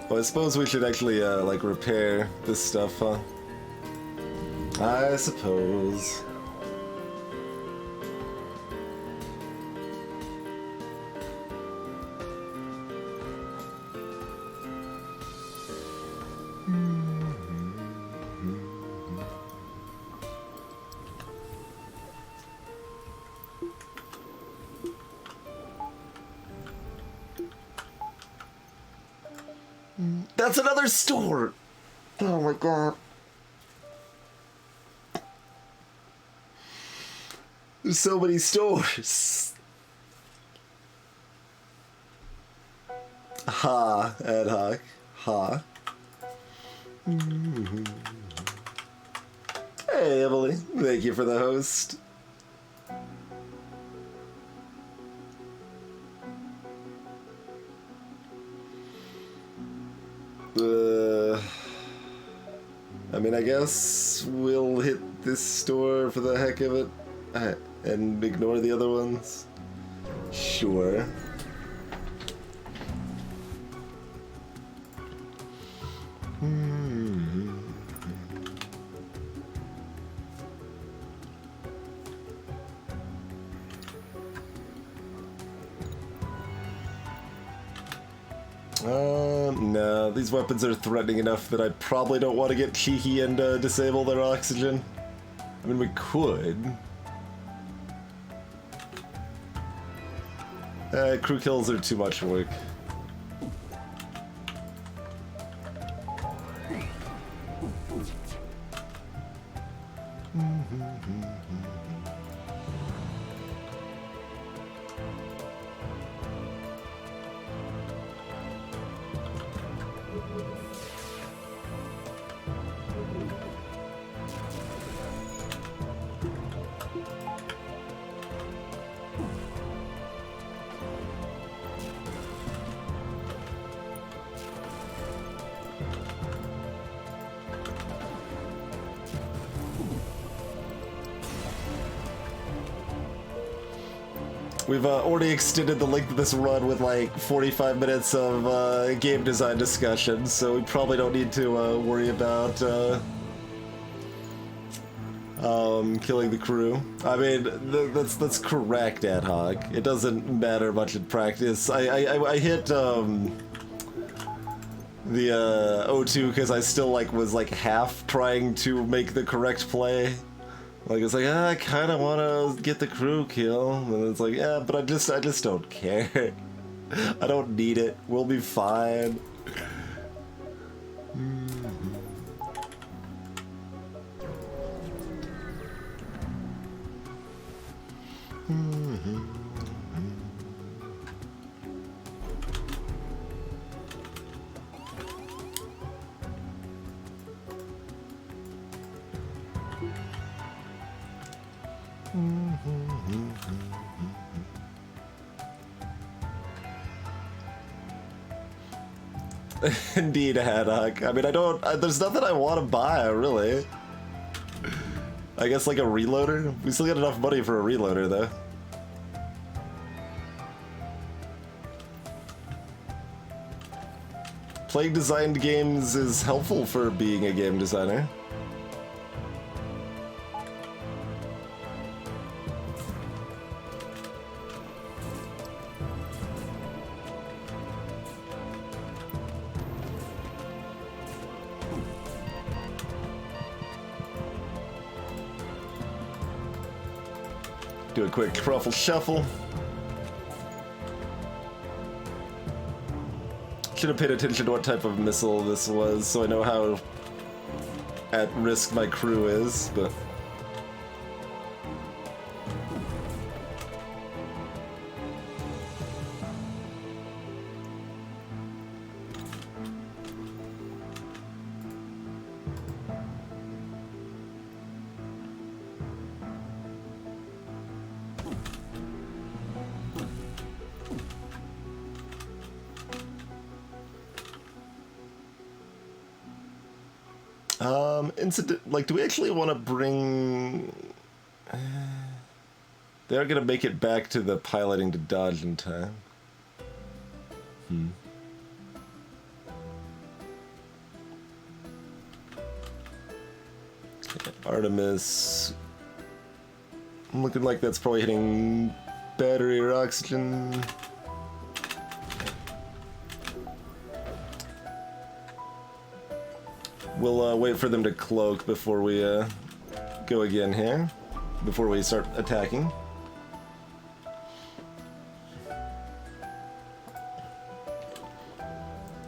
Well, I suppose we should actually, like, repair this stuff, huh? I suppose. That's another store! Oh my god. There's so many stores. Ha, ad hoc. Ha. Hey, Emily. Thank you for the host. I mean, I guess we'll hit this store for the heck of it and ignore the other ones. Sure. No, these weapons are threatening enough that I probably don't want to get cheeky and disable their oxygen. I mean, we could. Crew kills are too much work. We've already extended the length of this run with like 45 minutes of game design discussion, so we probably don't need to worry about killing the crew. I mean, that's correct, Ad Hoc. It doesn't matter much in practice. I hit the O2 because I still was half trying to make the correct play. It's I kind of want to get the crew kill, and it's yeah, but I just don't care. I don't need it. We'll be fine. Indeed, Haddock. I mean, there's nothing I want to buy, really. I guess a reloader? We still got enough money for a reloader, though. Playing designed games is helpful for being a game designer. Do a quick truffle shuffle. Should have paid attention to what type of missile this was, so I know how at risk my crew is, but... do we actually want to bring... They're gonna make it back to the piloting to dodge in time. Okay, Artemis... Looking like that's probably hitting battery or oxygen. We'll wait for them to cloak before we go again here, before we start attacking.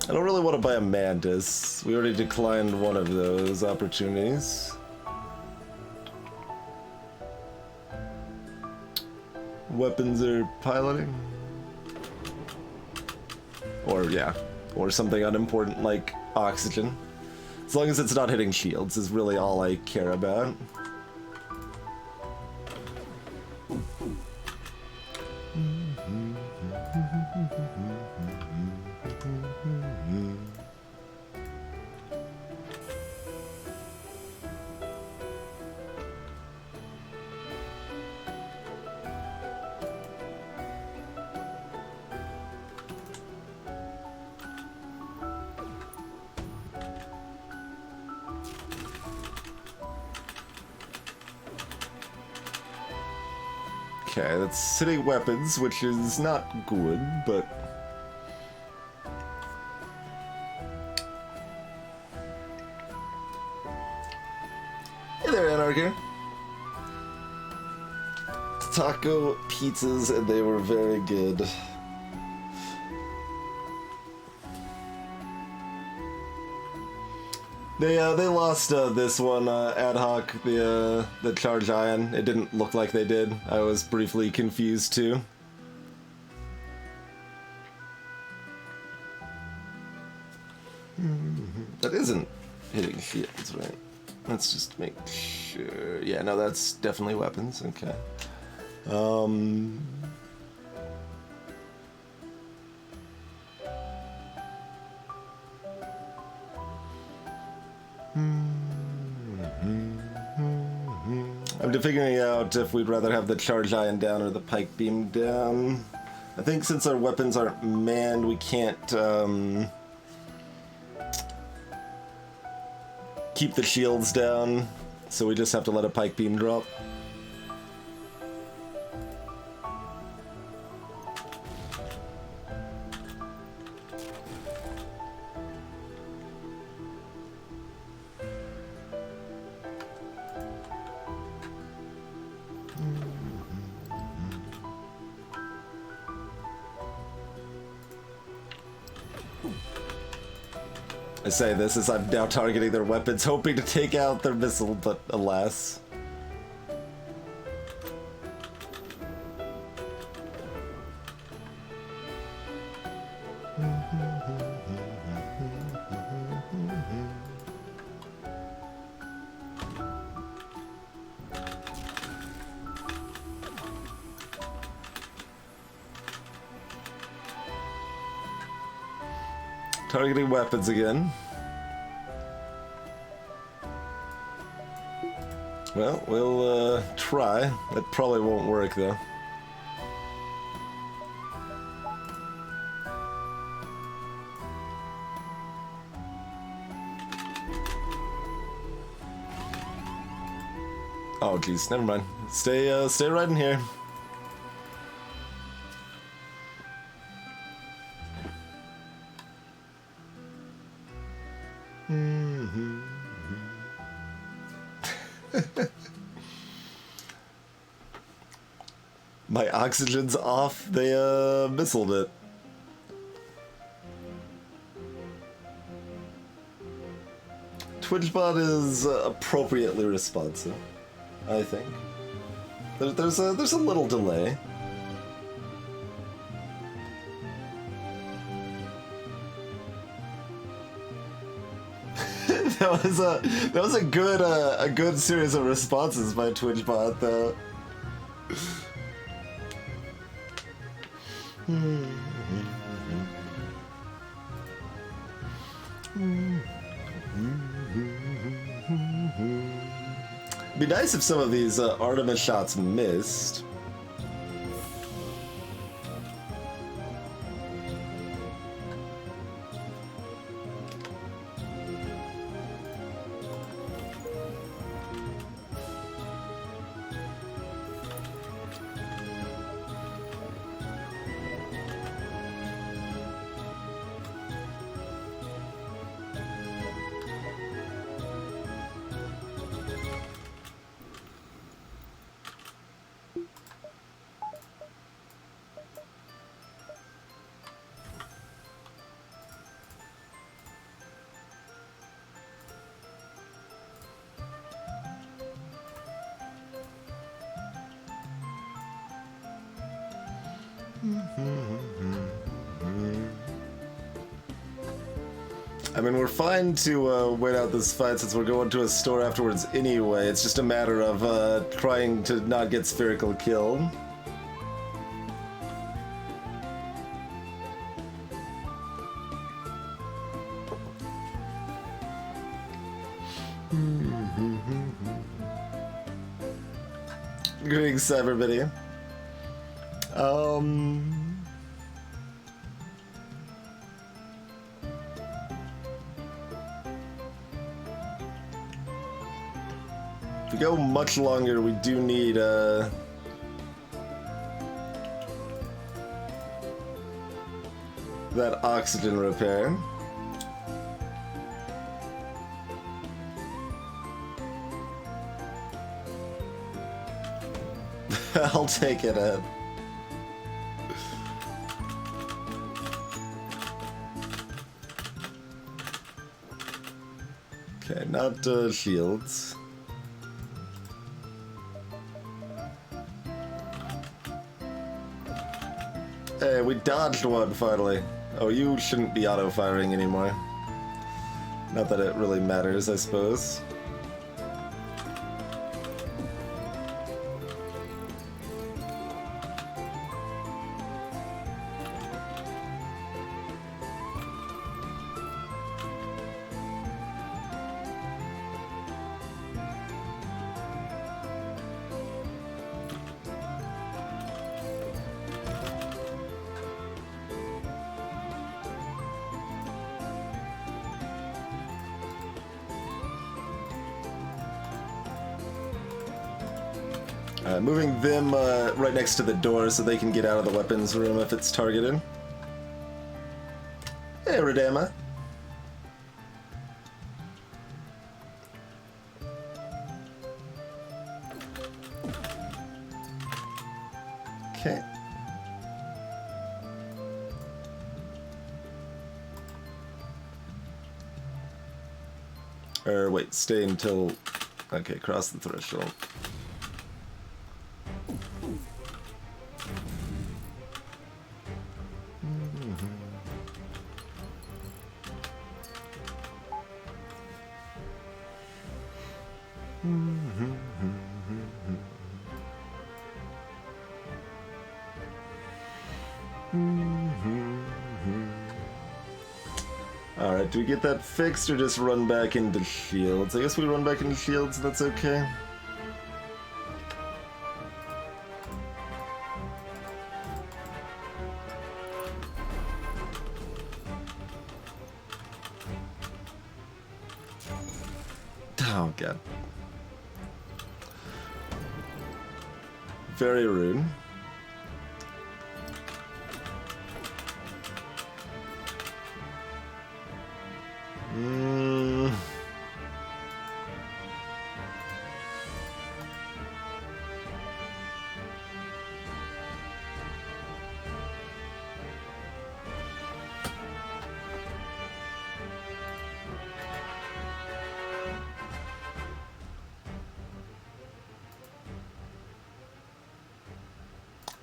I don't really want to buy a Mantis. We already declined one of those opportunities. Weapons or piloting? Or, yeah, or something unimportant like oxygen. As long as it's not hitting shields is really all I care about. Okay, that's sitting weapons, which is not good, but... Hey there, Anarchy. Taco pizzas, and they were very good. They lost this one ad hoc, the Charge Ion. It didn't look like they did. I was briefly confused too. That isn't hitting shields, right? Let's just make sure. Yeah, no, that's definitely weapons. Okay. I'm figuring out if we'd rather have the Charge Ion down or the Pike Beam down. I think since our weapons aren't manned, we can't keep the shields down, so we just have to let a Pike Beam drop. I say this as I'm now targeting their weapons, hoping to take out their missile, but alas. Targeting weapons again. Well, we'll try. That probably won't work though. Oh geez, never mind. Stay right in here. My oxygen's off. They missiled it. TwitchBot is appropriately responsive, I think. There's a little delay. that was a good series of responses by TwitchBot though. Be nice if some of these Artemis shots missed. I mean, we're fine to wait out this fight since we're going to a store afterwards anyway. It's just a matter of trying to not get spherical killed. Greetings, everybody. If we go much longer, we do need that oxygen repair. I'll take it, Ed. Okay, not shields. Hey, we dodged one finally. Oh, you shouldn't be auto-firing anymore. Not that it really matters, I suppose. Moving them right next to the door so they can get out of the weapons room if it's targeted. Hey, Redema. Okay. Or wait, stay until... Okay, cross the threshold. Alright, do we get that fixed or just run back into shields? I guess we run back into shields, that's okay. Oh, God. Very rude.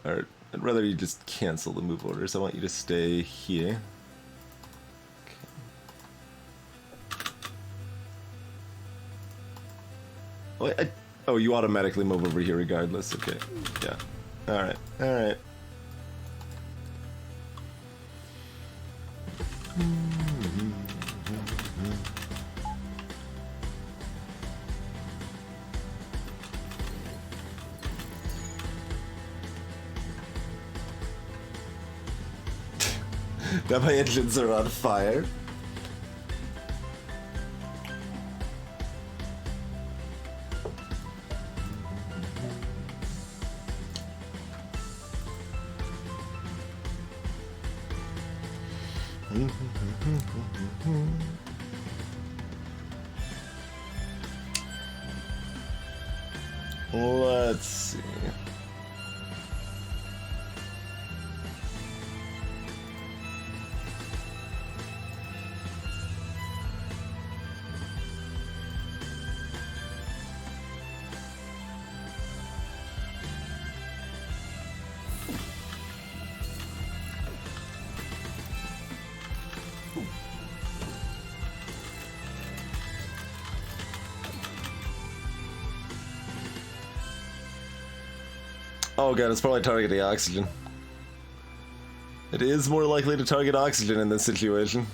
Or I'd rather you just cancel the move orders. I want you to stay here. Okay. Oh, you automatically move over here regardless. Okay. Yeah. Alright. Alright. Now my engines are on fire. Let's see. Oh god, it's probably targeting oxygen. It is more likely to target oxygen in this situation.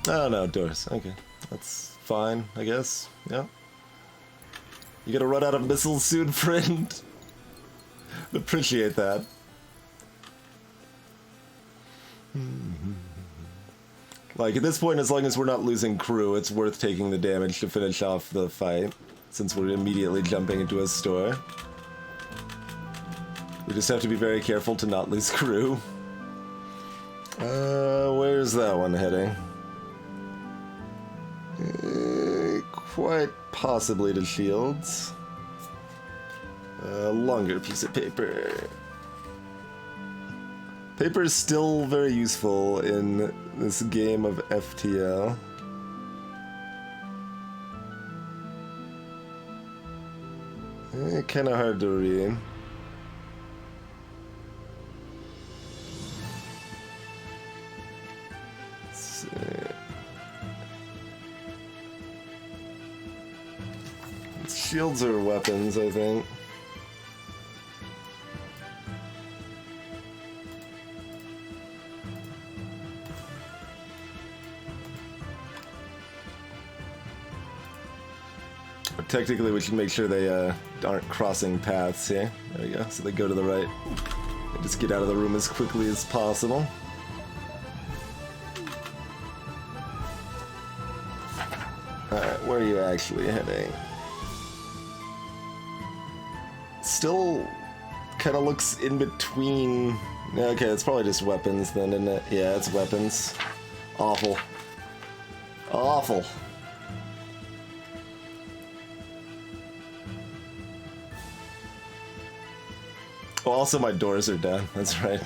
Oh no, doors. Okay. That's fine, I guess. Yeah. You gonna run out of missiles soon, friend? Appreciate that. Like, at this point, as long as we're not losing crew, it's worth taking the damage to finish off the fight, since we're immediately jumping into a store. We just have to be very careful to not lose crew. Where's that one heading? Quite possibly to shields. A longer piece of paper. Paper is still very useful in this game of FTL. Kinda hard to read. Let's see. Shields are weapons, I think. Technically, we should make sure they aren't crossing paths here. There we go. So they go to the right. And just get out of the room as quickly as possible. Alright, where are you actually heading? Still kind of looks in between. Okay, it's probably just weapons then, isn't it? Yeah, it's weapons. Awful. Awful. Oh, also my doors are down. That's right.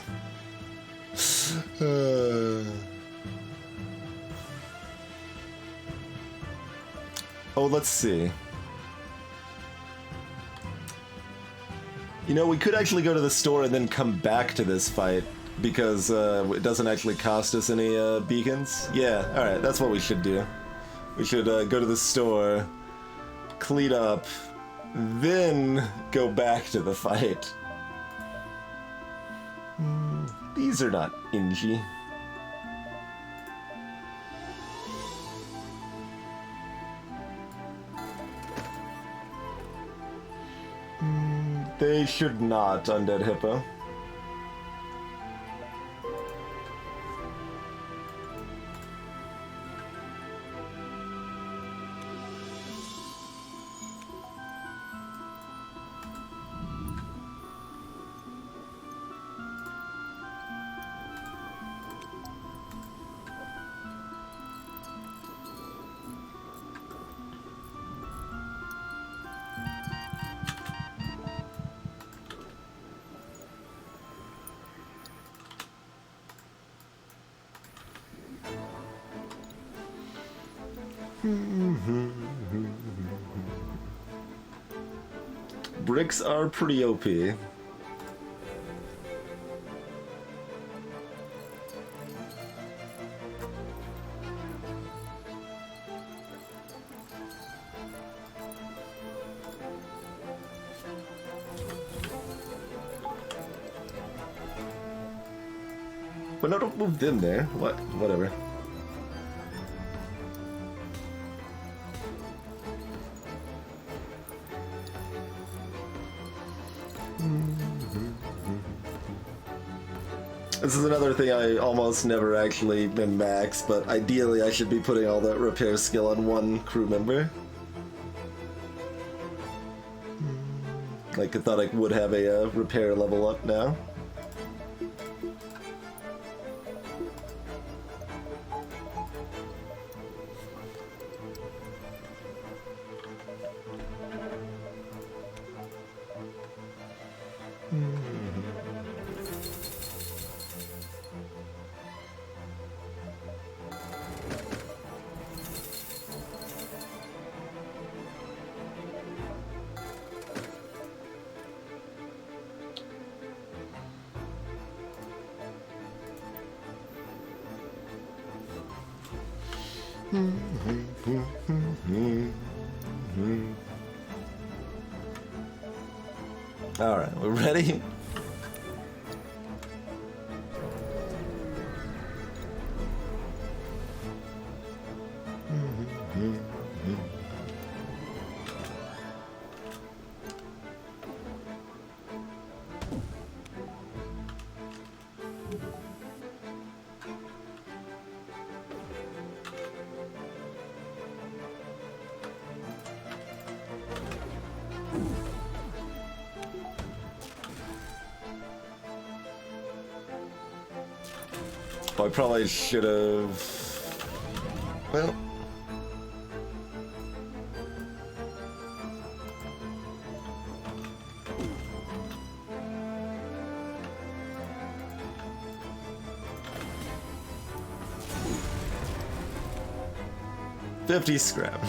Oh, let's see. You know, we could actually go to the store and then come back to this fight, because it doesn't actually cost us any beacons. Yeah, alright, that's what we should do. We should go to the store, clean up, then go back to the fight. These are not Inji. They should not, Undead Hippo. Bricks are pretty OP. But no, don't move them there. What? Whatever. This is another thing I almost never actually min-max, but ideally I should be putting all that repair skill on one crew member. Like, I thought I would have a repair level up now. Alright, we're ready? I probably should have... Well... $50 scrap.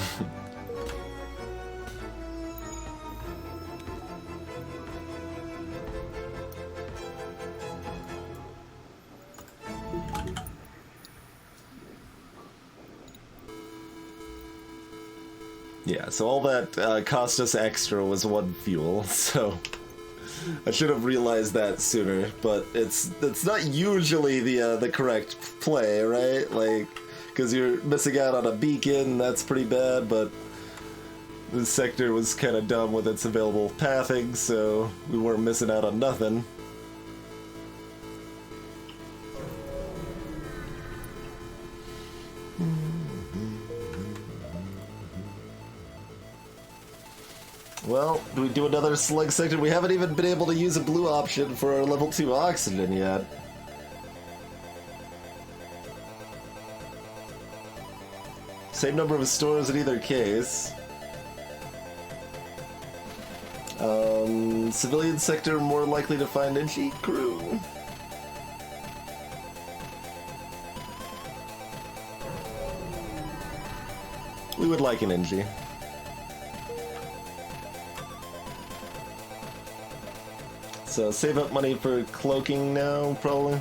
Yeah, so all that cost us extra was 1 fuel, so I should have realized that sooner. But it's not usually the correct play, right? Like, because you're missing out on a beacon, that's pretty bad. But this sector was kind of dumb with its available pathing, so we weren't missing out on nothing. Well, do we do another slug sector? We haven't even been able to use a blue option for our level 2 oxygen yet. Same number of stores in either case. Civilian sector more likely to find NG crew. We would like an NG. So save up money for cloaking now, probably.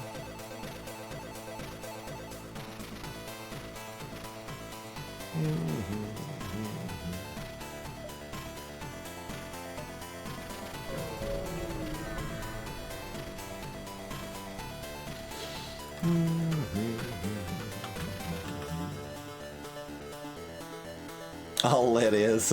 Oh, it is.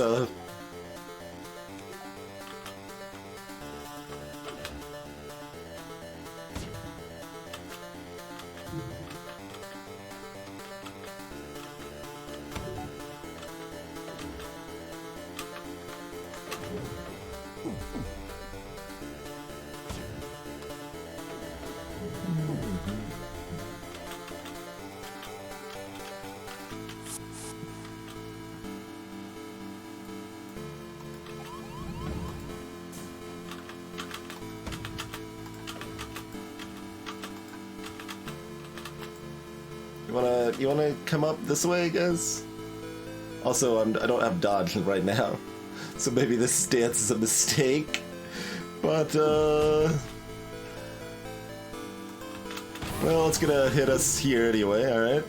You wanna come up this way, guys? Also, I don't have dodge right now, so maybe this stance is a mistake. But well, it's gonna hit us here anyway. All right.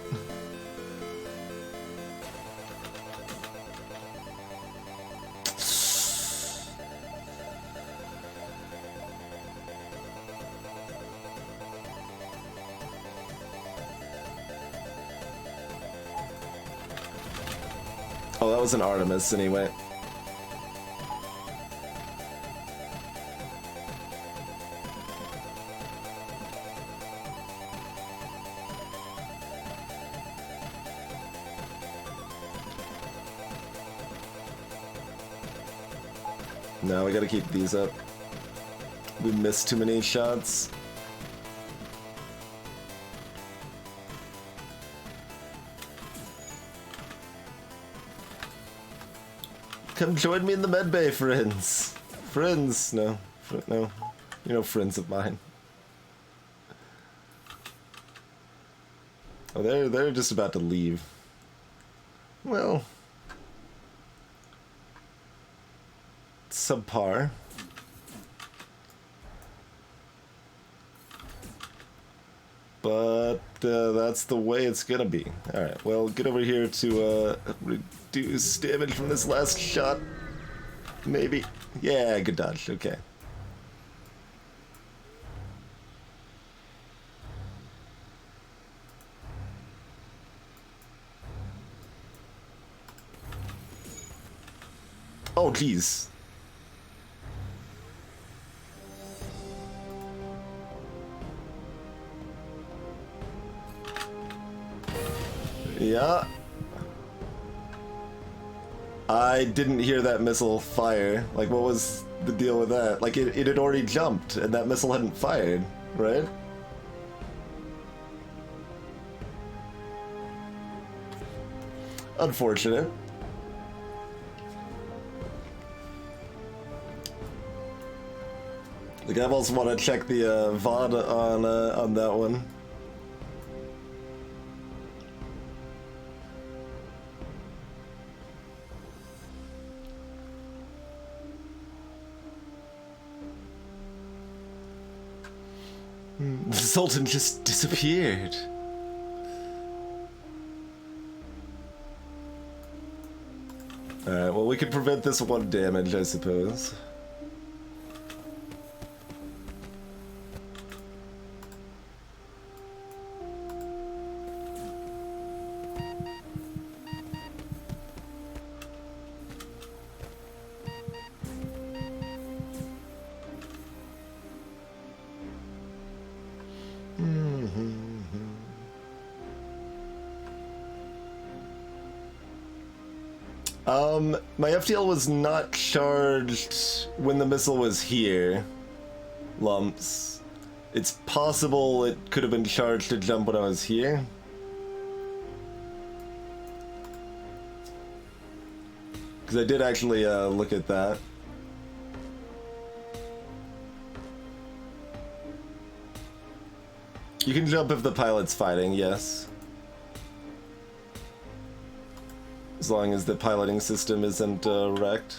Oh, that was an Artemis anyway. No, we gotta keep these up. We missed too many shots. Come join me in the medbay, friends. Friends, no. No. You're no friends of mine. Oh, they're just about to leave. Well, subpar. but that's the way it's gonna be. Alright, well, get over here to reduce damage from this last shot. Maybe. Yeah, good dodge. Okay. Oh, jeez. Yeah. I didn't hear that missile fire. Like, what was the deal with that? Like, it had already jumped, and that missile hadn't fired, right? Unfortunate. Like, I also want to check the VOD on that one. Zoltan just disappeared. Alright, well, we could prevent this one damage, I suppose. My FTL was not charged when the missile was here. Lumps. It's possible it could have been charged to jump when I was here. Because I did actually look at that. You can jump if the pilot's fighting, yes. As long as the piloting system isn't wrecked.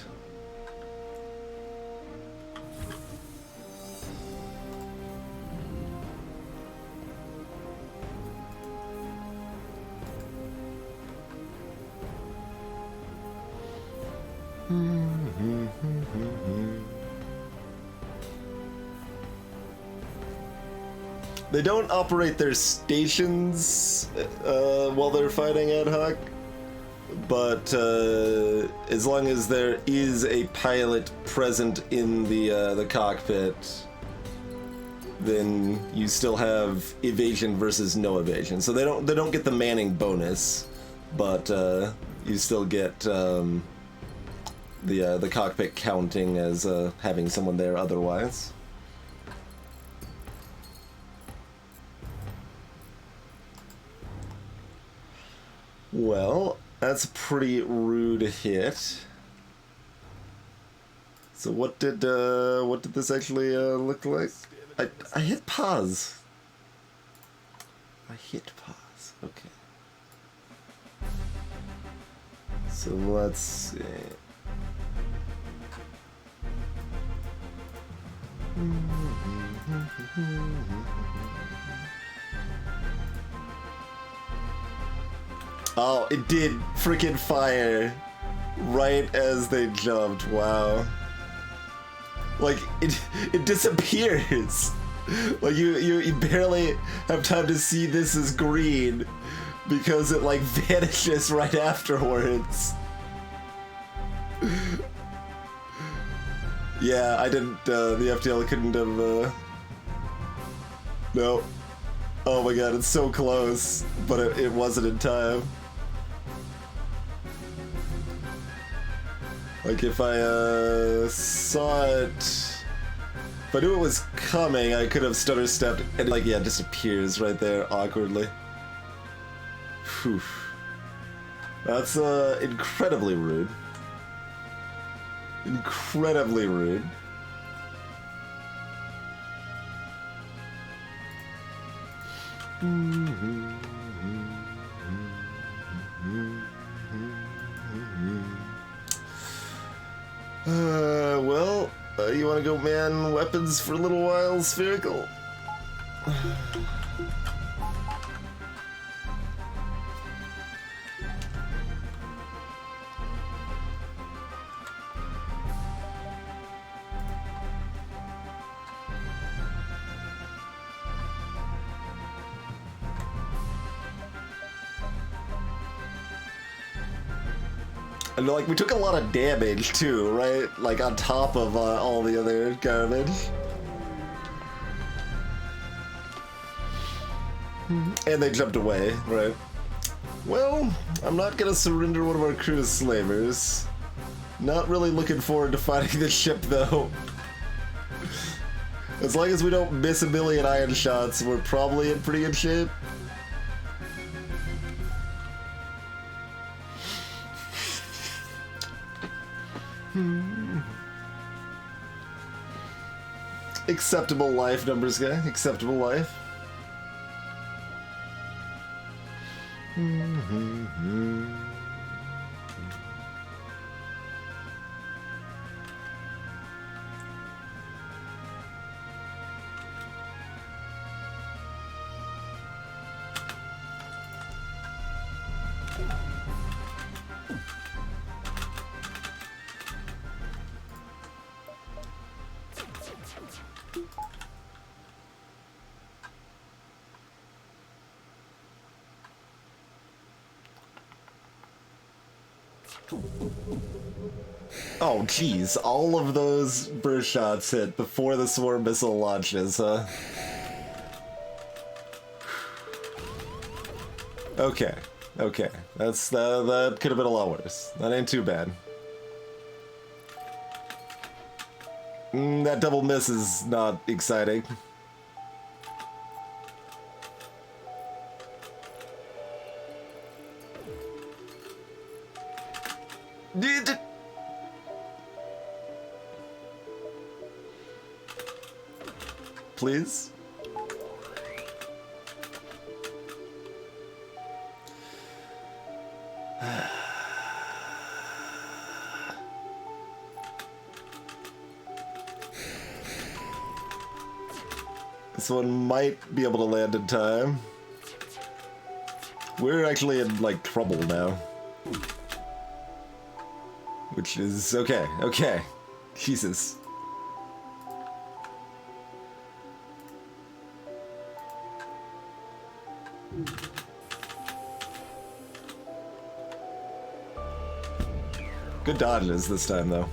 They don't operate their stations while they're fighting ad hoc. But as long as there is a pilot present in the cockpit, then you still have evasion versus no evasion. So they don't get the manning bonus, but you still get the cockpit counting as having someone there otherwise. Well, that's a pretty rude hit. So what did this actually look like? I hit pause. I hit pause. Okay. So let's see. Oh, it did freaking fire right as they jumped. Wow. Like it disappears. Like you barely have time to see this as green because it like vanishes right afterwards. Yeah, I didn't the FTL couldn't have no. Oh my god, it's so close, but it wasn't in time. Like, if I saw it... If I knew it was coming, I could have stutter stepped, and like, yeah, it disappears right there, awkwardly. Whew. That's, incredibly rude. Incredibly rude. Well, you want to go man weapons for a little while, Spherical? And like, we took a lot of damage too, right? Like, on top of all the other garbage. And they jumped away, right? Well, I'm not gonna surrender one of our crew's slavers. Not really looking forward to fighting this ship, though. As long as we don't miss a million iron shots, we're probably in pretty good shape. Acceptable life, numbers guy. Acceptable life. Oh, geez. All of those burst shots hit before the swarm missile launches, huh? Okay. Okay. That could have been a lot worse. That ain't too bad. That double miss is not exciting. Please? This one might be able to land in time. We're actually in, like, trouble now. Which is okay, okay. Jesus. Good dodges this time, though.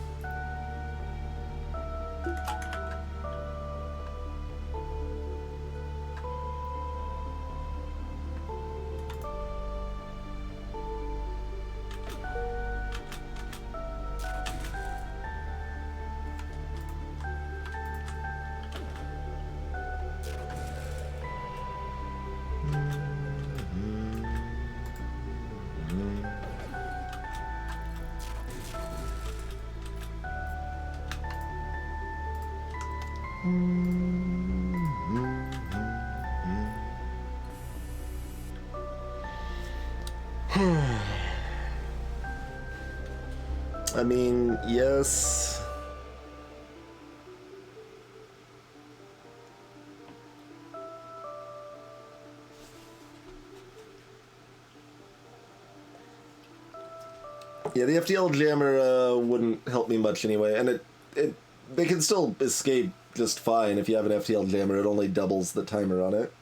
I mean, yes. Yeah, the FTL jammer wouldn't help me much anyway, and they can still escape just fine if you have an FTL jammer. It only doubles the timer on it.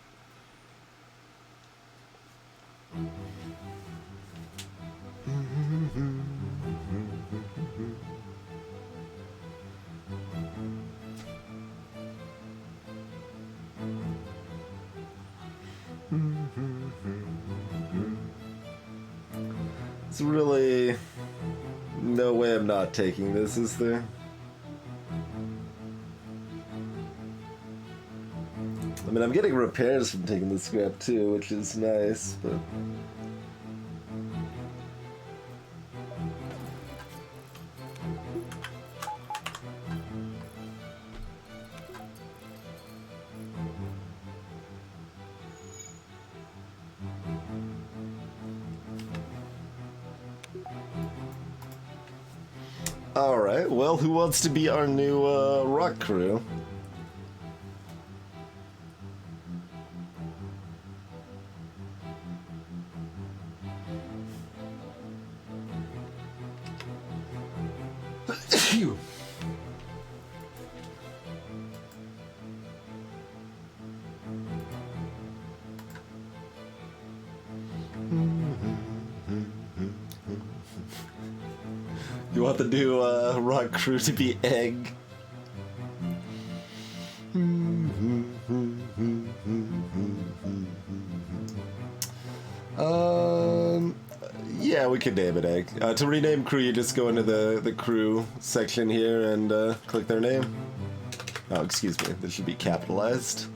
It's really no way I'm not taking this, is there? I mean, I'm getting repairs from taking the scrap too, which is nice, but... Alright, well, who wants to be our new rock crew? Phew. You want the new rock crew to be Egg? Yeah, we could name it Egg. To rename crew, you just go into the crew section here and click their name. Oh, excuse me, this should be capitalized.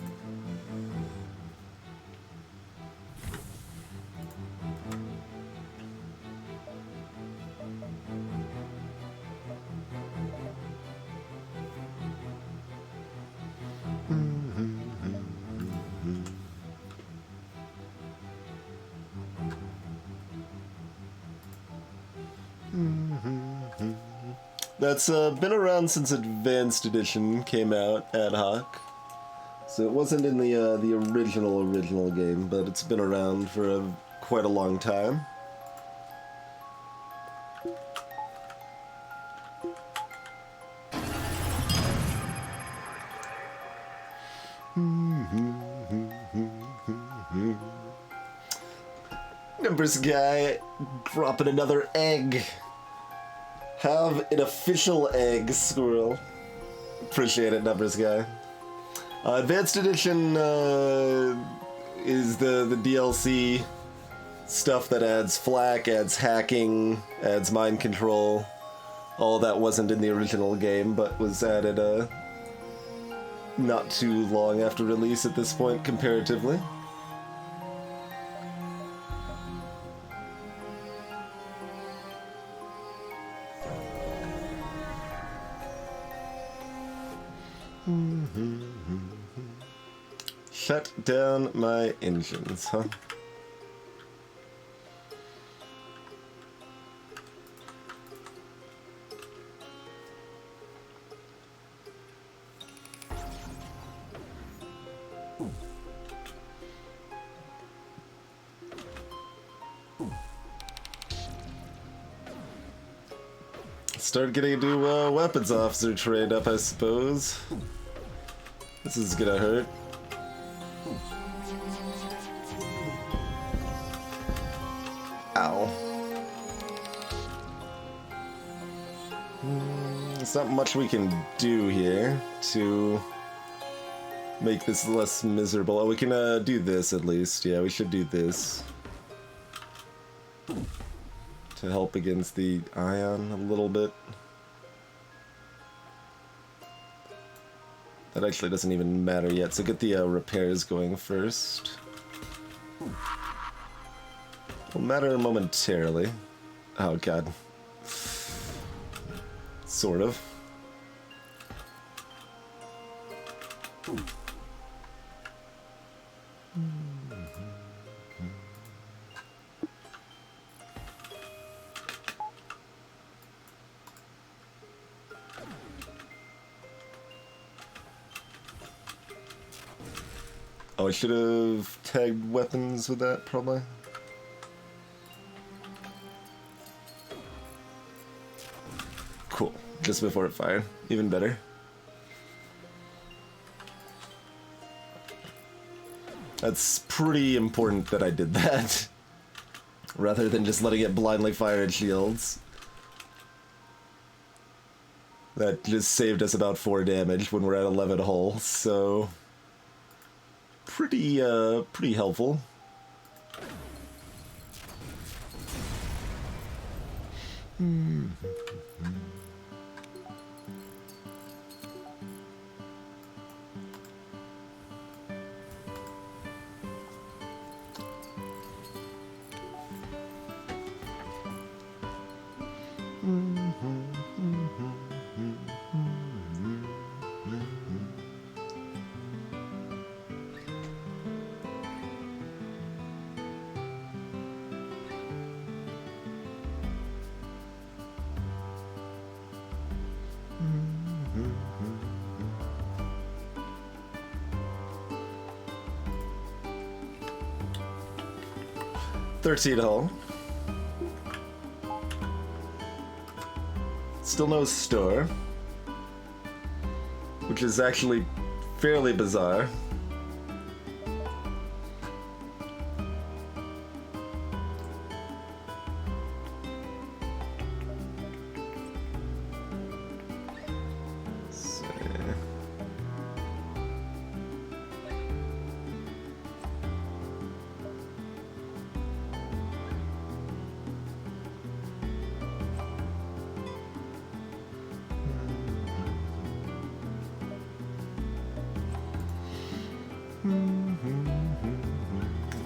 That's been around since Advanced Edition came out ad hoc. So it wasn't in the original game, but it's been around for quite a long time. Numbers guy dropping another egg. Have an official egg, squirrel. Appreciate it, Numbers guy. Advanced Edition is the DLC stuff that adds flak, adds hacking, adds mind control. All that wasn't in the original game, but was added not too long after release at this point, comparatively. Shut down my engines, huh? Start getting a new weapons officer trained up, I suppose. This is gonna hurt. Ow. There's not much we can do here to make this less miserable. Oh, we can do this at least. Yeah, we should do this. To help against the ion a little bit. That actually doesn't even matter yet, so get the repairs going first. Will matter momentarily. Oh god. Sort of. Oh, I should have tagged weapons with that, probably. Cool. Just before it fired. Even better. That's pretty important that I did that. Rather than just letting it blindly fire at shields. That just saved us about 4 damage when we're at 11 hull, so... Pretty helpful. Hull. Still no store, which is actually fairly bizarre.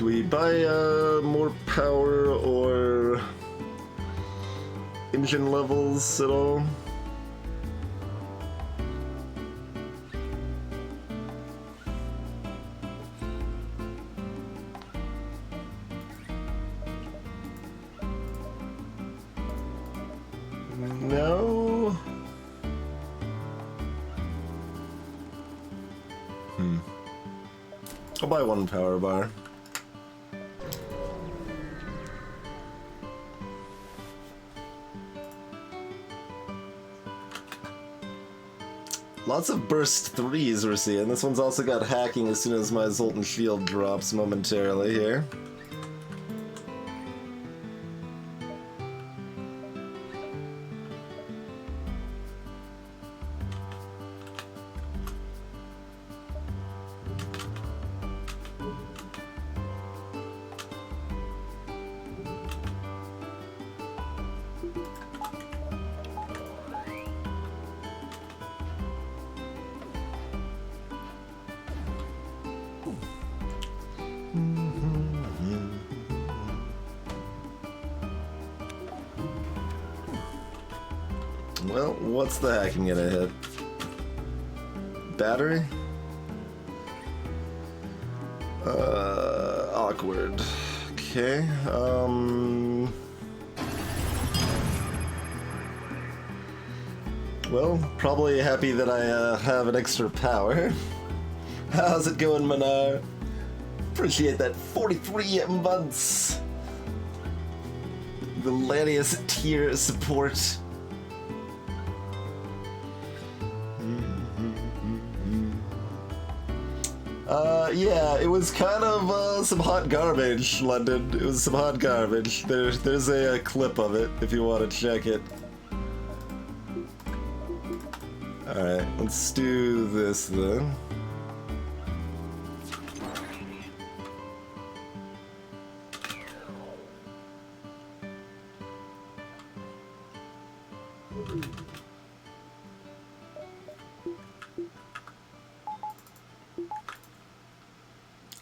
Do we buy more power or engine levels at all? No. I'll buy one power bar. Lots of burst 3s we're seeing. This one's also got hacking as soon as my Zoltan shield drops momentarily here. Well, what's the hacking gonna hit? Battery? Awkward. Okay, well, probably happy that I have an extra power. How's it going, Manar? Appreciate that 43 months. The Lanius tier support. Yeah, it was kind of some hot garbage, London. It was some hot garbage. There's a clip of it if you want to check it. Alright, let's do this then.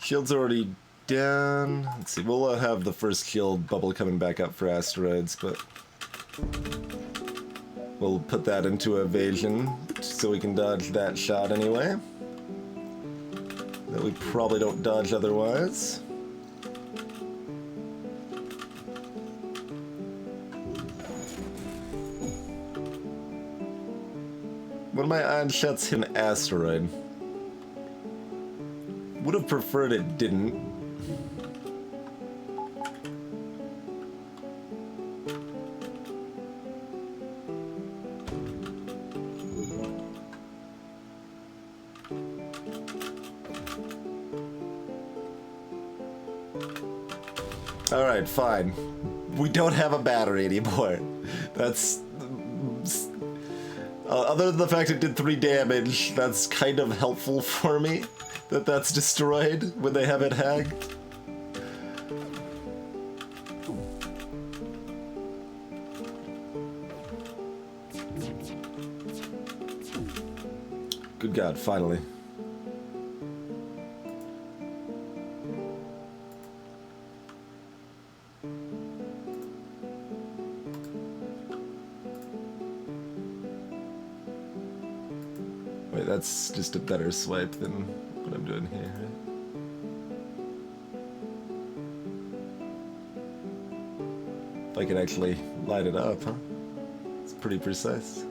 Shield's already down. Let's see, we'll have the first shield bubble coming back up for asteroids, but we'll put that into evasion so we can dodge that shot anyway. That we probably don't dodge otherwise. One of my ion shots hit an asteroid. Would have preferred it didn't. Alright, fine. We don't have a battery anymore. That's... other than the fact it did 3 damage, that's kind of helpful for me. That's destroyed when they have it hacked. Good God, finally. Wait, that's just a better swipe than what I'm doing here, right? If I can actually light it up, huh? It's pretty precise.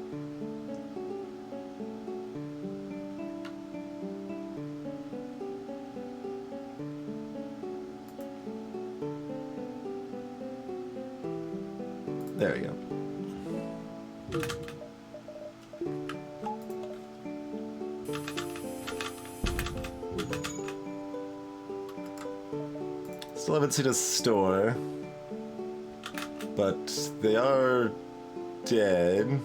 There we go. Still haven't seen a store, but they are dead.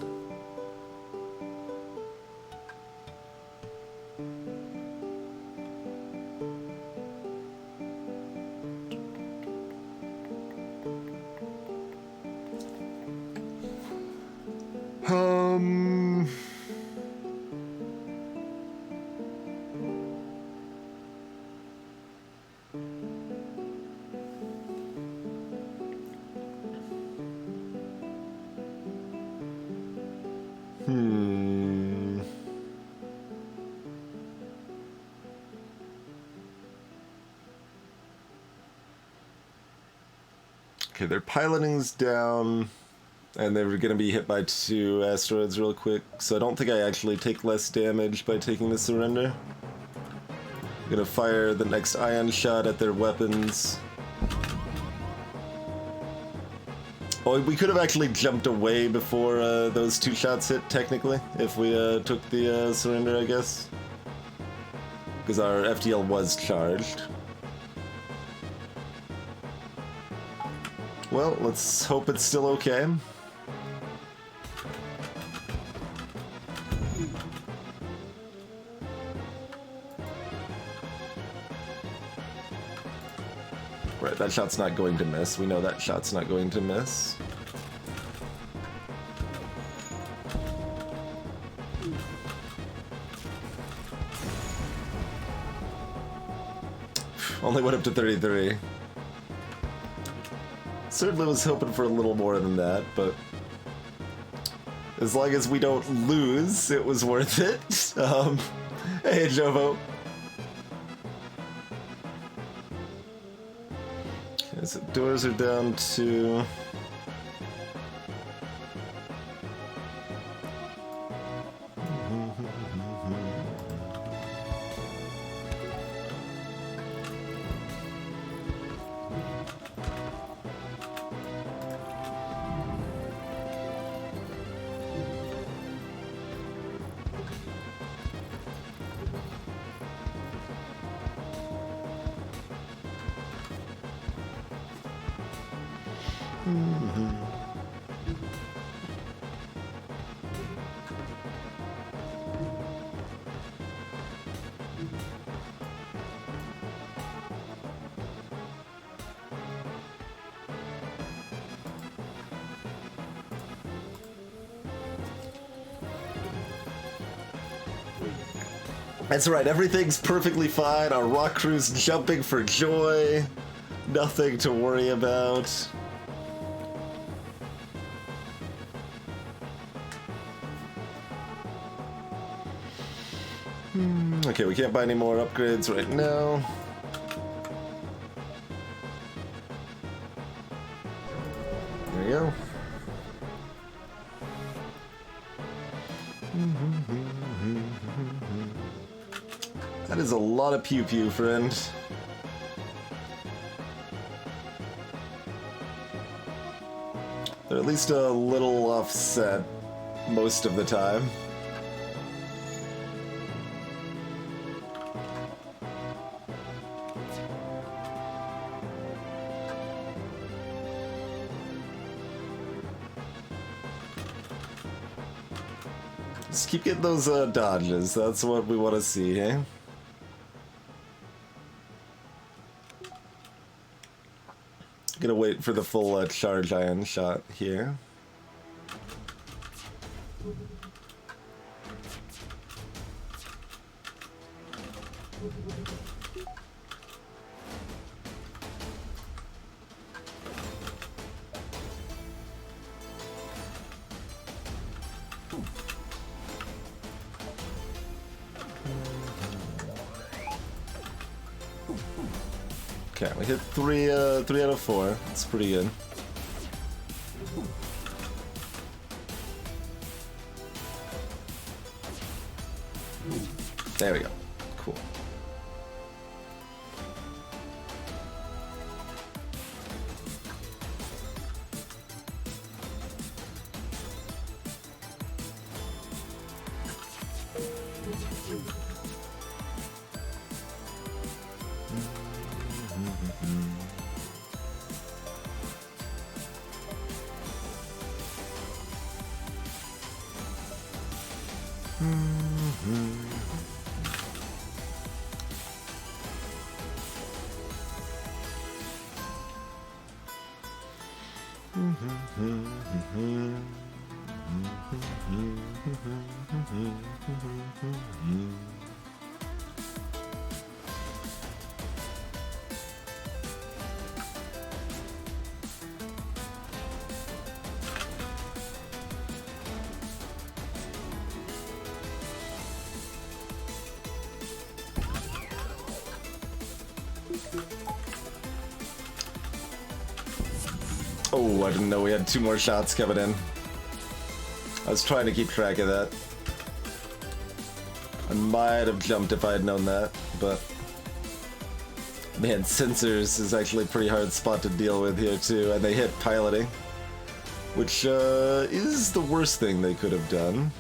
Okay, their piloting's down, and they're going to be hit by 2 asteroids real quick, so I don't think I actually take less damage by taking the surrender. I'm going to fire the next ion shot at their weapons. Oh, we could have actually jumped away before those 2 shots hit, technically, if we took the surrender, I guess. Because our FTL was charged. Well, let's hope it's still okay. Right, that shot's not going to miss. We know that shot's not going to miss. Only went up to 33. Certainly was hoping for a little more than that, but as long as we don't lose, it was worth it. Hey, Jovo. Okay, so doors are down to... That's right, everything's perfectly fine. Our rock crew's jumping for joy. Nothing to worry about. Okay, we can't buy any more upgrades right now. There you go. That is a lot of pew-pew, friend. They're at least a little offset most of the time. Just keep getting those dodges. That's what we want to see, eh? Gonna wait for the full charge ion shot here. Okay, we hit 3 out of 4. That's pretty good. There we go. Cool. Oh, I didn't know we had 2 more shots coming in. I was trying to keep track of that. I might have jumped if I had known that, but... Man, sensors is actually a pretty hard spot to deal with here too, and they hit piloting. Which, is the worst thing they could have done.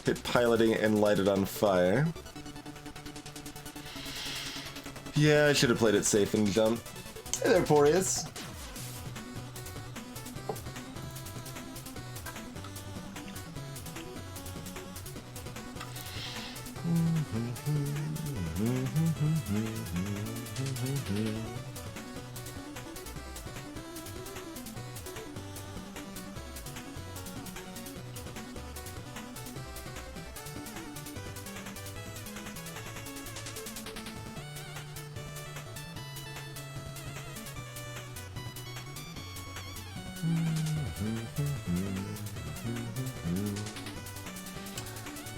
Hit piloting and light it on fire. Yeah, I should have played it safe and jump. Hey there, Porius.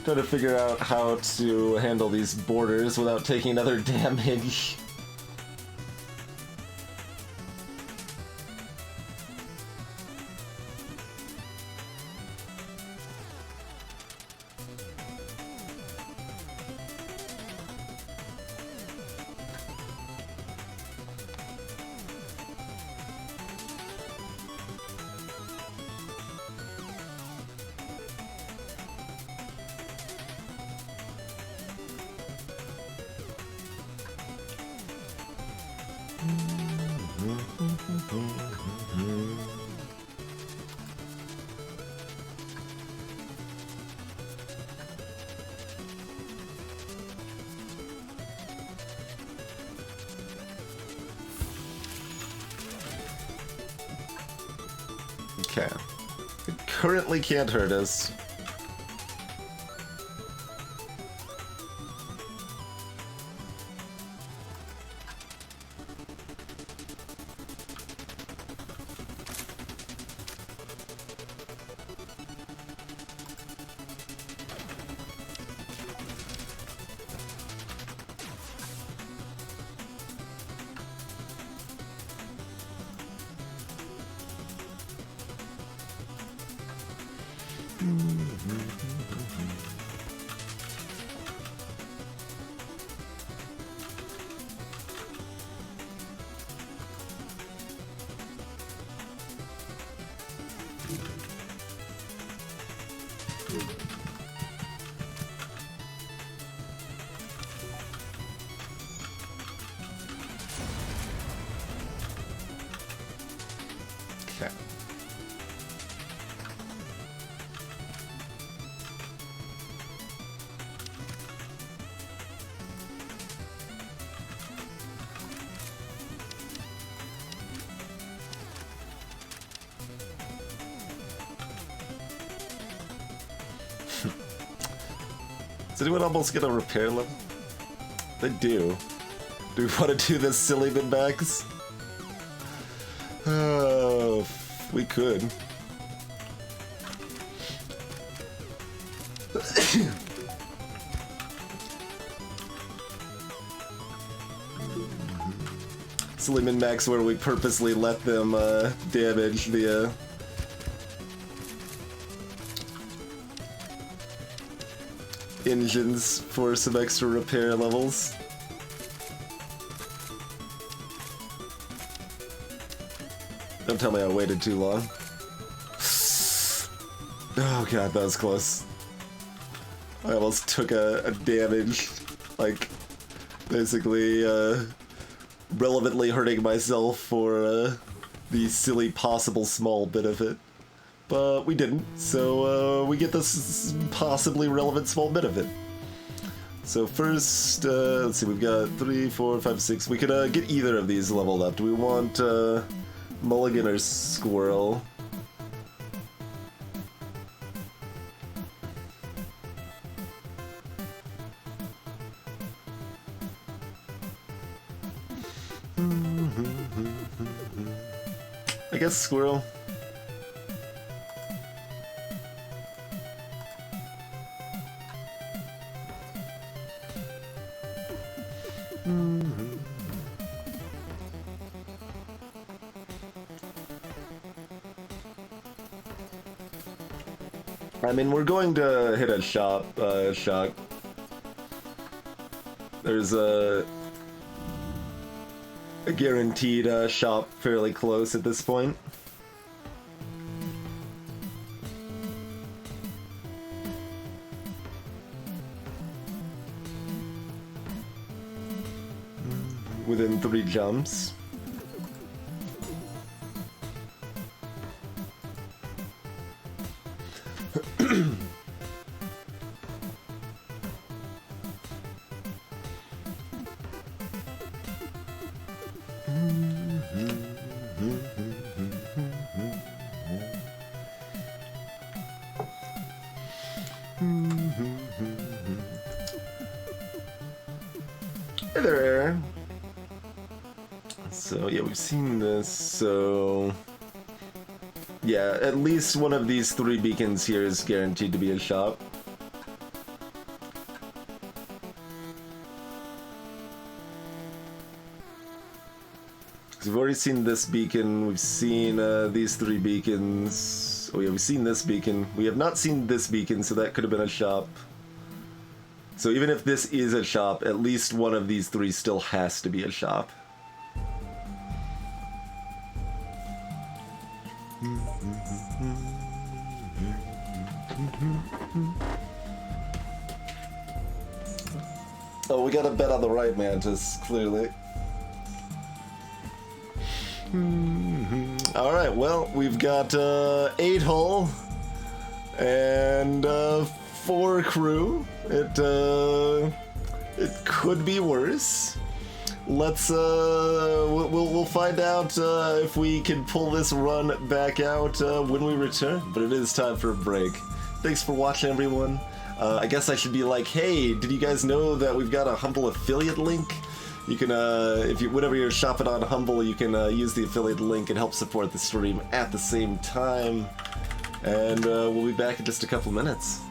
Try to figure out how to handle these borders without taking another damage. Okay. It currently can't hurt us. Okay. Does anyone almost get a repair level? They do. Do we want to do this silly min-max? Oh, we could. Silly min-max where we purposely let them damage the engines for some extra repair levels. Don't tell me I waited too long. Oh god, that was close. I almost took a damage, like, basically, relevantly hurting myself for, the silly possible small bit of it. But we didn't, so, we get this possibly relevant small bit of it. So first, let's see, we've got 3, 4, 5, 6. We could, get either of these leveled up. Do we want, Mulligan or Squirrel? I guess Squirrel. I mean, we're going to hit a shop, shop. There's a guaranteed shop fairly close at this point. Within 3 jumps. Hey there, Aaron. So yeah, we've seen this, so yeah, at least one of these 3 beacons here is guaranteed to be a shop. We've already seen this beacon, we've seen these 3 beacons. Oh yeah, we've seen this beacon. We have not seen this beacon, so that could have been a shop. So even if this is a shop, at least one of these 3 still has to be a shop. Oh, we got a bet on the right mantis, clearly. Alright, well, we've got 8 hull and 4 crew. It could be worse. Let's we'll find out if we can pull this run back out when we return. But it is time for a break. Thanks for watching, everyone. I guess I should be like, hey, did you guys know that we've got a Humble affiliate link? You can, if you, whenever you're shopping on Humble, you can use the affiliate link and help support the stream at the same time. And we'll be back in just a couple minutes.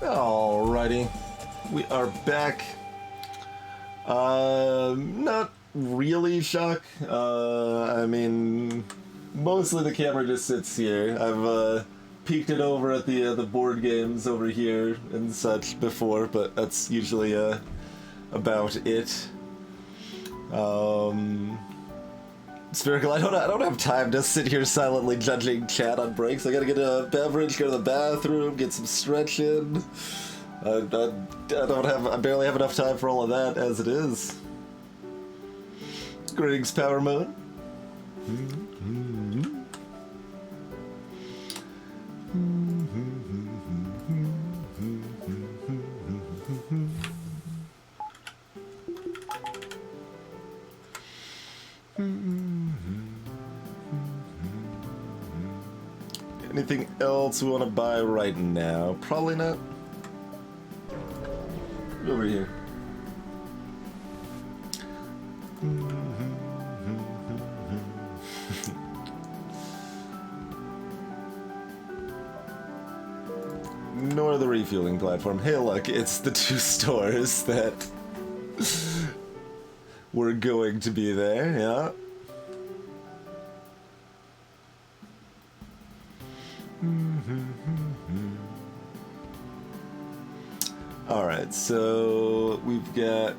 Alrighty, we are back. Not really shocked. I mean, mostly the camera just sits here. I've peeked it over at the board games over here and such before, but that's usually about it. Spherical, I don't have time to sit here silently judging chat on breaks. I gotta get a beverage, go to the bathroom, get some stretching. I barely have enough time for all of that as it is. Greetings, Power Mode. Anything else we want to buy right now? Probably not. Over here. Nor the refueling platform. Hey look, it's the two stores that were going to be there, yeah. Alright, so we've got...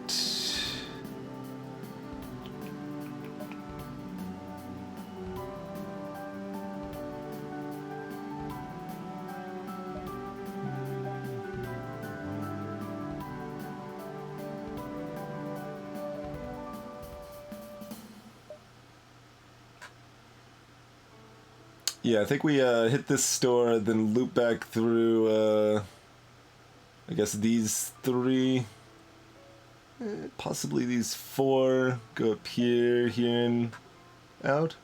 Yeah, I think we hit this store, then loop back through, I guess these three, possibly these four, go up here, here, and out.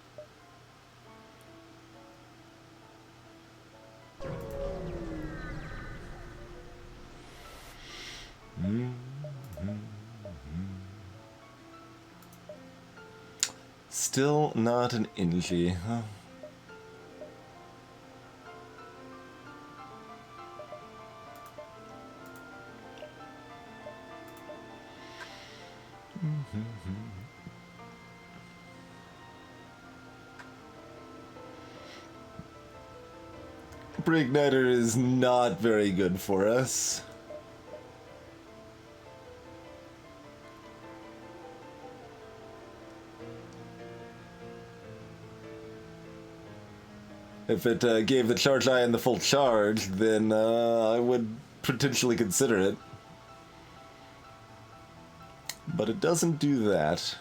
Still not an Inji, huh? Breaknighter is not very good for us. If it gave the charge ion the full charge, then I would potentially consider it. But it doesn't do that.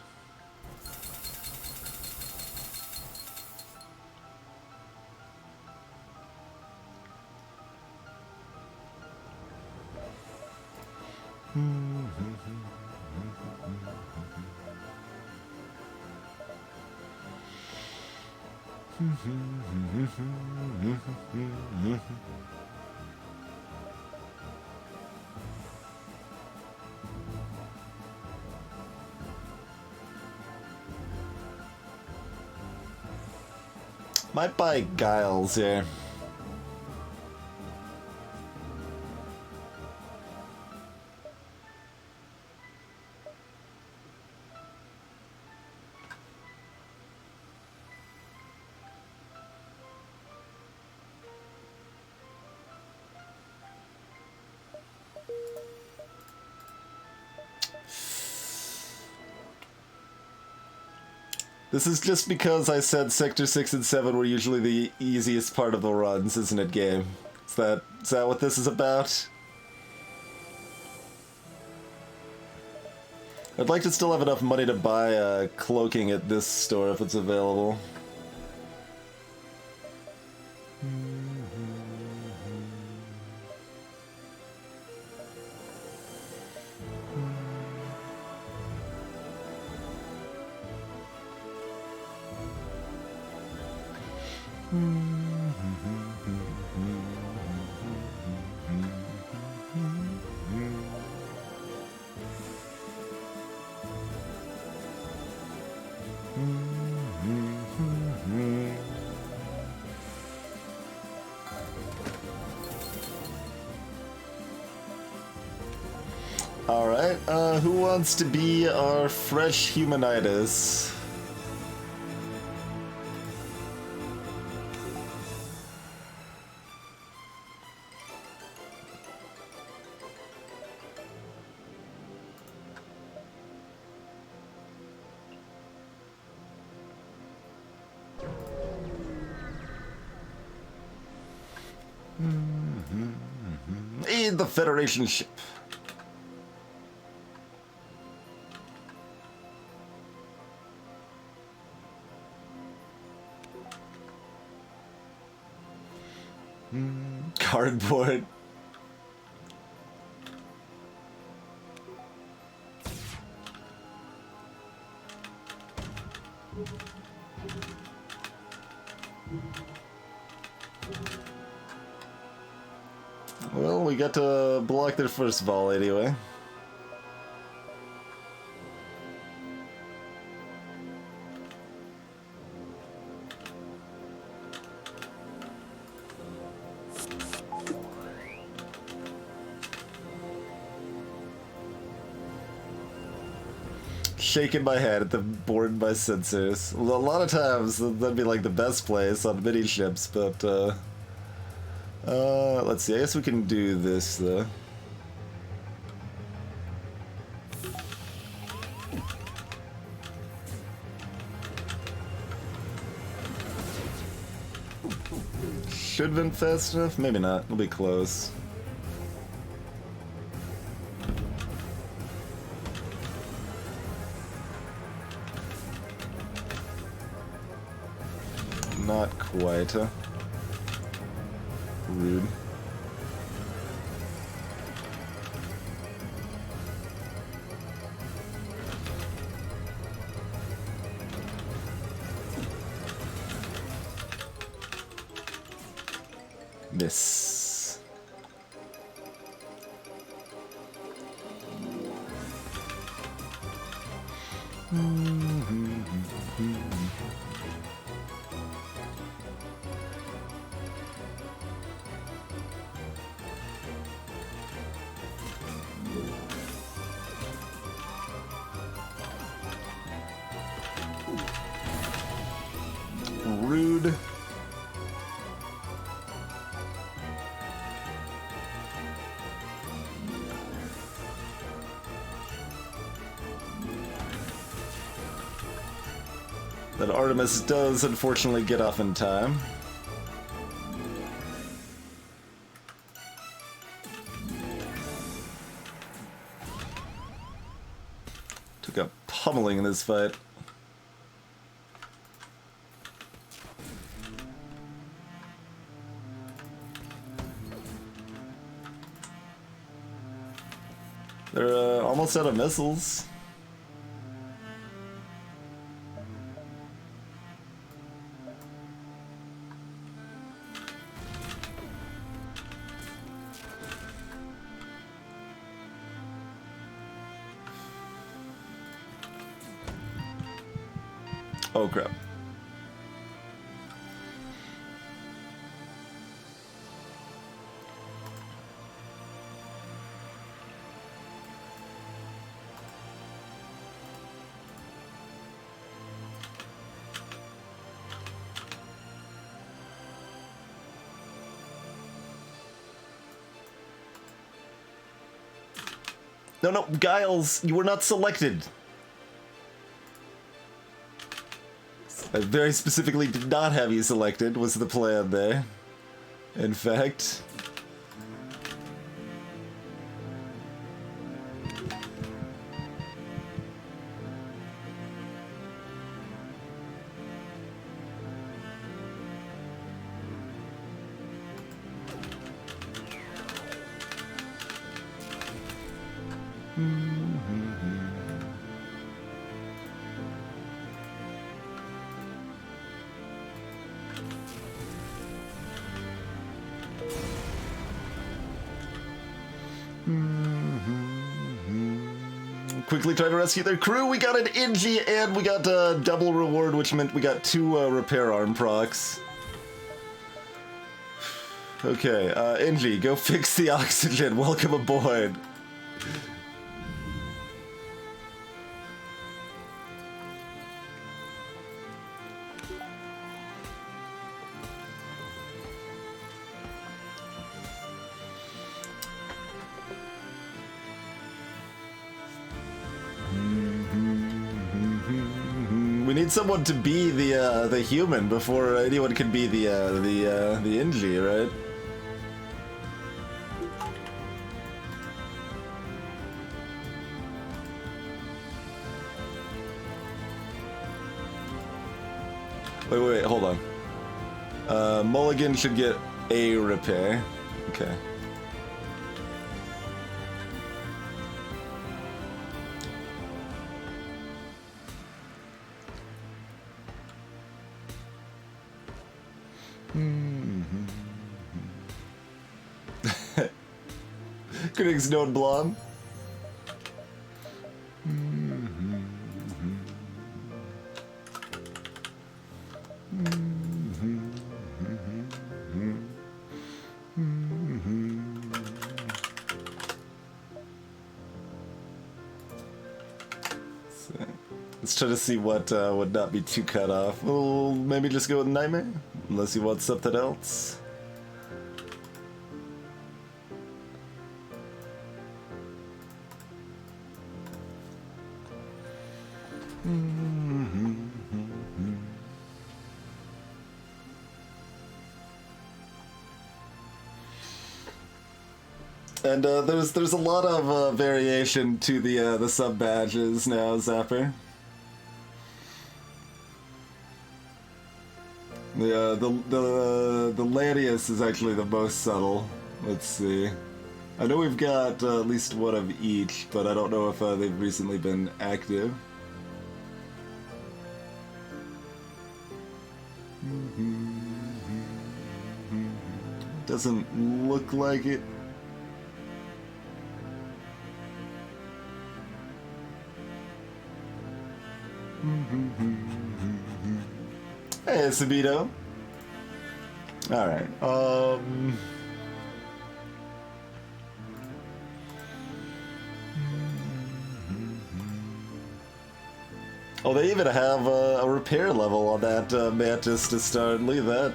Might buy Giles here. This is just because I said Sector 6 and 7 were usually the easiest part of the runs, isn't it, game? Is that what this is about? I'd like to still have enough money to buy cloaking at this store if it's available. Alright, who wants to be our fresh humanitis? Aid the Federation ship. Cardboard. Well, we got to block their first ball anyway. Shaking my head at the board by sensors. A lot of times that'd be like the best place on mini ships, but let's see. I guess we can do this though. Should have been fast enough? Maybe not. We'll be close. Not quite, huh? Rude. Miss. Rude. That Artemis does unfortunately get off in time. Took a pummeling in this fight. They're almost out of missiles. Oh crap. No, no, Giles, you were not selected. I very specifically did not have you selected, was the plan there. In fact. Quickly try to rescue their crew. We got an Ingy and we got a double reward, which meant we got 2 repair arm procs. Okay, Ingy, go fix the oxygen. Welcome aboard. need someone to be the human before anyone can be the Inji, right? Wait, hold on. Mulligan should get a repair. Okay. Critics don't blom. Let's try to see what would not be too cut off. We'll maybe just go with Nightmare, unless you want something else. And there's a lot of variation to the sub badges now, Zapper. The Lanius is actually the most subtle. Let's see. I know we've got at least one of each, but I don't know if they've recently been active. Doesn't look like it. Hey, Sabito. Alright, Oh, they even have a repair level on that Mantis to start. Look at that.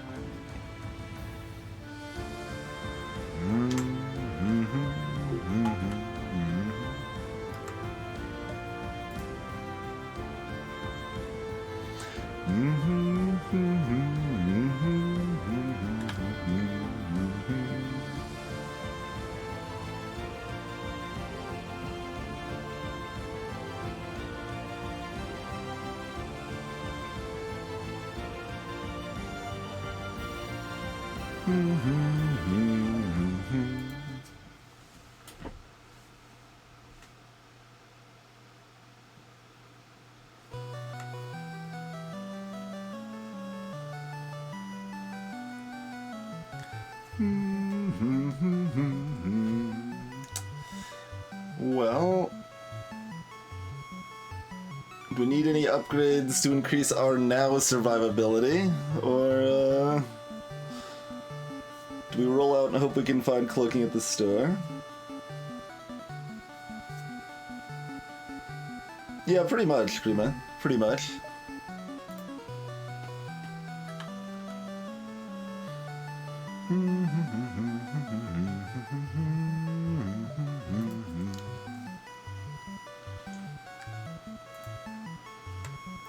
Well, do we need any upgrades to increase our now survivability, or do we roll out and hope we can find cloaking at the store? Yeah, pretty much, Krima. Pretty much.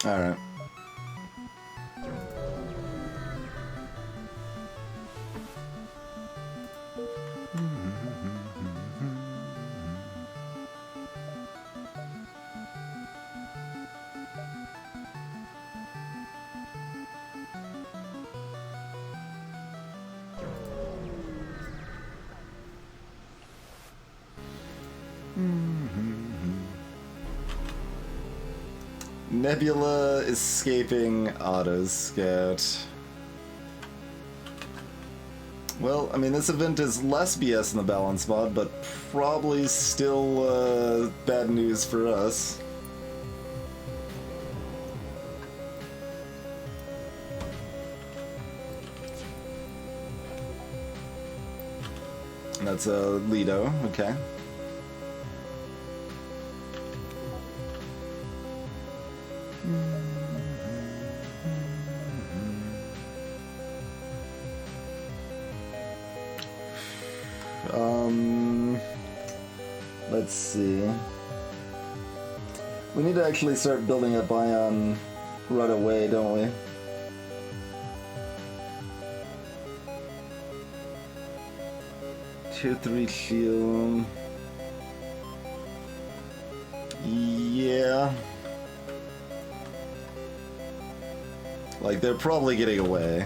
Alright. Nebula escaping Autoscout. Well, I mean, this event is less BS in the balance mod, but probably still bad news for us. And that's Lido, okay. Let's see. We need to actually start building up Ion run away, don't we? Tier 3 shield. Yeah. Like, they're probably getting away,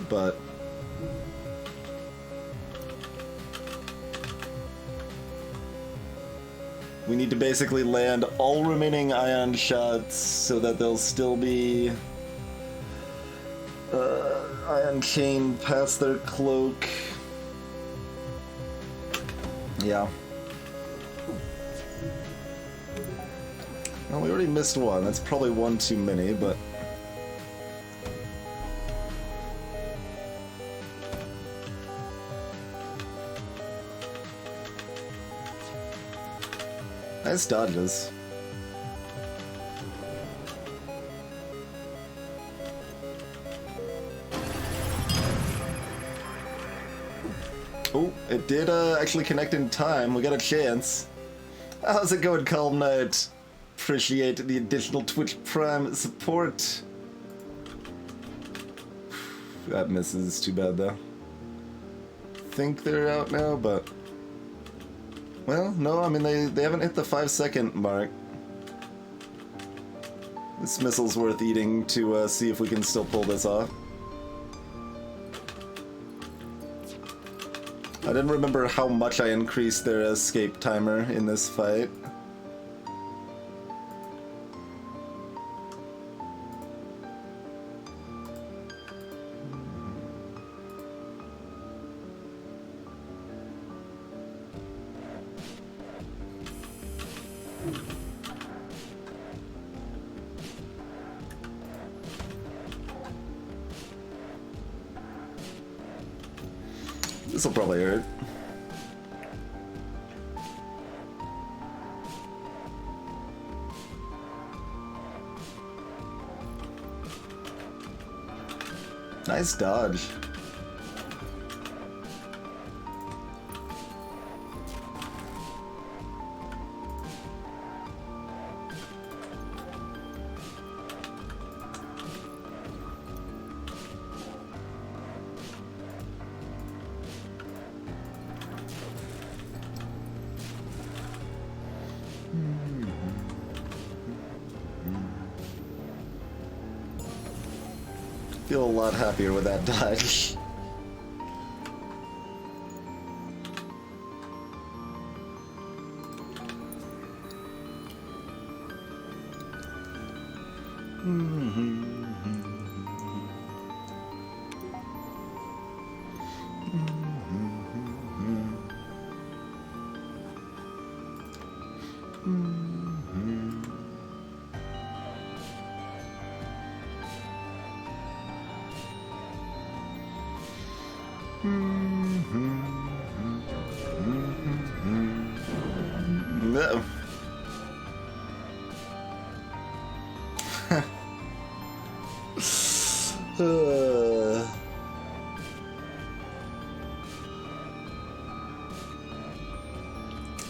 but... we need to basically land all remaining ion shots so that they'll still be... ion chain past their cloak. Yeah. Well, we already missed one. That's probably one too many, but... nice dodges. Oh, it did actually connect in time. We got a chance. How's it going, Calm Knight? Appreciate the additional Twitch Prime support. That misses. Too bad, though. Think they're out now, but... well, no, I mean, they haven't hit the 5-second mark. This missile's worth eating to see if we can still pull this off. I didn't remember how much I increased their escape timer in this fight. This'll probably hurt. Nice dodge. Feel a lot happier with that dodge. No.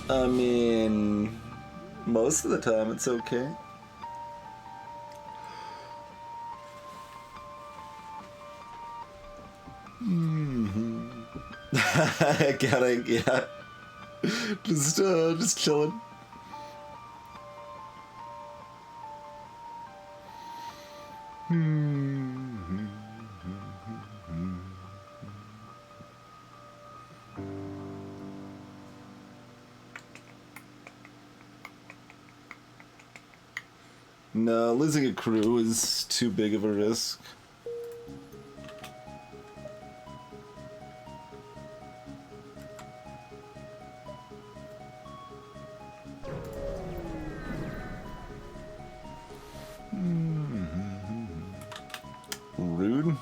I mean, most of the time it's okay. I gotta, yeah. Just chilling. No, losing a crew is too big of a risk. Rude.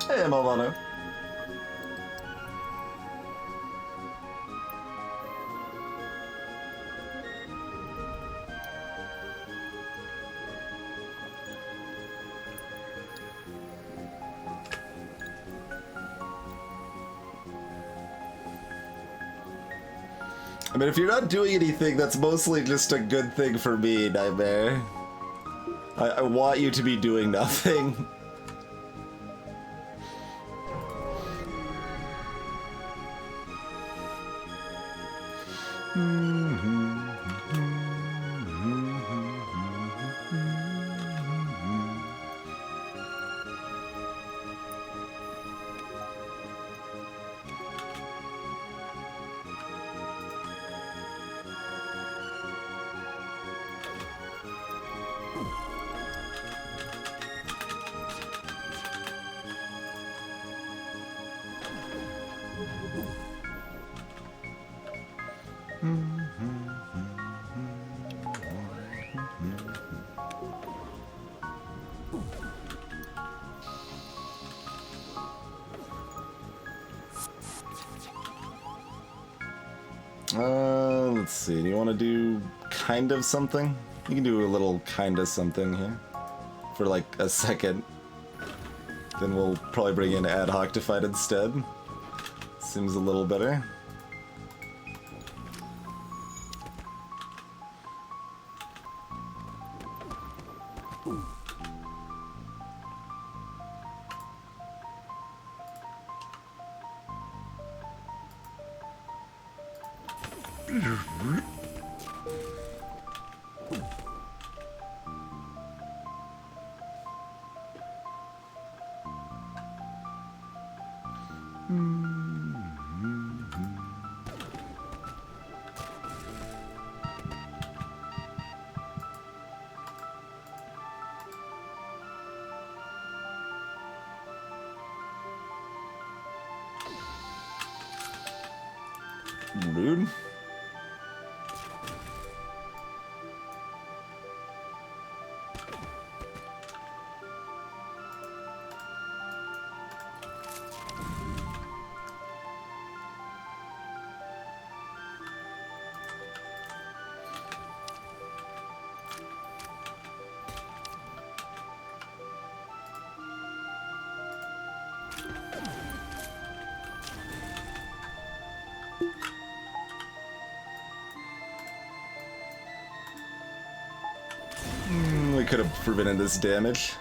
Hey, Malvano. I mean, if you're not doing anything, that's mostly just a good thing for me, Nightmare. I want you to be doing nothing. Let's see. Do you want to do kind of something? You can do a little kind of something here for like a second. Then we'll probably bring in ad hoc to fight instead. Seems a little better. Rude. We could have prevented this damage.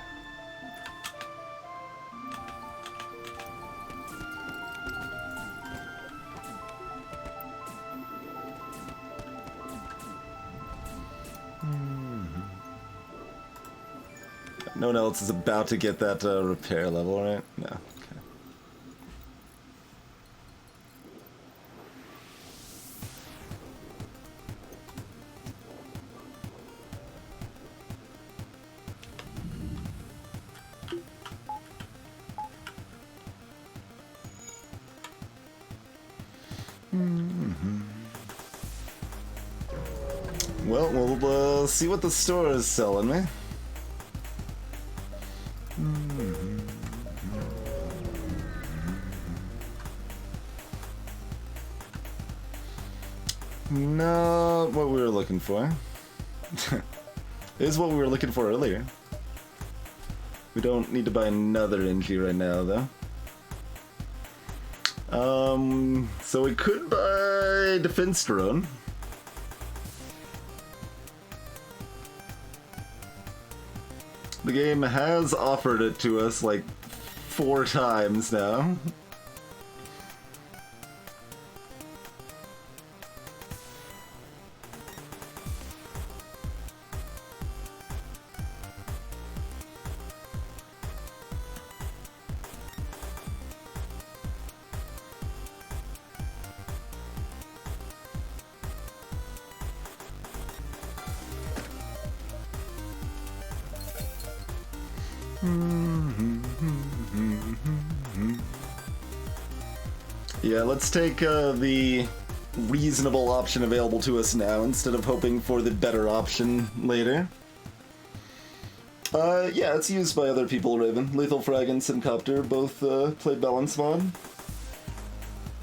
No one else is about to get that repair level, right? No. Okay. Well, we'll see what the store is selling me. Not what we were looking for. Is what we were looking for earlier. We don't need to buy another NG right now, though. So we could buy defense drone. The game has offered it to us like 4 times now. Yeah, let's take the reasonable option available to us now instead of hoping for the better option later. Yeah, it's used by other people, Raven. Lethal Frag and Syncopter both play balance mod.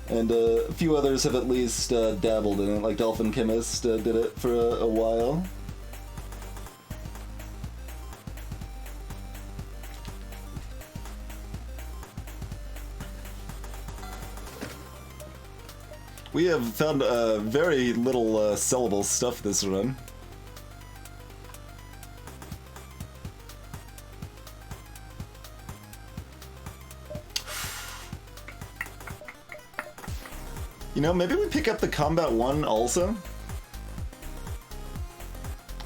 And a few others have at least dabbled in it, like Dolphin Chemist did it for a while. We have found very little sellable stuff this run. You know, maybe we pick up the Combat 1 also?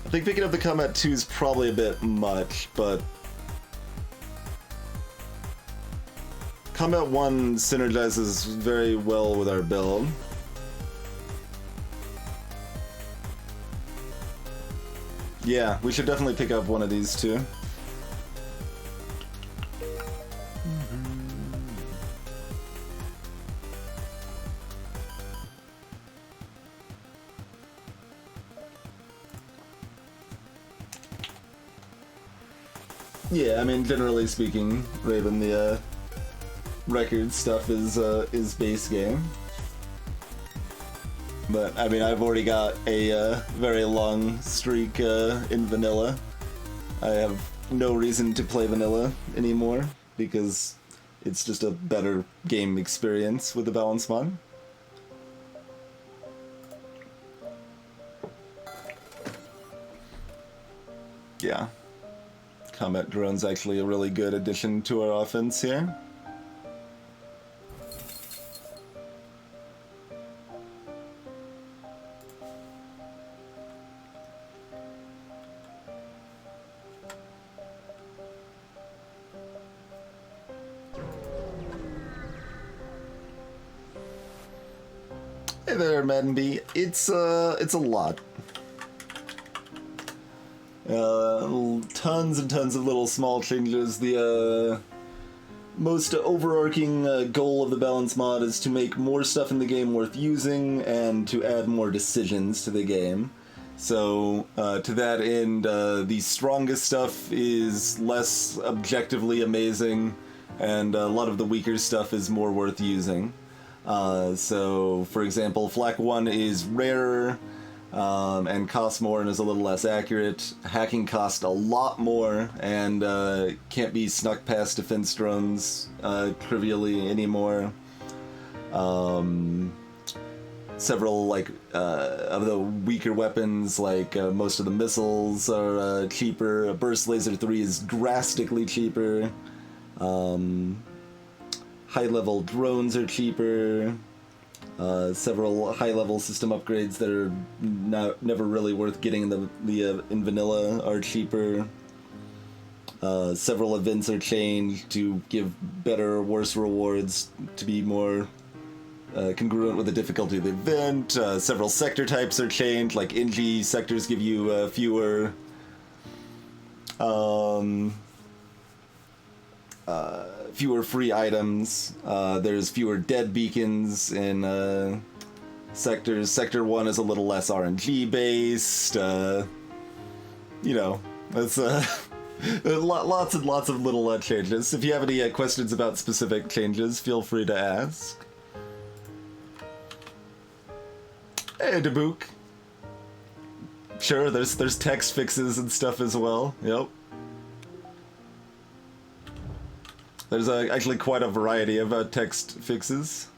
I think picking up the Combat 2 is probably a bit much, but... Combat 1 synergizes very well with our build. Yeah, we should definitely pick up one of these two. Yeah, I mean, generally speaking, Raven, the record stuff is base game. But, I mean, I've already got a very long streak in vanilla. I have no reason to play vanilla anymore, because it's just a better game experience with the balance mod. Yeah. Combat Drone's actually a really good addition to our offense here. Hey there, Madden B. It's a lot. Tons and tons of little small changes. The most overarching goal of the balance mod is to make more stuff in the game worth using and to add more decisions to the game. So to that end, the strongest stuff is less objectively amazing, and a lot of the weaker stuff is more worth using. So, for example, Flak 1 is rarer, and costs more and is a little less accurate. Hacking costs a lot more and can't be snuck past defense drones trivially anymore. Several of the weaker weapons, like most of the missiles, are cheaper. Burst Laser 3 is drastically cheaper. High-level drones are cheaper. Several high-level system upgrades that are never really worth getting in vanilla are cheaper. Several events are changed to give better or worse rewards to be more congruent with the difficulty of the event. Several sector types are changed, like NG sectors give you fewer free items. There's fewer dead beacons in sectors. Sector 1 is a little less RNG based. You know, that's lots and lots of little changes. If you have any questions about specific changes, feel free to ask. Hey, Dabook. Sure, there's text fixes and stuff as well. Yep. There's actually quite a variety of text fixes.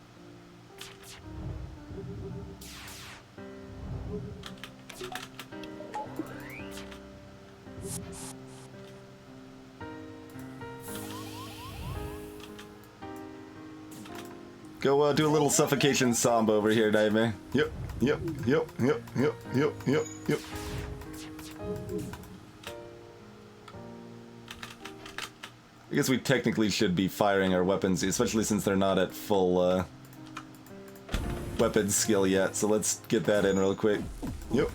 Go do a little suffocation samba over here, Nightmare. Yep. I guess we technically should be firing our weapons, especially since they're not at full weapon skill yet, so let's get that in real quick. Yep.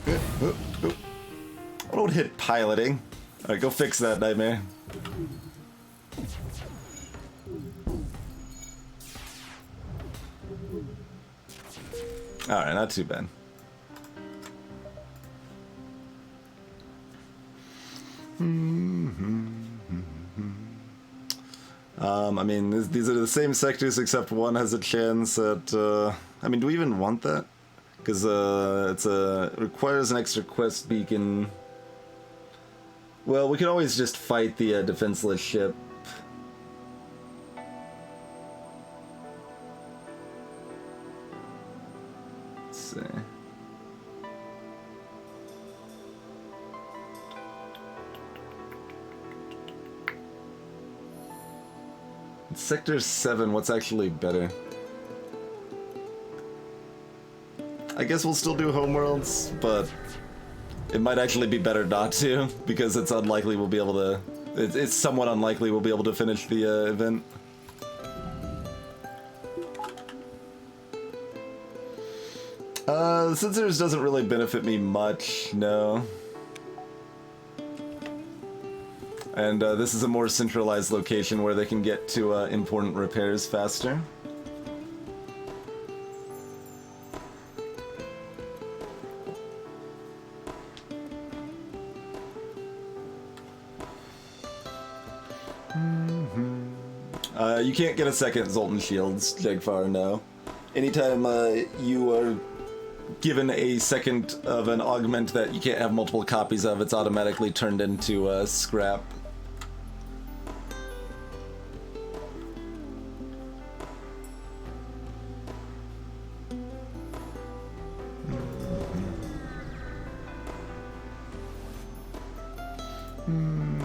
I don't hit piloting. Alright, go fix that, Nightmare. Alright, not too bad. I mean, these are the same sectors except one has a chance at... I mean, do we even want that? Because it requires an extra quest beacon. Well, we can always just fight the defenseless ship. Let's see. Sector 7, what's actually better? I guess we'll still do homeworlds, but it might actually be better not to, because it's unlikely we'll be able to... It's somewhat unlikely we'll be able to finish the event. Sensors doesn't really benefit me much, no. And this is a more centralized location where they can get to important repairs faster. You can't get a second Zoltan Shields, Jegfar, no. Anytime you are given a second of an augment that you can't have multiple copies of, it's automatically turned into scrap.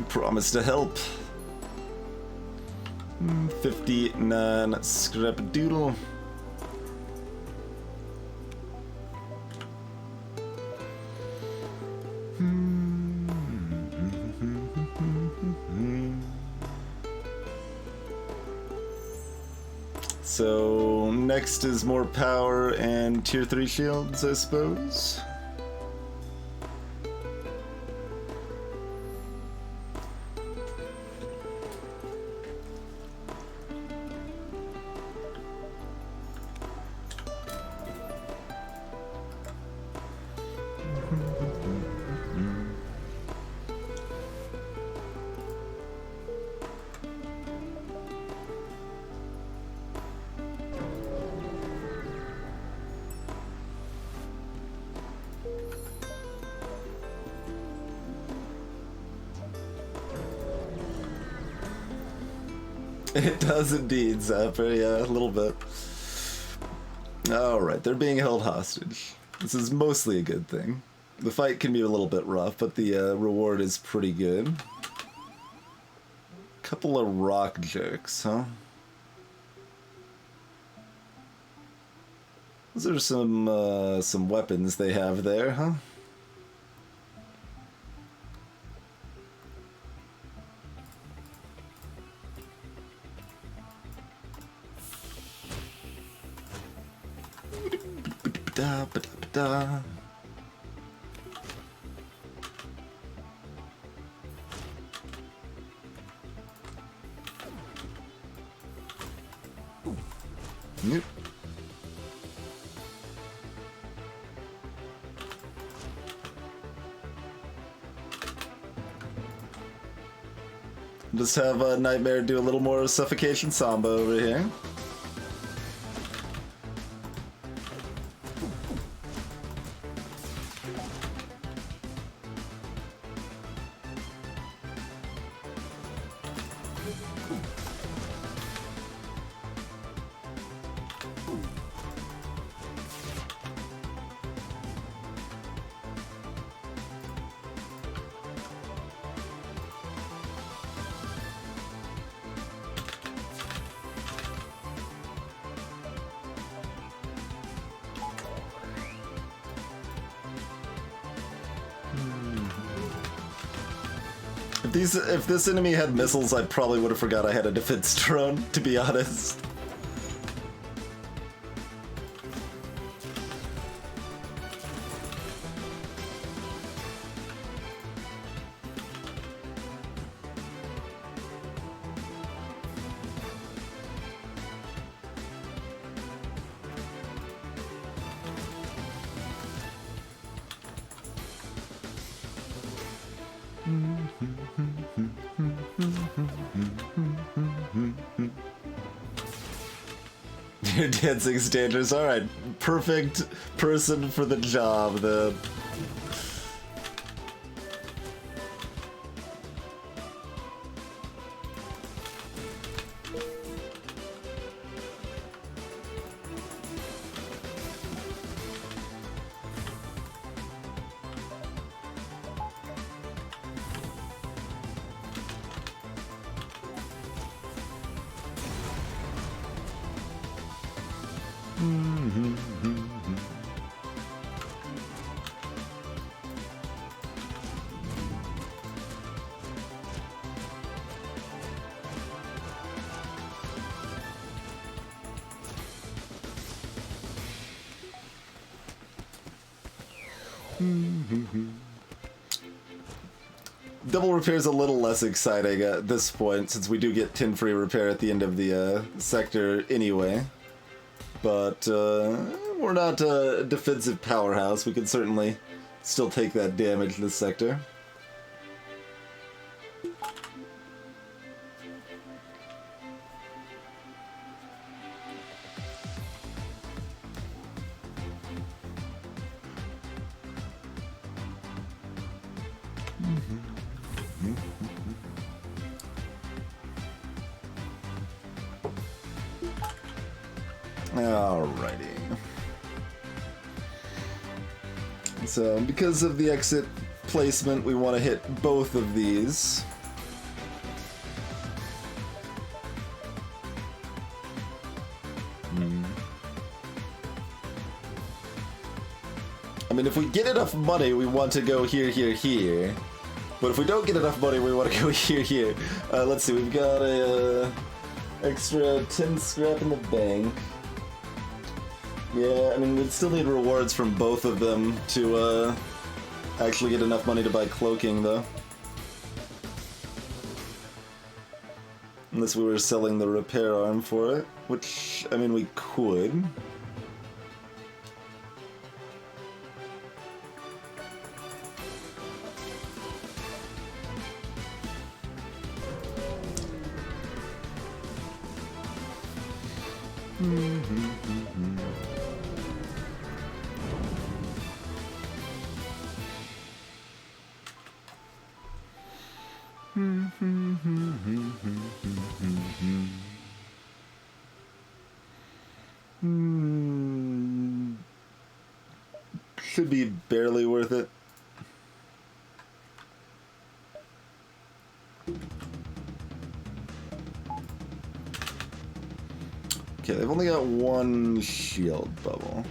Promise to help. 59 scrap doodle. So next is more power and tier 3 shields, I suppose. It does indeed, Zapper, yeah, a little bit. Alright, they're being held hostage. This is mostly a good thing. The fight can be a little bit rough, but the reward is pretty good. Couple of rock jerks, huh? Those are some weapons they have there, huh? Da. Nope. Just have a Nightmare do a little more suffocation samba over here. If this enemy had missiles, I probably would have forgot I had a defense drone, to be honest. Your dancing standards. Alright, perfect person for the job then. Double repair is a little less exciting at this point, since we do get 10 free repair at the end of the sector anyway. But we're not a defensive powerhouse. We can certainly still take that damage this sector. Alrighty. So, because of the exit placement, we want to hit both of these. I mean, if we get enough money, we want to go here, here, here. But if we don't get enough money, we want to go here, here. Let's see, we've got a extra 10 scrap in the bank. Yeah, I mean, we'd still need rewards from both of them to actually get enough money to buy cloaking, though. Unless we were selling the repair arm for it, which, I mean, we could. Should be barely worth it. Okay, they've only got one shield bubble.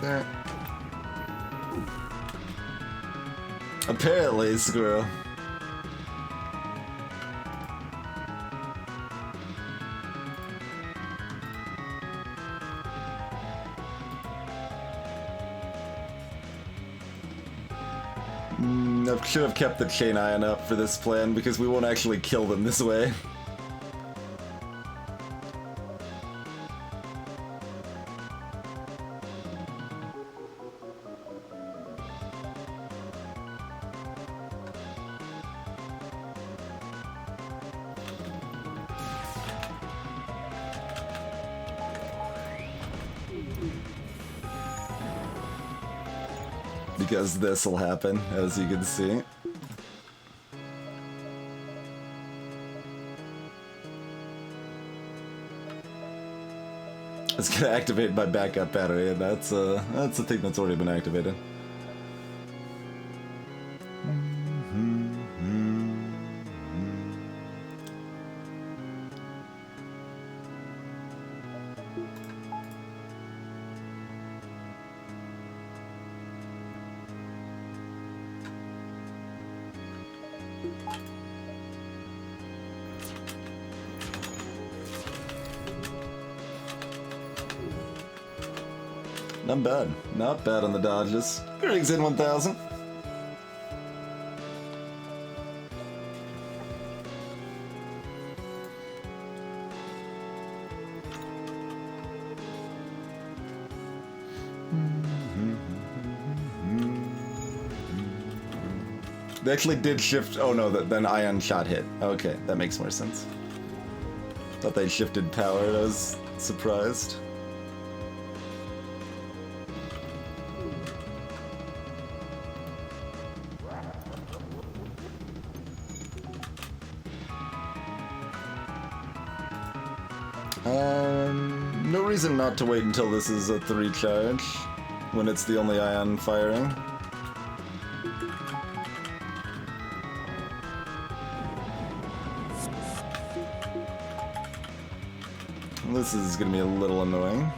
There. Apparently, squirrel. I should have kept the chain iron up for this plan because we won't actually kill them this way. Because this'll happen, as you can see. It's gonna activate my backup battery, and that's the thing that's already been activated. Not bad. Not bad on the dodges. Greetings in 1000. They actually did shift. Oh no, then ion shot hit. Okay, that makes more sense. Thought they shifted power. I was surprised. No reason not to wait until this is a 3 charge, when it's the only ion firing. This is gonna be a little annoying.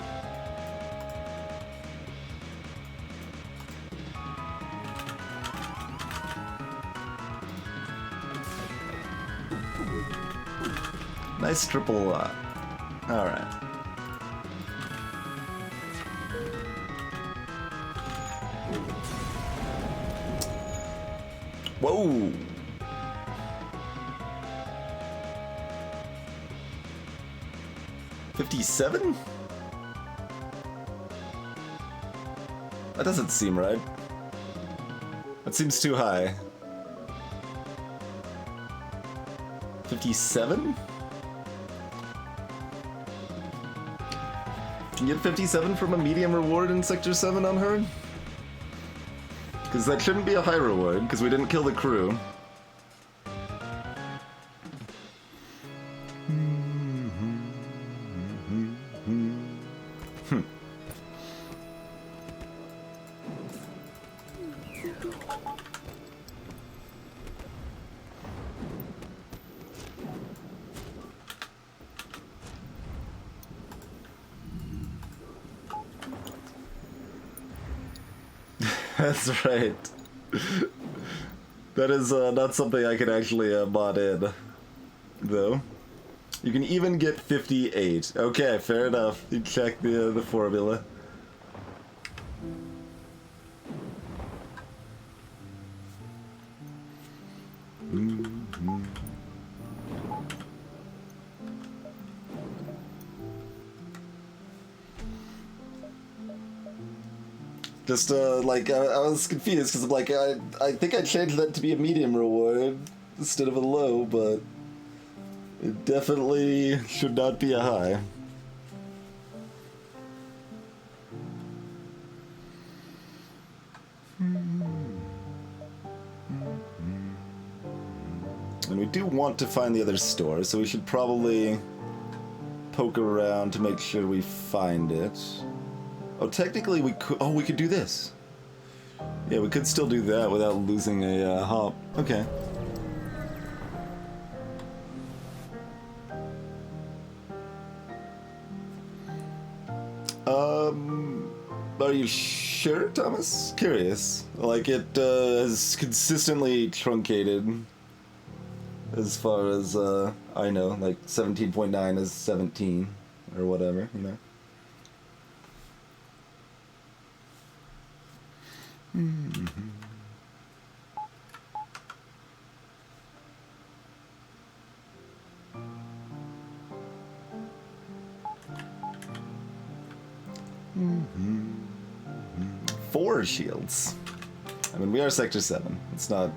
Nice triple alright. Whoa! $57? That doesn't seem right. That seems too high. 57? Can you get 57 from a medium reward in Sector 7 on her? Because that shouldn't be a high reward, because we didn't kill the crew. That's right. That is not something I can actually mod in, though. You can even get 58. Okay, fair enough. You check the formula. Just, like, I was confused, because I'm like, I think I changed that to be a medium reward instead of a low, but it definitely should not be a high. And we do want to find the other store, so we should probably poke around to make sure we find it. Oh, technically we could. Oh, we could do this. Yeah, we could still do that without losing a hop. Okay. Are you sure, Thomas? Curious. Like, it has consistently truncated as far as I know. Like 17.9 is 17 or whatever, you know. Four shields. I mean, we are Sector 7. It's not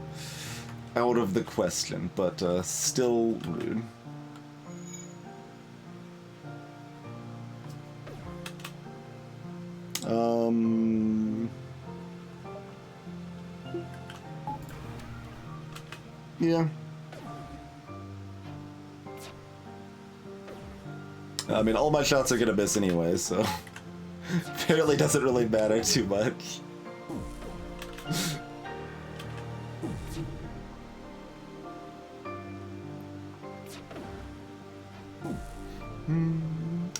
out of the question, but still rude. Yeah. I mean, all my shots are gonna miss anyway, so apparently doesn't really matter too much.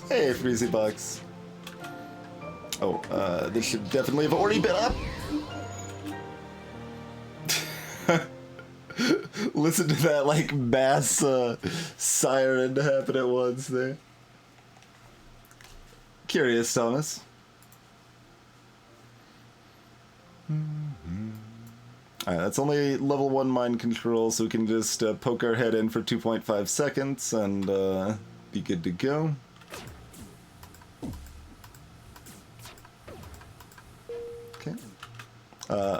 Hey, Freezy Box. Oh, this should definitely have already been up. Listen to that, like, mass siren happen at once there. Curious, Thomas. Alright, that's only level 1 mind control, so we can just poke our head in for 2.5 seconds and be good to go. Okay.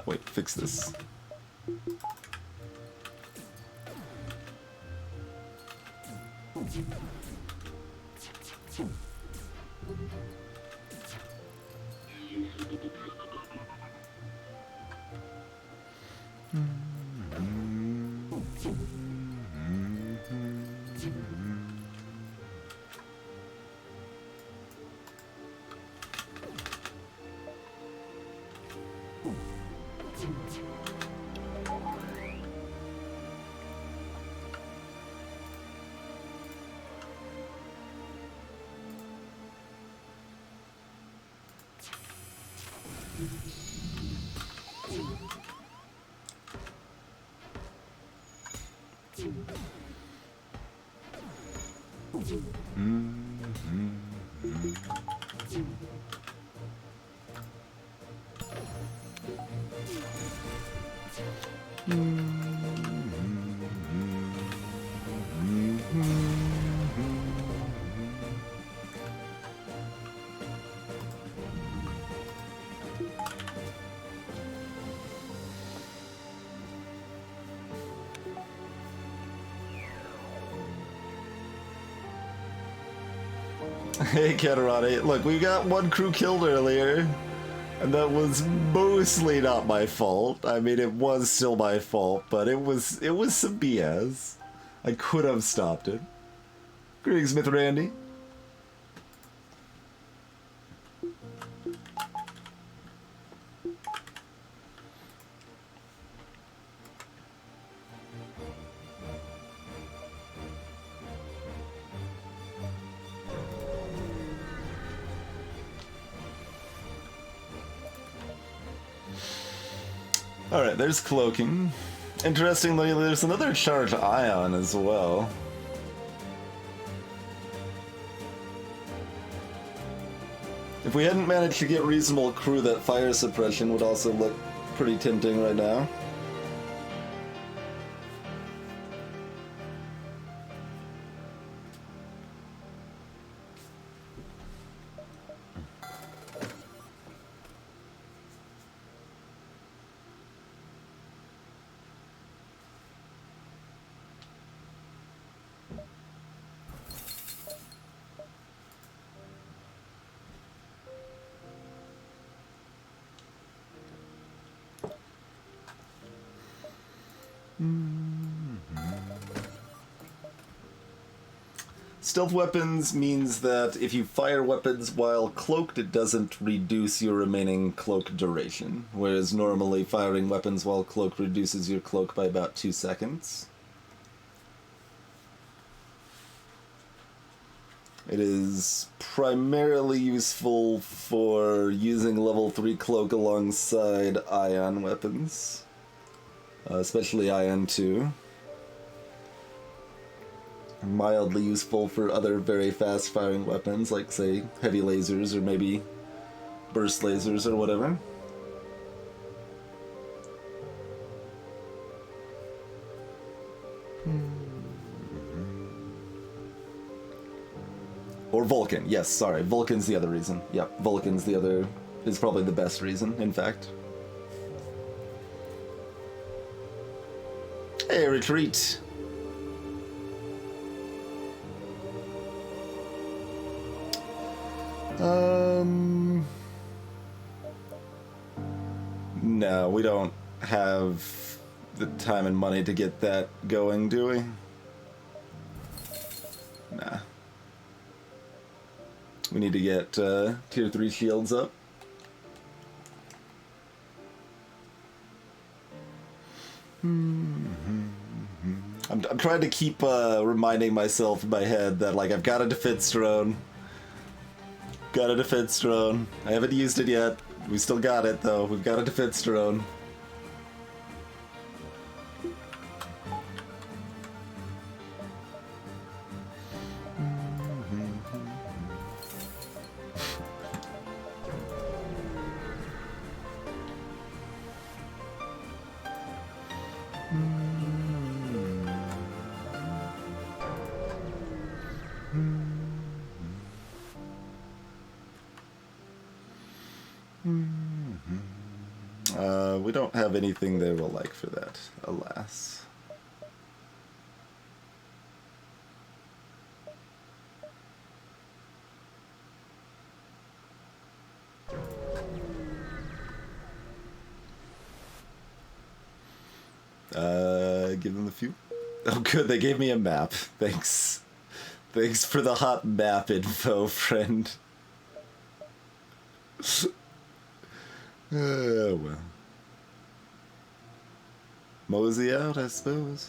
Wait, fix this. Hey, Catarati. Look, we got one crew killed earlier, and that was mostly not my fault. I mean, it was still my fault, but it was some BS. I could have stopped it. Greetings, Smith Randy. Alright, there's cloaking. Interestingly, there's another charged ion as well. If we hadn't managed to get reasonable crew, that fire suppression would also look pretty tempting right now. Stealth weapons means that if you fire weapons while cloaked, it doesn't reduce your remaining cloak duration, whereas normally firing weapons while cloaked reduces your cloak by about 2 seconds. It is primarily useful for using level 3 cloak alongside ion weapons, especially ion 2. Mildly useful for other very fast-firing weapons, like, say, heavy lasers or maybe burst lasers or whatever. Or Vulcan, yes, sorry. Vulcan's the other reason. Yep, Vulcan's the other, is probably the best reason, in fact. Hey, retreat! No, we don't have the time and money to get that going, do we? Nah. We need to get tier 3 shields up. I'm trying to keep reminding myself in my head that, like, I've got a defense drone. Got a defense drone. I haven't used it yet. We still got it, though. We've got a defense drone. We don't have anything they will like for that, alas. give them the few. Oh, good, they gave me a map. Thanks. Thanks for the hot map info, friend. Oh, well. Mosey out, I suppose.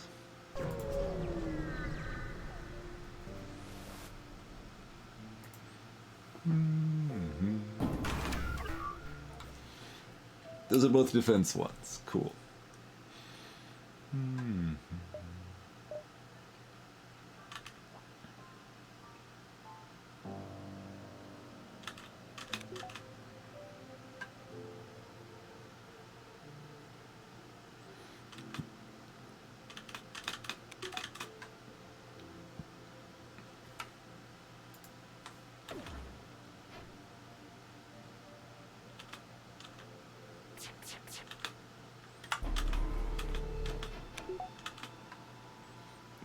Those are both defense ones. Cool.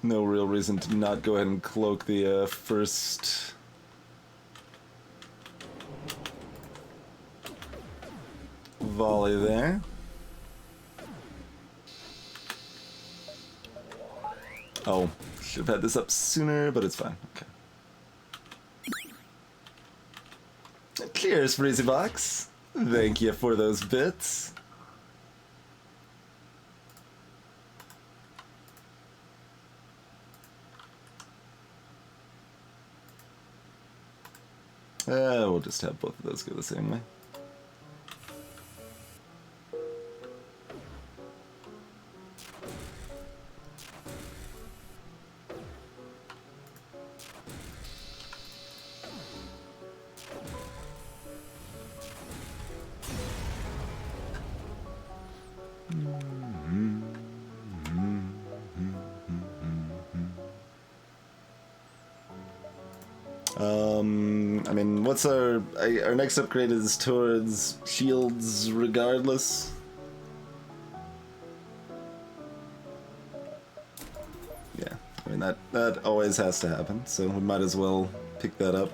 No real reason to not go ahead and cloak the first volley there. Oh, should have had this up sooner, but it's fine. Okay. Cheers, Freezybox. Thank you for those bits. We'll just have both of those go the same way. I mean, what's our next upgrade is towards shields regardless. Yeah, I mean that always has to happen, so we might as well pick that up.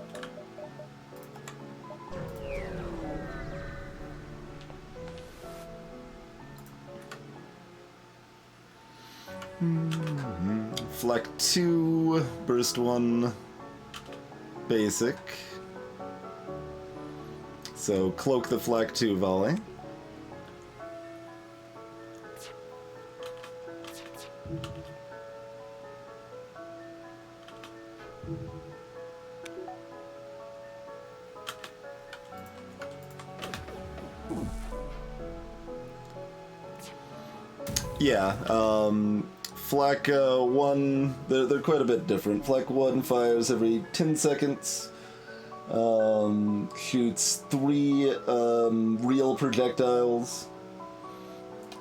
Flak 2, burst 1, basic. So cloak the Flak 2 volley. Yeah, Flak 1, they're quite a bit different. Flak 1 fires every 10 seconds, shoots 3 real projectiles,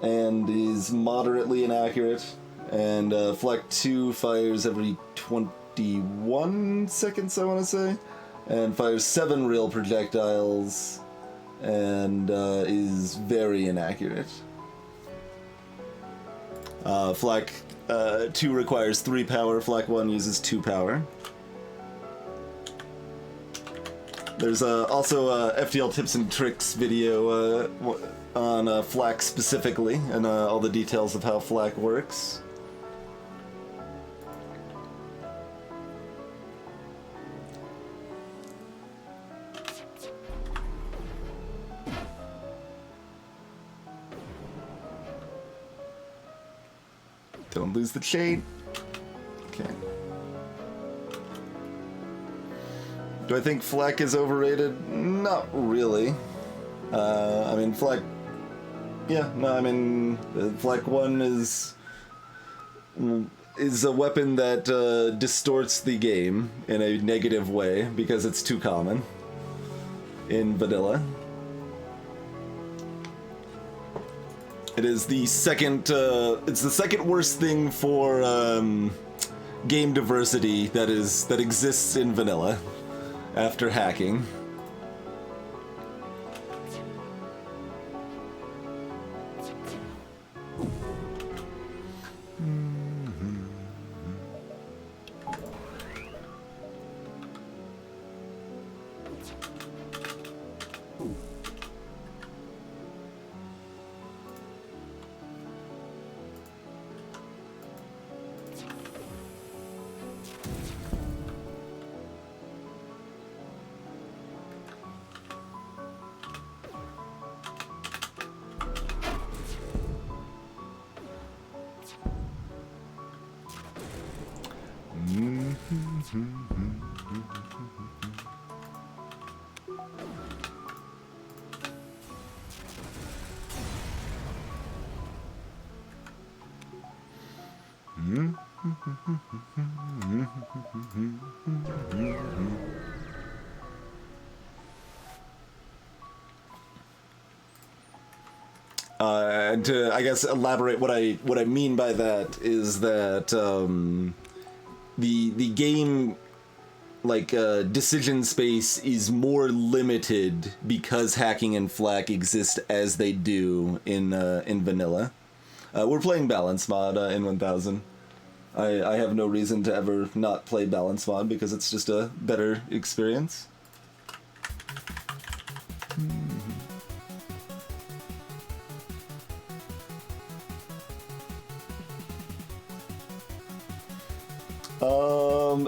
and is moderately inaccurate. And Flak 2 fires every 21 seconds, I want to say, and fires 7 real projectiles, and is very inaccurate. Flak 2 requires 3 power, Flak 1 uses 2 power. There's also a FTL tips and tricks video on Flak specifically, and all the details of how Flak works. Don't lose the chain. Okay. Do I think Flak is overrated? Not really. I mean, Flak... Yeah, no, I mean, Flak 1 is a weapon that distorts the game in a negative way because it's too common in vanilla. It is the second, it's the second worst thing for game diversity that exists in vanilla after hacking. And to, I guess, elaborate what I mean by that is that the game, like, decision space is more limited because hacking and flak exist as they do in vanilla. We're playing balance mod in 1000. I have no reason to ever not play balance mod because it's just a better experience.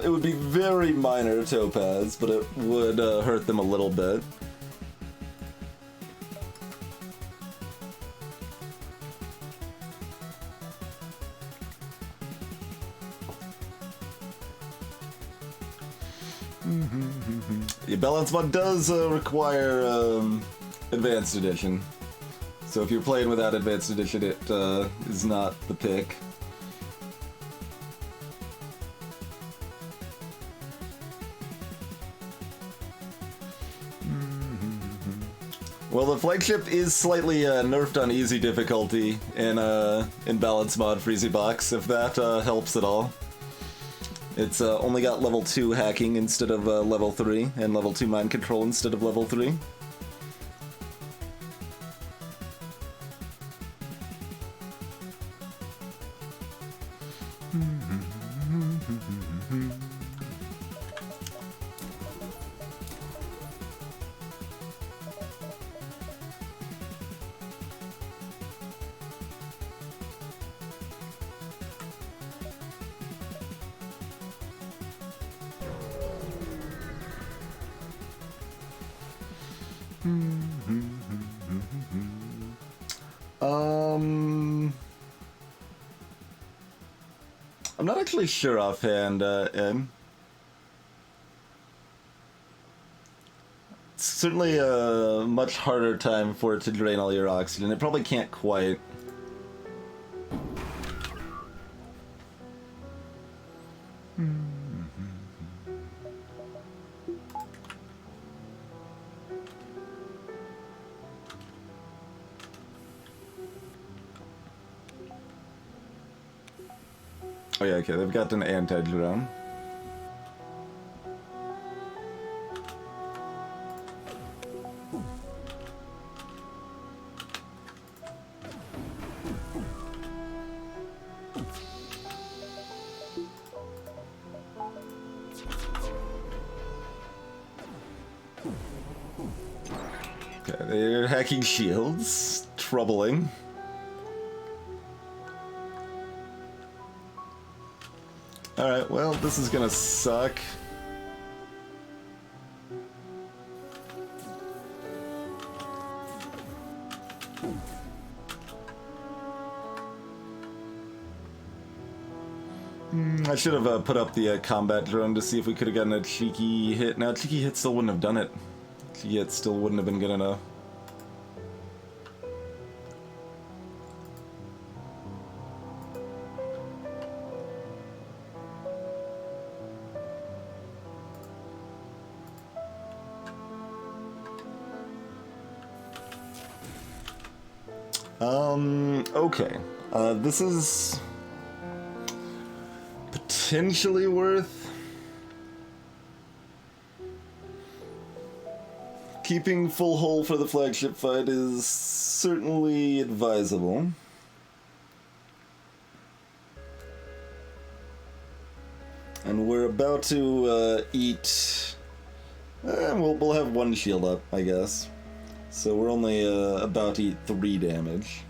It would be very minor topaz, but it would hurt them a little bit. Yeah, balance mod does require advanced edition, so if you're playing without advanced edition, it is not the pick. Well, the flagship is slightly nerfed on easy difficulty in balance mod Freezy Box, if that helps at all. It's only got level 2 hacking instead of level 3, and level 2 mind control instead of level 3. I'm not actually sure offhand, Ed. It's certainly a much harder time for it to drain all your oxygen. It probably can't quite. Oh yeah, okay, they've got an anti-drone. Okay, they're hacking shields. Troubling. Alright, well, this is gonna suck. I should have put up the combat drone to see if we could have gotten a cheeky hit. Now, cheeky hit still wouldn't have done it. Cheeky hit still wouldn't have been good enough. Okay. This is potentially worth keeping full hull for the flagship fight is certainly advisable. And we're about to eat. We'll have one shield up, I guess. So we're only about to eat 3 damage.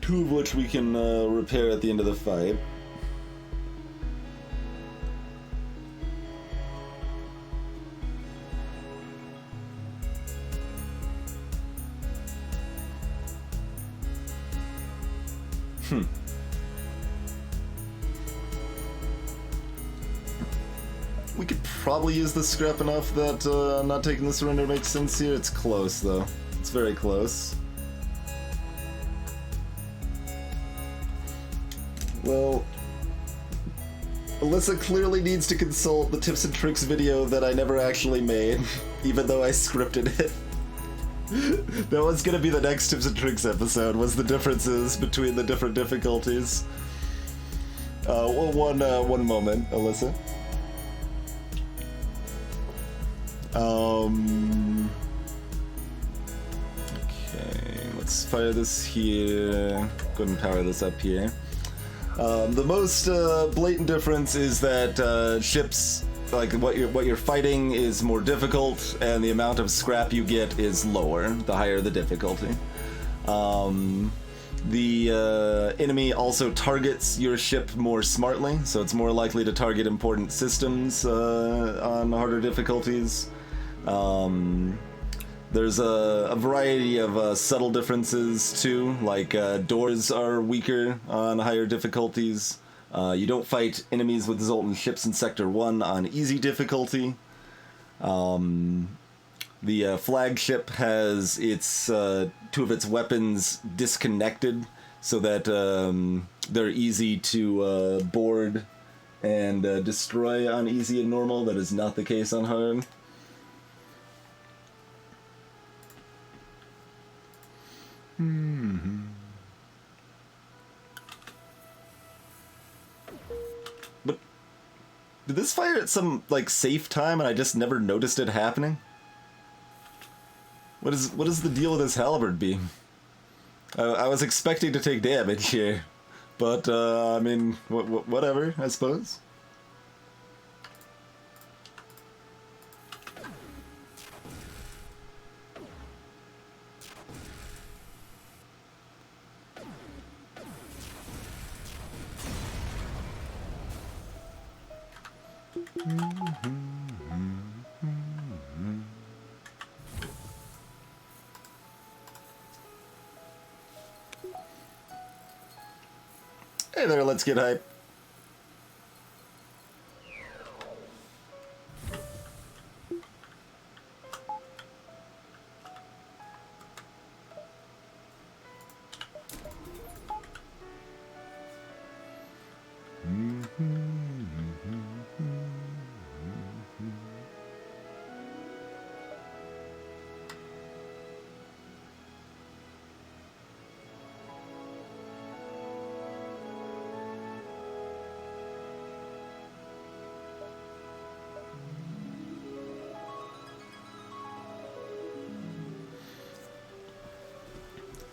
Two of which we can repair at the end of the fight. We could probably use the scrap enough that not taking the surrender makes sense here. It's close, though. It's very close. Well, Alyssa clearly needs to consult the tips and tricks video that I never actually made, even though I scripted it. That was gonna be the next tips and tricks episode, was the differences between the different difficulties. Well, one moment, Alyssa. Okay, let's fire this here. Go ahead and power this up here. The most blatant difference is that ships, like what you're fighting, is more difficult, and the amount of scrap you get is lower the higher the difficulty. The enemy also targets your ship more smartly, so it's more likely to target important systems on harder difficulties. There's a variety of subtle differences too, like doors are weaker on higher difficulties. You don't fight enemies with Zoltan ships in Sector 1 on easy difficulty. The flagship has its two of its weapons disconnected so that they're easy to board and destroy on easy and normal. That is not the case on hard. But did this fire at some like safe time and I just never noticed it happening? What is the deal with this halberd beam? I was expecting to take damage here, but I mean, whatever, I suppose. Hey there, let's get hype.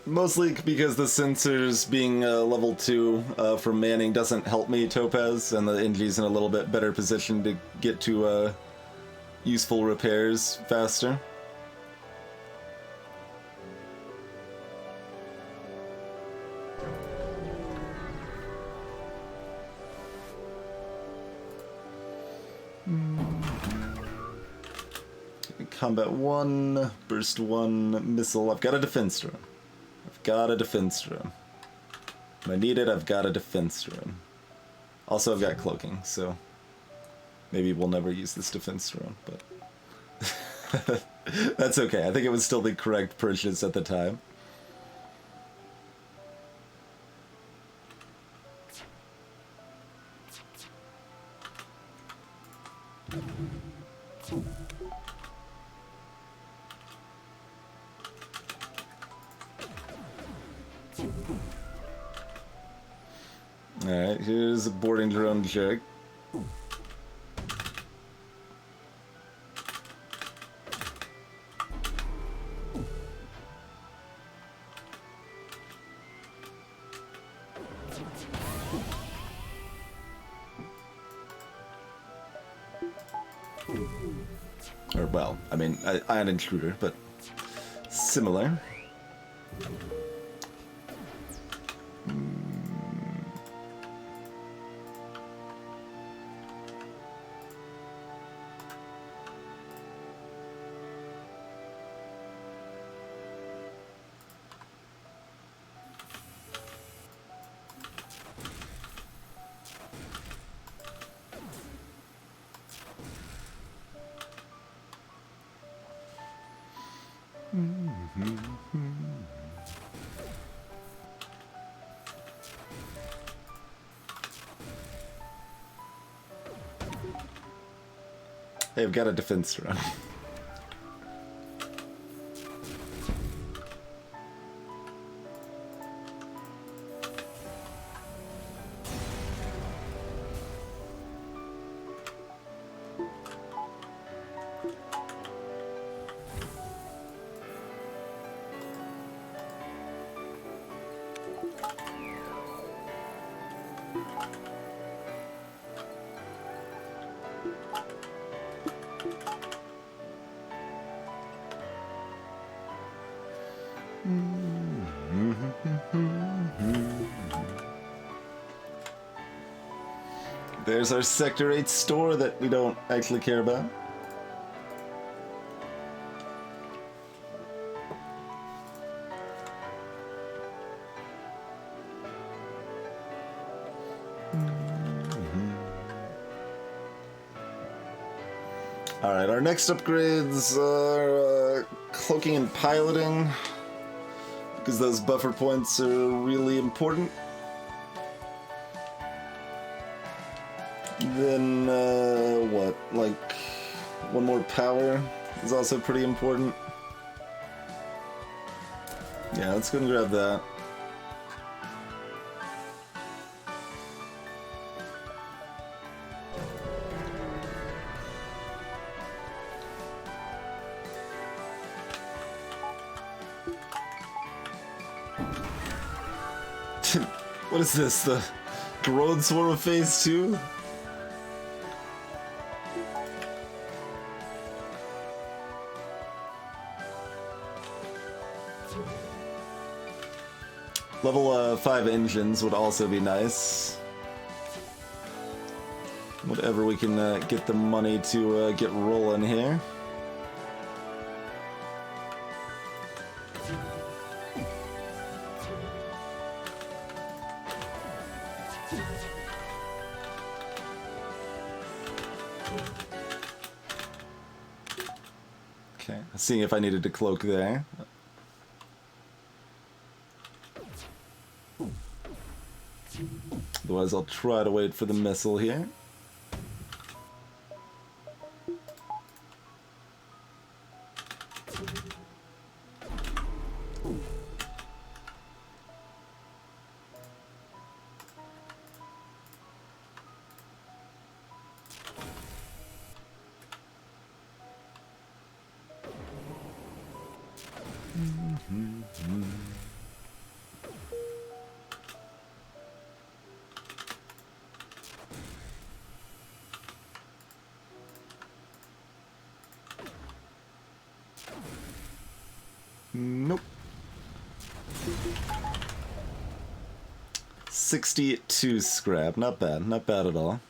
Mostly because the sensors being level 2 for manning doesn't help me, Topaz, and the NG's in a little bit better position to get to useful repairs faster. Combat 1, burst 1, missile. I've got a defense drone. Got a defense room. When I need it, I've got a defense room. Also, I've got cloaking, so maybe we'll never use this defense room, but that's okay. I think it was still the correct purchase at the time. Alright, here's a boarding drone check. Or, well, I mean, ion intruder, but similar. Hey, I've got a defense run. There's our Sector 8 store that we don't actually care about. Alright, our next upgrades are cloaking and piloting, because those buffer points are really important. Then, what? Like, one more power is also pretty important. Yeah, let's go and grab that. What is this? The Growth Swarm of Phase 2? Level 5 engines would also be nice. Whatever we can get the money to get rolling here. Okay, seeing if I needed to cloak there. Otherwise, I'll try to wait for the missile here. Nope. 62 scrap. Not bad. Not bad at all.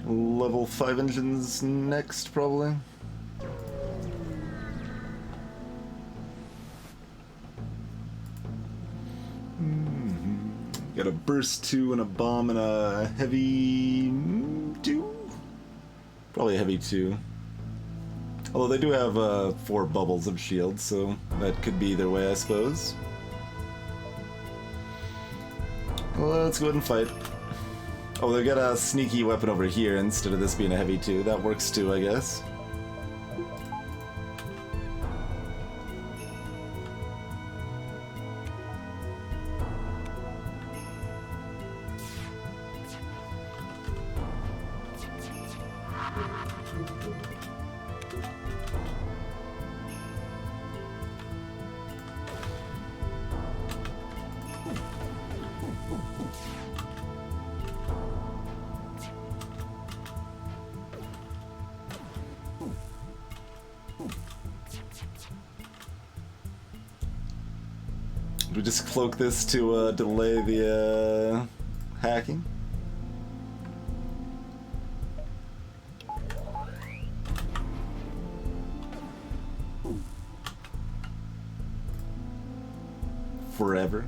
Level 5 engines next, probably. Got a burst 2 and a bomb and a heavy 2? Probably a heavy 2. Although they do have 4 bubbles of shield, so that could be either way, I suppose. Well, let's go ahead and fight. Oh, they got a sneaky weapon over here instead of this being a heavy 2. That works too, I guess. We just cloak this to delay the hacking. forever.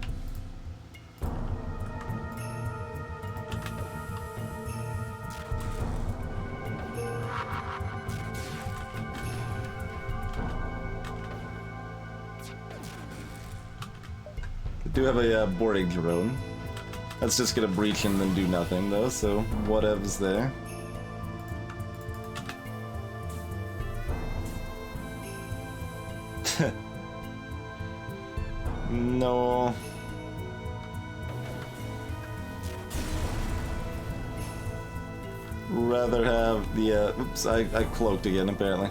I do have a boarding drone. That's just gonna breach and then do nothing though, so whatevs there. No. Rather have the, oops, I cloaked again, apparently.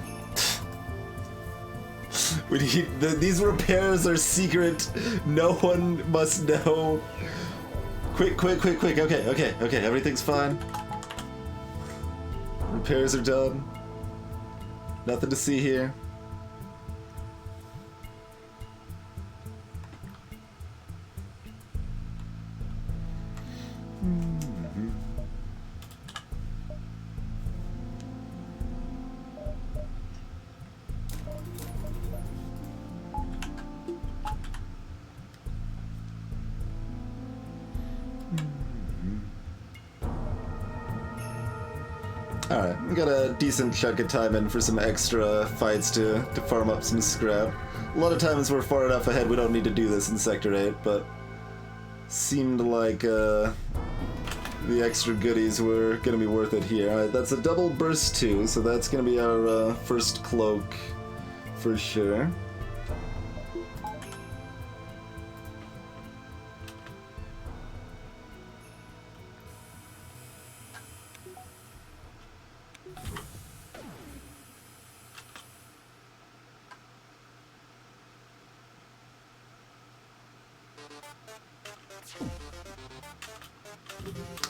We need, these repairs are secret. No one must know. Quick, quick, quick, quick. Okay, okay, okay, everything's fine. Repairs are done. Nothing to see here. Alright, we got a decent chunk of time in for some extra fights to farm up some scrap. A lot of times we're far enough ahead we don't need to do this in Sector 8, but seemed like the extra goodies were gonna be worth it here. Alright, that's a double burst 2, so that's gonna be our first cloak for sure.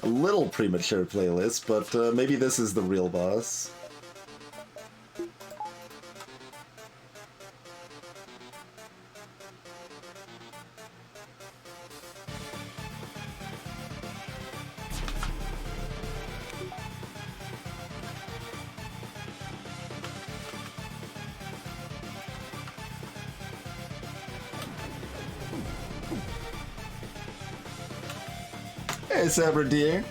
A little premature playlist, but maybe this is the real boss. Hey, Saber dear.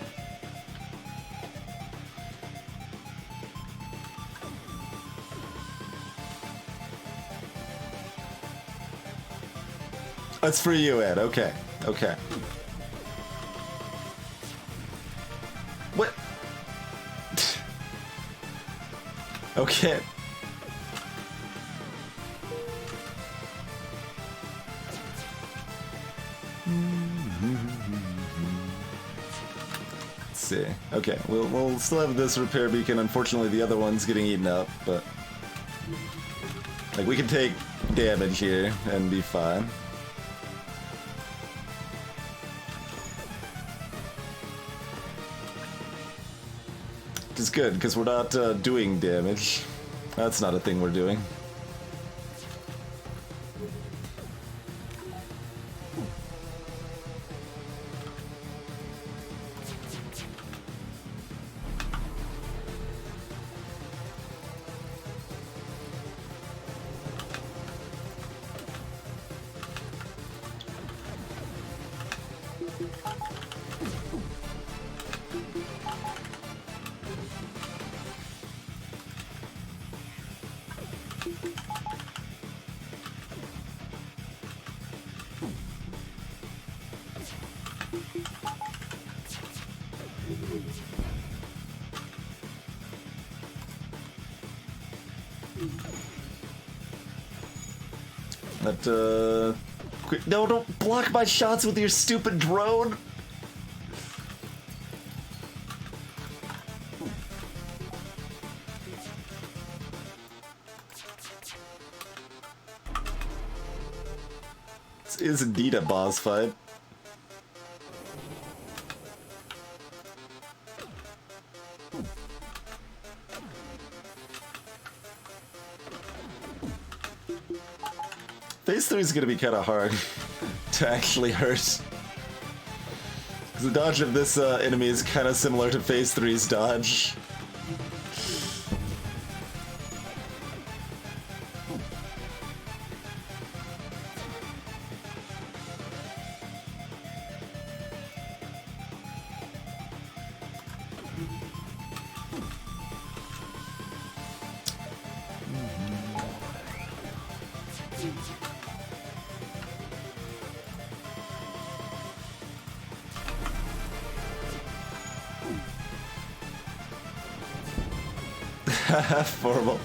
That's for you, Ed. Okay. Okay. What? Okay. See. Okay, we'll still have this repair beacon. Unfortunately, the other one's getting eaten up, but like we can take damage here and be fine. Which is good because we're not doing damage. That's not a thing we're doing. That, quick, no, don't block my shots with your stupid drone! This is indeed a boss fight. Phase 3 is gonna be kind of hard to actually hurt. Because the dodge of this enemy is kind of similar to Phase 3's dodge. Horrible.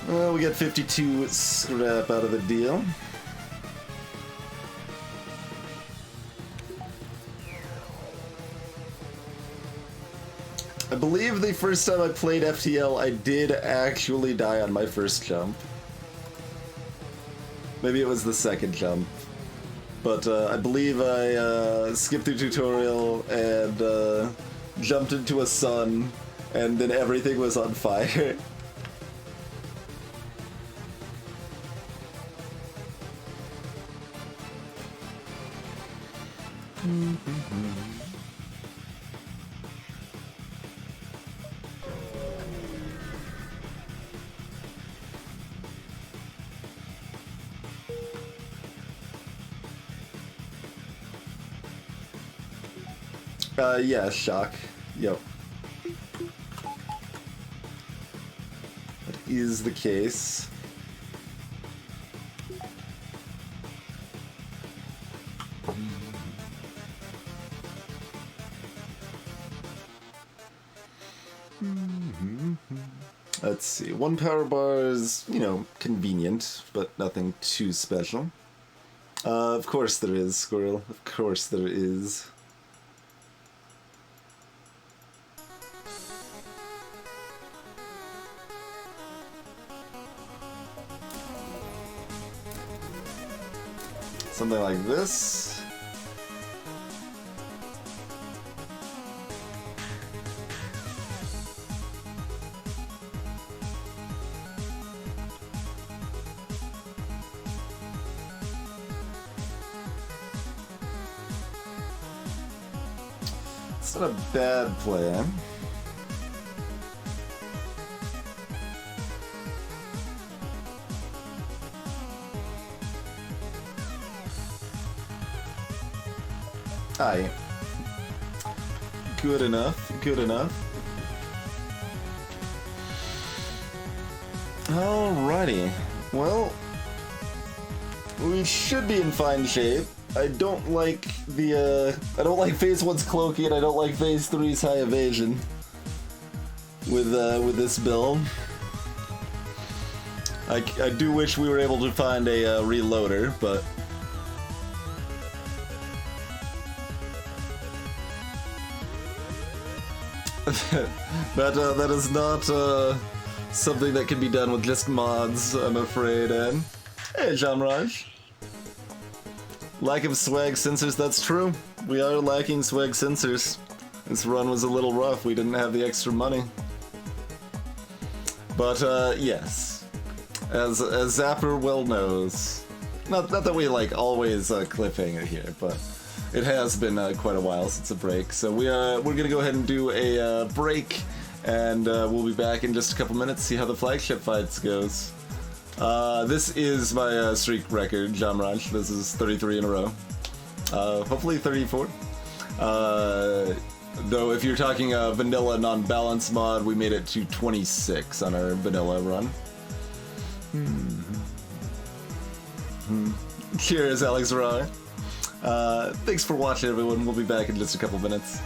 Well, we got 52 scrap out of the deal. I believe the first time I played FTL, I did actually die on my first jump. Maybe it was the second jump. But I believe I skipped the tutorial and jumped into a sun, and then everything was on fire. Yeah, shock. Yep. That is the case. Let's see. One power bar is, you know, convenient, but nothing too special. Of course there is, Squirrel. Of course there is. Something like this. It's not a bad plan. Aye. Good enough, good enough. Alrighty. Well, we should be in fine shape. I don't like I don't like phase 1's cloaky, and I don't like phase 3's high evasion with this build. I do wish we were able to find a reloader, but that is not something that can be done with just mods, I'm afraid. And hey, Jamraj. Lack of swag sensors, that's true. We are lacking swag sensors. This run was a little rough, we didn't have the extra money. But yes, as Zapper well knows, not that we like always cliffhanger here, but it has been quite a while since a break. So we're gonna go ahead and do a break, and we'll be back in just a couple minutes, see how the flagship fights goes. This is my streak record, Jamraj. This is 33 in a row. Hopefully 34. Though if you're talking vanilla non-balance mod, we made it to 26 on our vanilla run. Cheers, Alex Roy. Thanks for watching, everyone. We'll be back in just a couple minutes.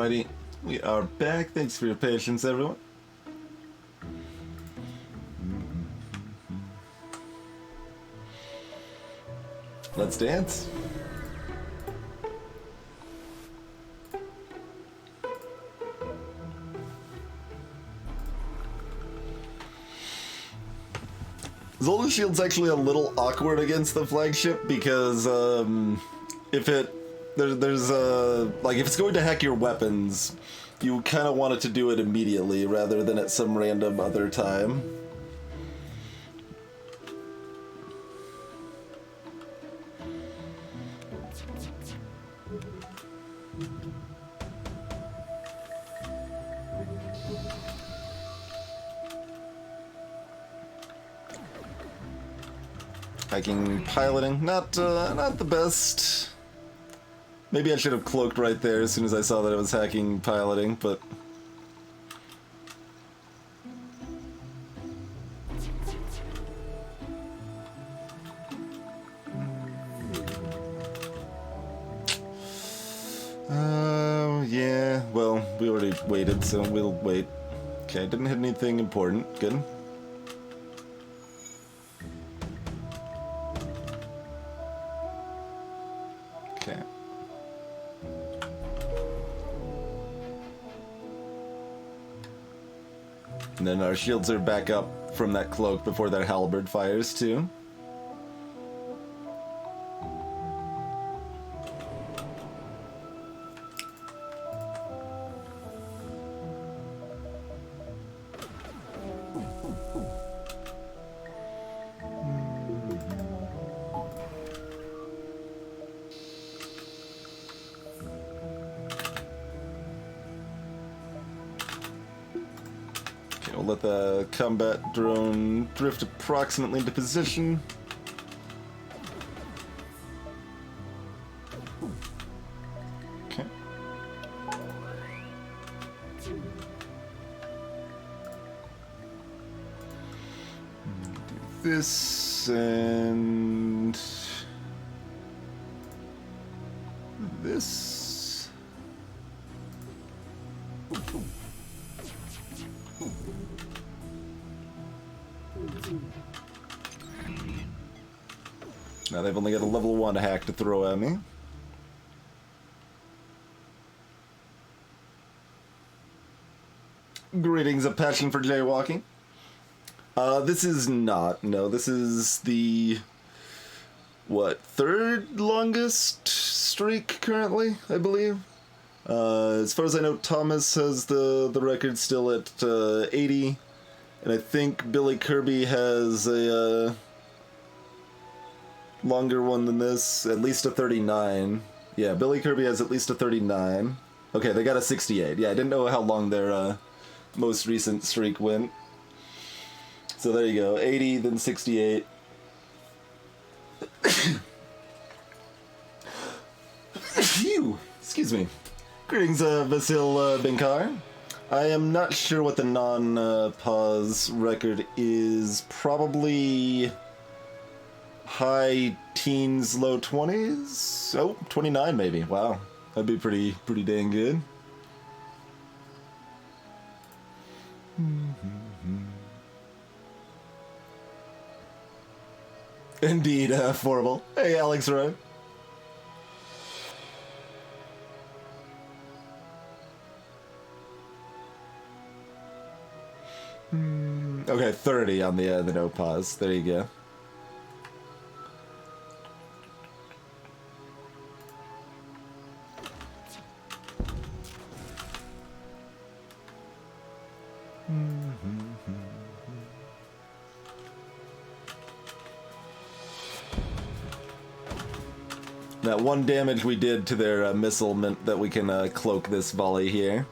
Alrighty, we are back. Thanks for your patience, everyone. Let's dance. Zoltan Shield's actually a little awkward against the flagship because if it's going to hack your weapons, you kind of want it to do it immediately rather than at some random other time. Hacking piloting, not the best. Maybe I should have cloaked right there as soon as I saw that it was hacking piloting, but yeah, well, we already waited, so we'll wait. Okay, didn't hit anything important. Good. Okay. And then our shields are back up from that cloak before that halberd fires, too. We'll let the combat drone drift approximately into position. Okay. Do this and this. Now they've only got a level 1 hack to throw at me. Greetings, a passion for jaywalking. This is not. No, this is the third longest streak currently, I believe. As far as I know, Thomas has the record still at 80, and I think Billy Kirby has a longer one than this, at least a 39. Yeah, Billy Kirby has at least a 39. Okay, they got a 68. Yeah, I didn't know how long their most recent streak went. So there you go, 80, then 68. Phew! Excuse me. Greetings, Vasil Benkar. I am not sure what the non-pause record is. Probably high teens, low 20s? Oh, 29 maybe. Wow. That'd be pretty dang good. Indeed, affordable. Hey, Alex Roy. Okay, 30 on the no pause. There you go. That one damage we did to their missile meant that we can cloak this volley here.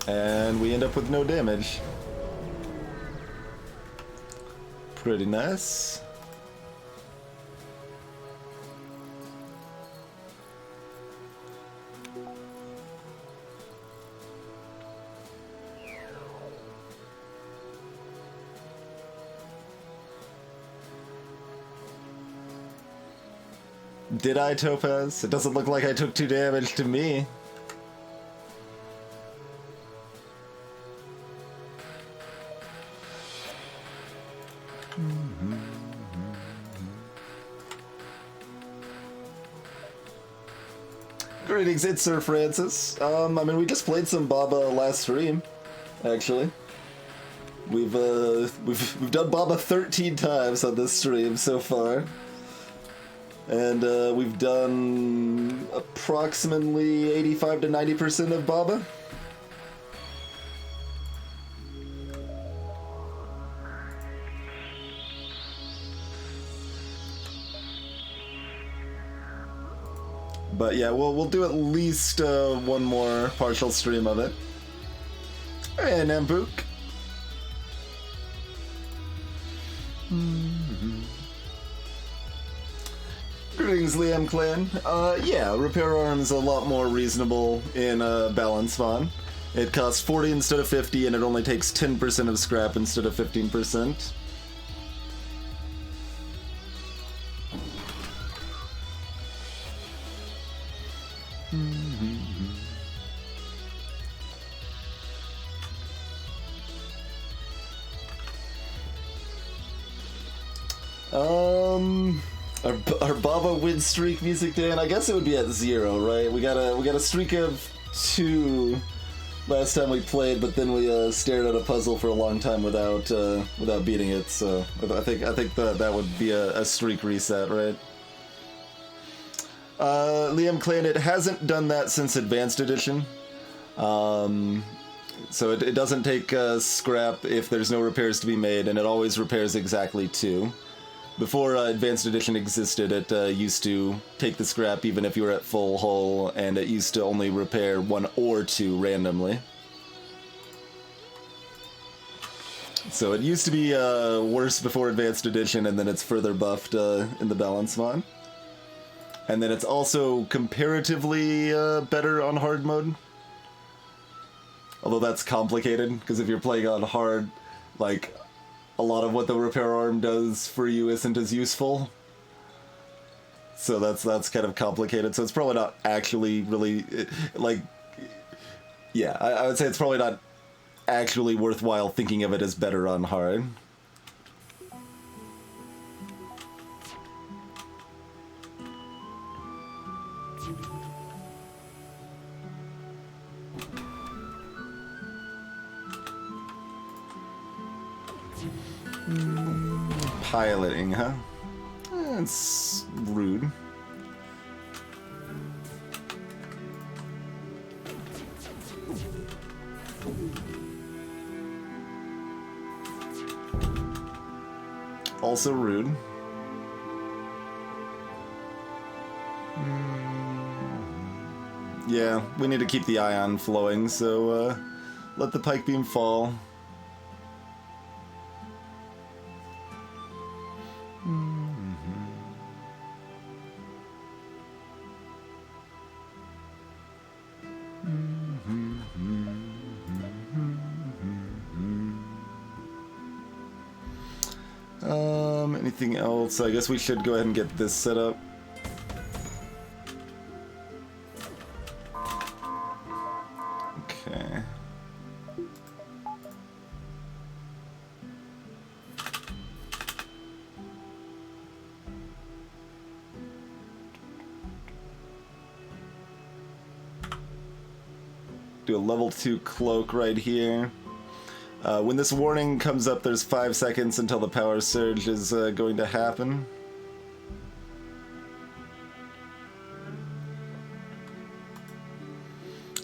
And we end up with no damage. Pretty nice. Did I, Topaz? It doesn't look like I took 2 damage to me. Greetings, it's Sir Francis. I mean, we just played some Baba last stream, actually. We've done Baba 13 times on this stream so far. And we've done approximately 85 to 90% of Baba. But yeah, we'll do at least one more partial stream of it. Hey, Nambook. Greetings, Liam Clan. Yeah, Repair Arm's a lot more reasonable in Balance Spawn. It costs 40 instead of 50, and it only takes 10% of scrap instead of 15%. Our Baba win streak music, Dan. I guess it would be at 0, right? We got a streak of 2 last time we played, but then we stared at a puzzle for a long time without beating it. So I think that would be a streak reset, right? Liam Clan, it hasn't done that since Advanced Edition. So it doesn't take scrap if there's no repairs to be made, and it always repairs exactly 2. Before Advanced Edition existed, it used to take the scrap even if you were at full hull, and it used to only repair 1 or 2 randomly. So it used to be worse before Advanced Edition, and then it's further buffed in the Balance mod. And then it's also comparatively better on hard mode. Although that's complicated, because if you're playing on hard, like, a lot of what the Repair Arm does for you isn't as useful. So that's kind of complicated. So it's probably not actually really, like, yeah, I would say it's probably not actually worthwhile thinking of it as better on hard. Piloting, huh? That's rude. Also rude. Yeah, we need to keep the ion flowing, so let the pike beam fall. Anything else? I guess we should go ahead and get this set up. Okay. Do a level 2 cloak right here. When this warning comes up, there's 5 seconds until the power surge is going to happen.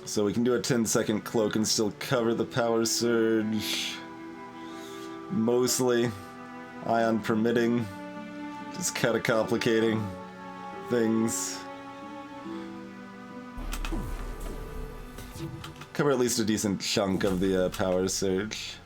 So we can do a 10-second cloak and still cover the power surge. Mostly. Ion permitting. Just kind of complicating things. Cover at least a decent chunk of the power surge.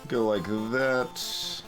Go like that.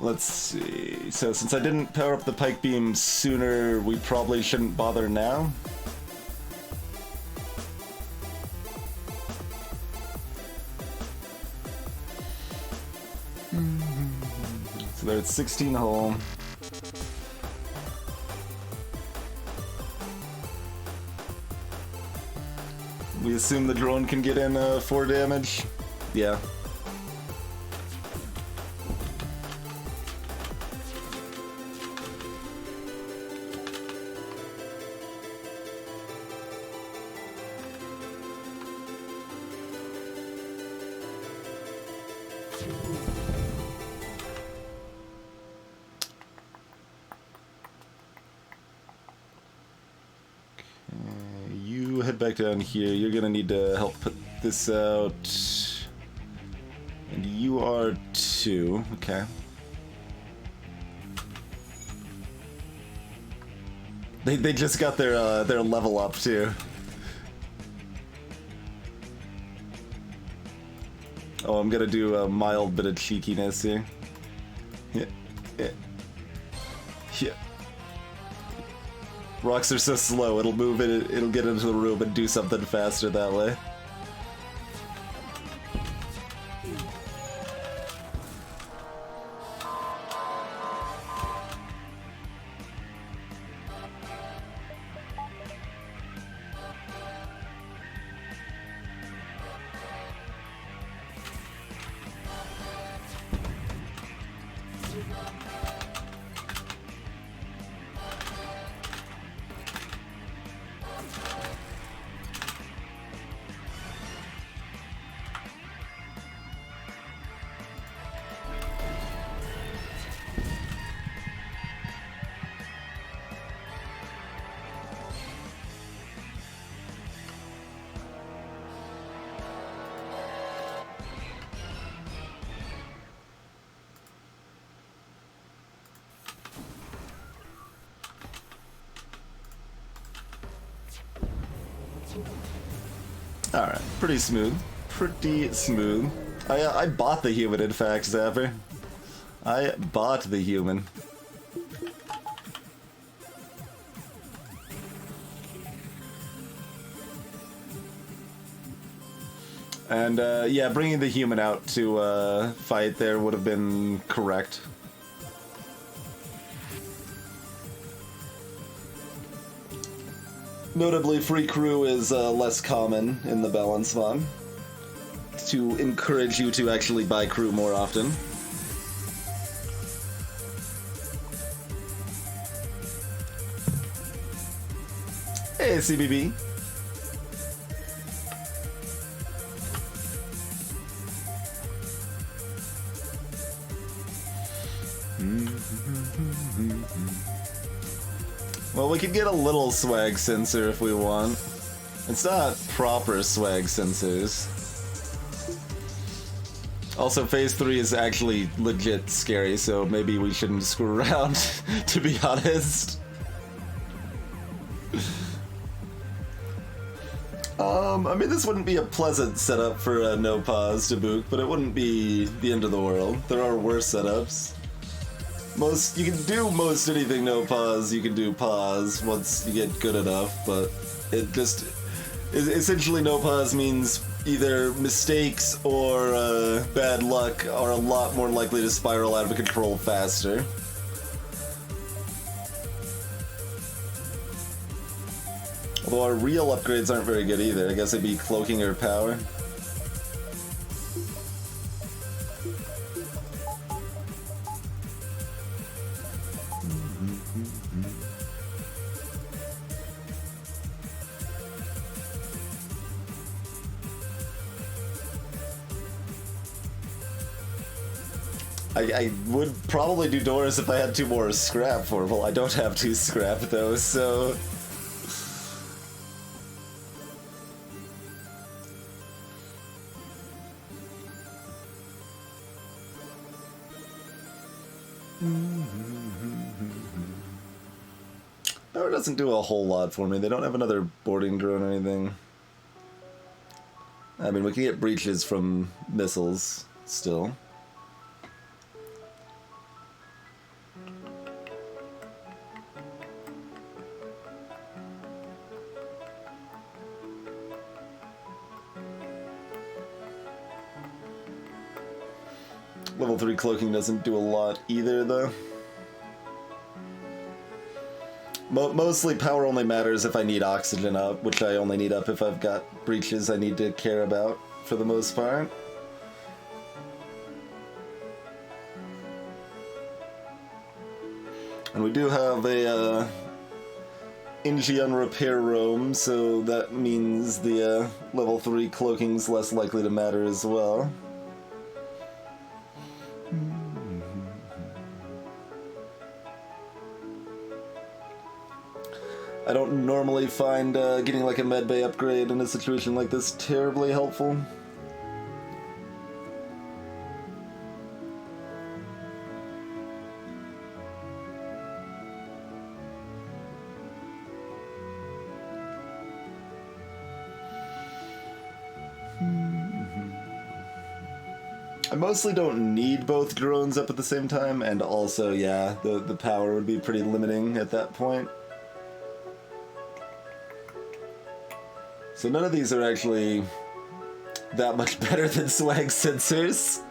Let's see. So since I didn't power up the pike beam sooner, we probably shouldn't bother now. So they're at 16 hull. We assume the drone can get in 4 damage. Yeah. You head back down here. You're gonna need to help put this out. And you are too. Okay. They just got their level up too. Oh, I'm gonna do a mild bit of cheekiness here. Yeah, yeah, yeah. Rocks are so slow, it'll move it, it'll get into the room and do something faster that way. Alright, pretty smooth. Pretty smooth. I bought the human, in fact, Zapper. I bought the human. And, yeah, bringing the human out to, fight there would have been correct. Notably, free crew is less common in the balance mod, to encourage you to actually buy crew more often. Hey, CBB. Well, we could get a little swag sensor if we want. It's not proper swag sensors. Also, Phase 3 is actually legit scary, so maybe we shouldn't screw around, to be honest. I mean, this wouldn't be a pleasant setup for a no pause to boot, but it wouldn't be the end of the world. There are worse setups. You can do most anything no pause, you can do pause once you get good enough, but essentially no pause means either mistakes or bad luck are a lot more likely to spiral out of control faster. Although our real upgrades aren't very good either. I guess it'd be cloaking or power. I would probably do doors if I had 2 more scrap for. Well, I don't have 2 scrap though, so... Power doesn't do a whole lot for me. They don't have another boarding drone or anything. I mean, we can get breaches from missiles still. Level 3 cloaking doesn't do a lot either, though. Mostly power only matters if I need oxygen up, which I only need up if I've got breaches I need to care about, for the most part. And we do have a Incheon repair roam, so that means the level 3 cloaking's less likely to matter as well. I don't normally find getting like a medbay upgrade in a situation like this terribly helpful. I mostly don't need both drones up at the same time, and also, yeah, the power would be pretty limiting at that point. So none of these are actually that much better than swag sensors.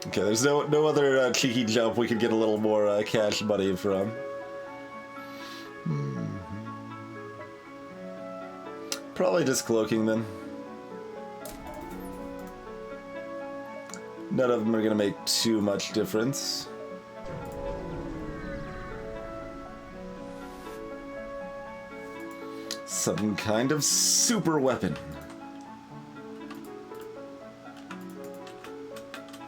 Okay, there's no other cheeky jump we could get a little more cash money from. Probably just cloaking then. None of them are gonna make too much difference. Some kind of super weapon.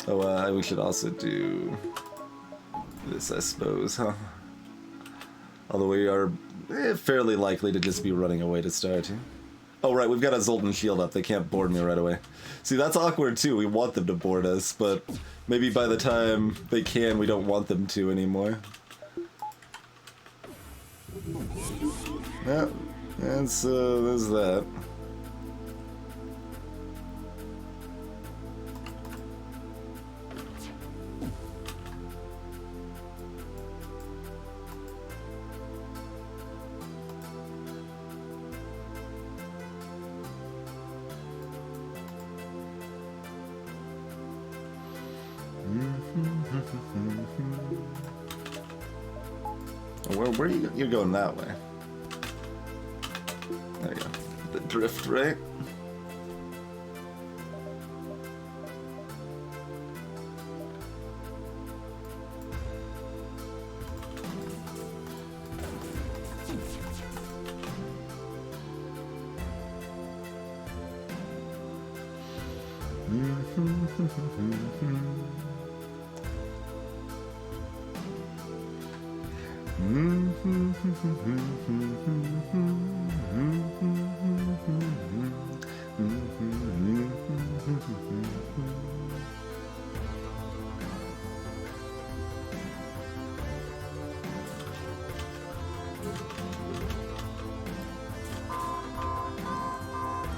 Oh, we should also do this, I suppose, huh? Although we are fairly likely to just be running away to start. Oh, right, we've got a Zoltan shield up. They can't board me right away. See, that's awkward, too. We want them to board us, but maybe by the time they can, we don't want them to anymore. Yeah. And so there's that. Where are you? You're going that way. There you go. The drift, right?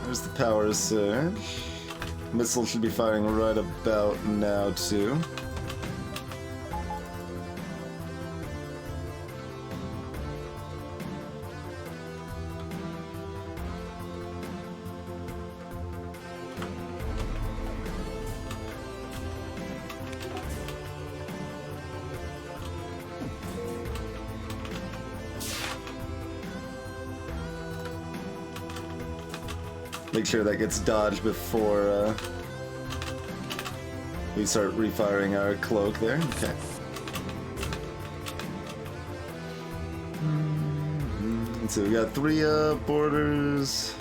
There's the power surge. Missile should be firing right about now, too. Make sure that gets dodged before we start refiring our cloak there. Okay. So we got 3 borders.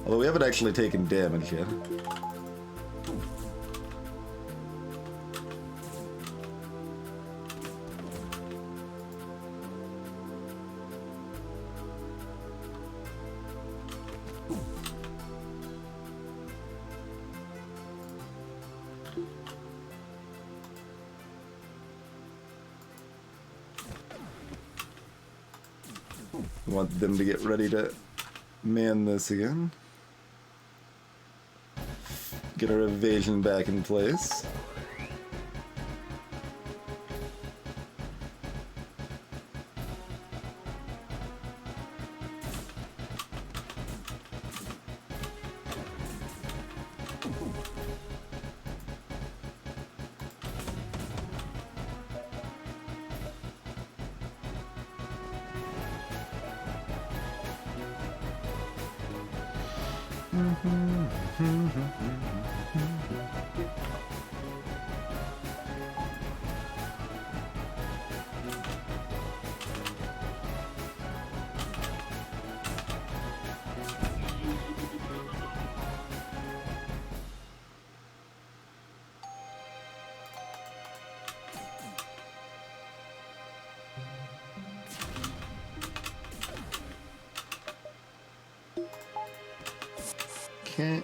Although we haven't actually taken damage yet. Want them to get ready to man this again. Get our evasion back in place. Okay.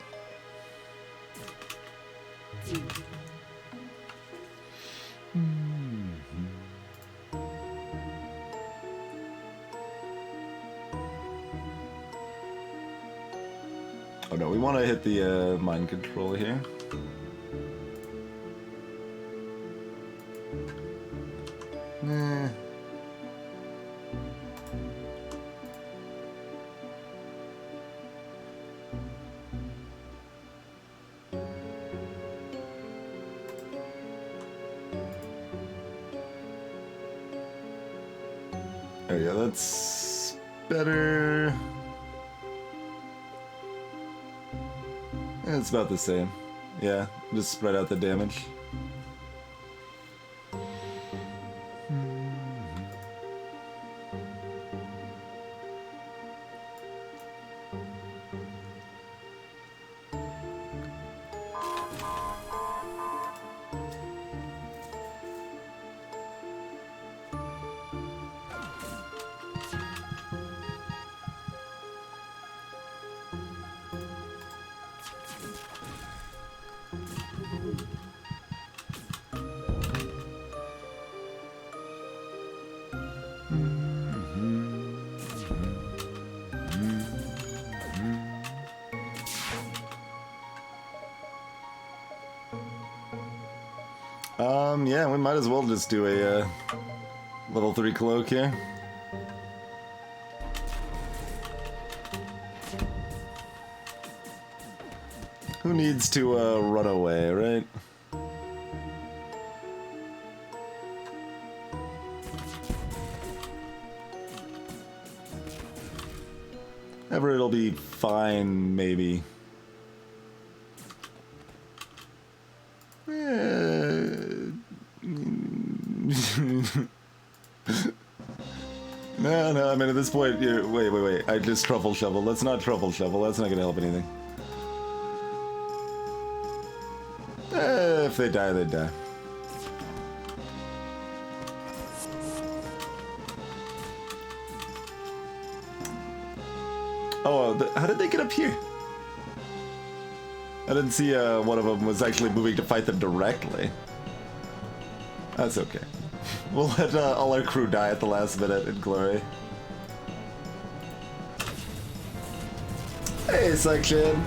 Oh no, we want to hit the mind control here. Nah. Oh yeah, that's better. It's about the same. Yeah, just spread out the damage. Yeah, we might as well just do a level 3 cloak here. Who needs to run away, right? Ever it'll be fine, maybe. No, I mean at this point, wait. I just truffle shovel. Let's not truffle shovel. That's not gonna help anything. If they die, they die. Oh, how did they get up here? I didn't see one of them was actually moving to fight them directly. That's okay. We'll let all our crew die at the last minute in glory. Hey, section!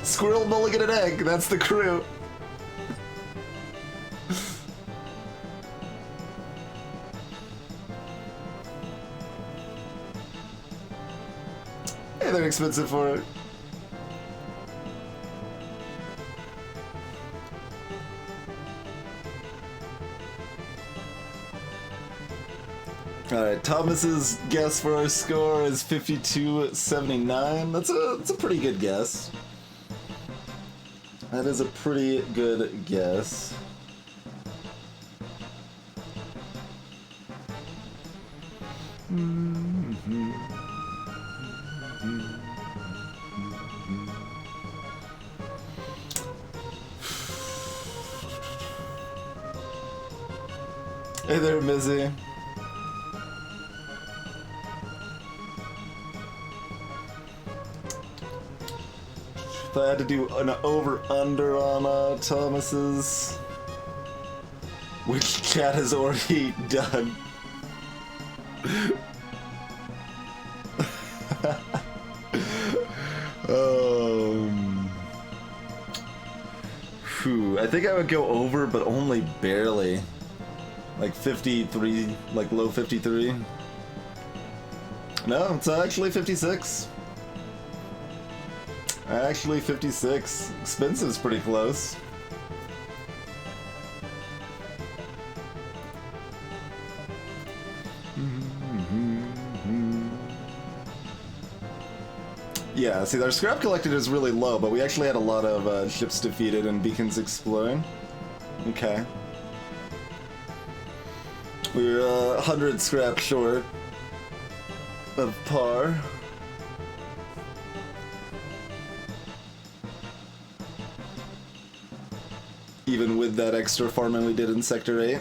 Squirrel, mulligan, and egg, that's the crew. Hey, they're expensive for it. Alright, Thomas's guess for our score is 5279. That's a pretty good guess. That is a pretty good guess. Hey there, Mizzy. If I had to do an over-under on Thomas's, which chat has already done. I think I would go over, but only barely. Like 53, like low 53. No, it's actually 56. Actually 56. Expensive's pretty close. Yeah, see, our scrap collected is really low, but we actually had a lot of ships defeated and beacons exploring. Okay. We were 100 scrap short of par. Even with that extra farming we did in Sector 8.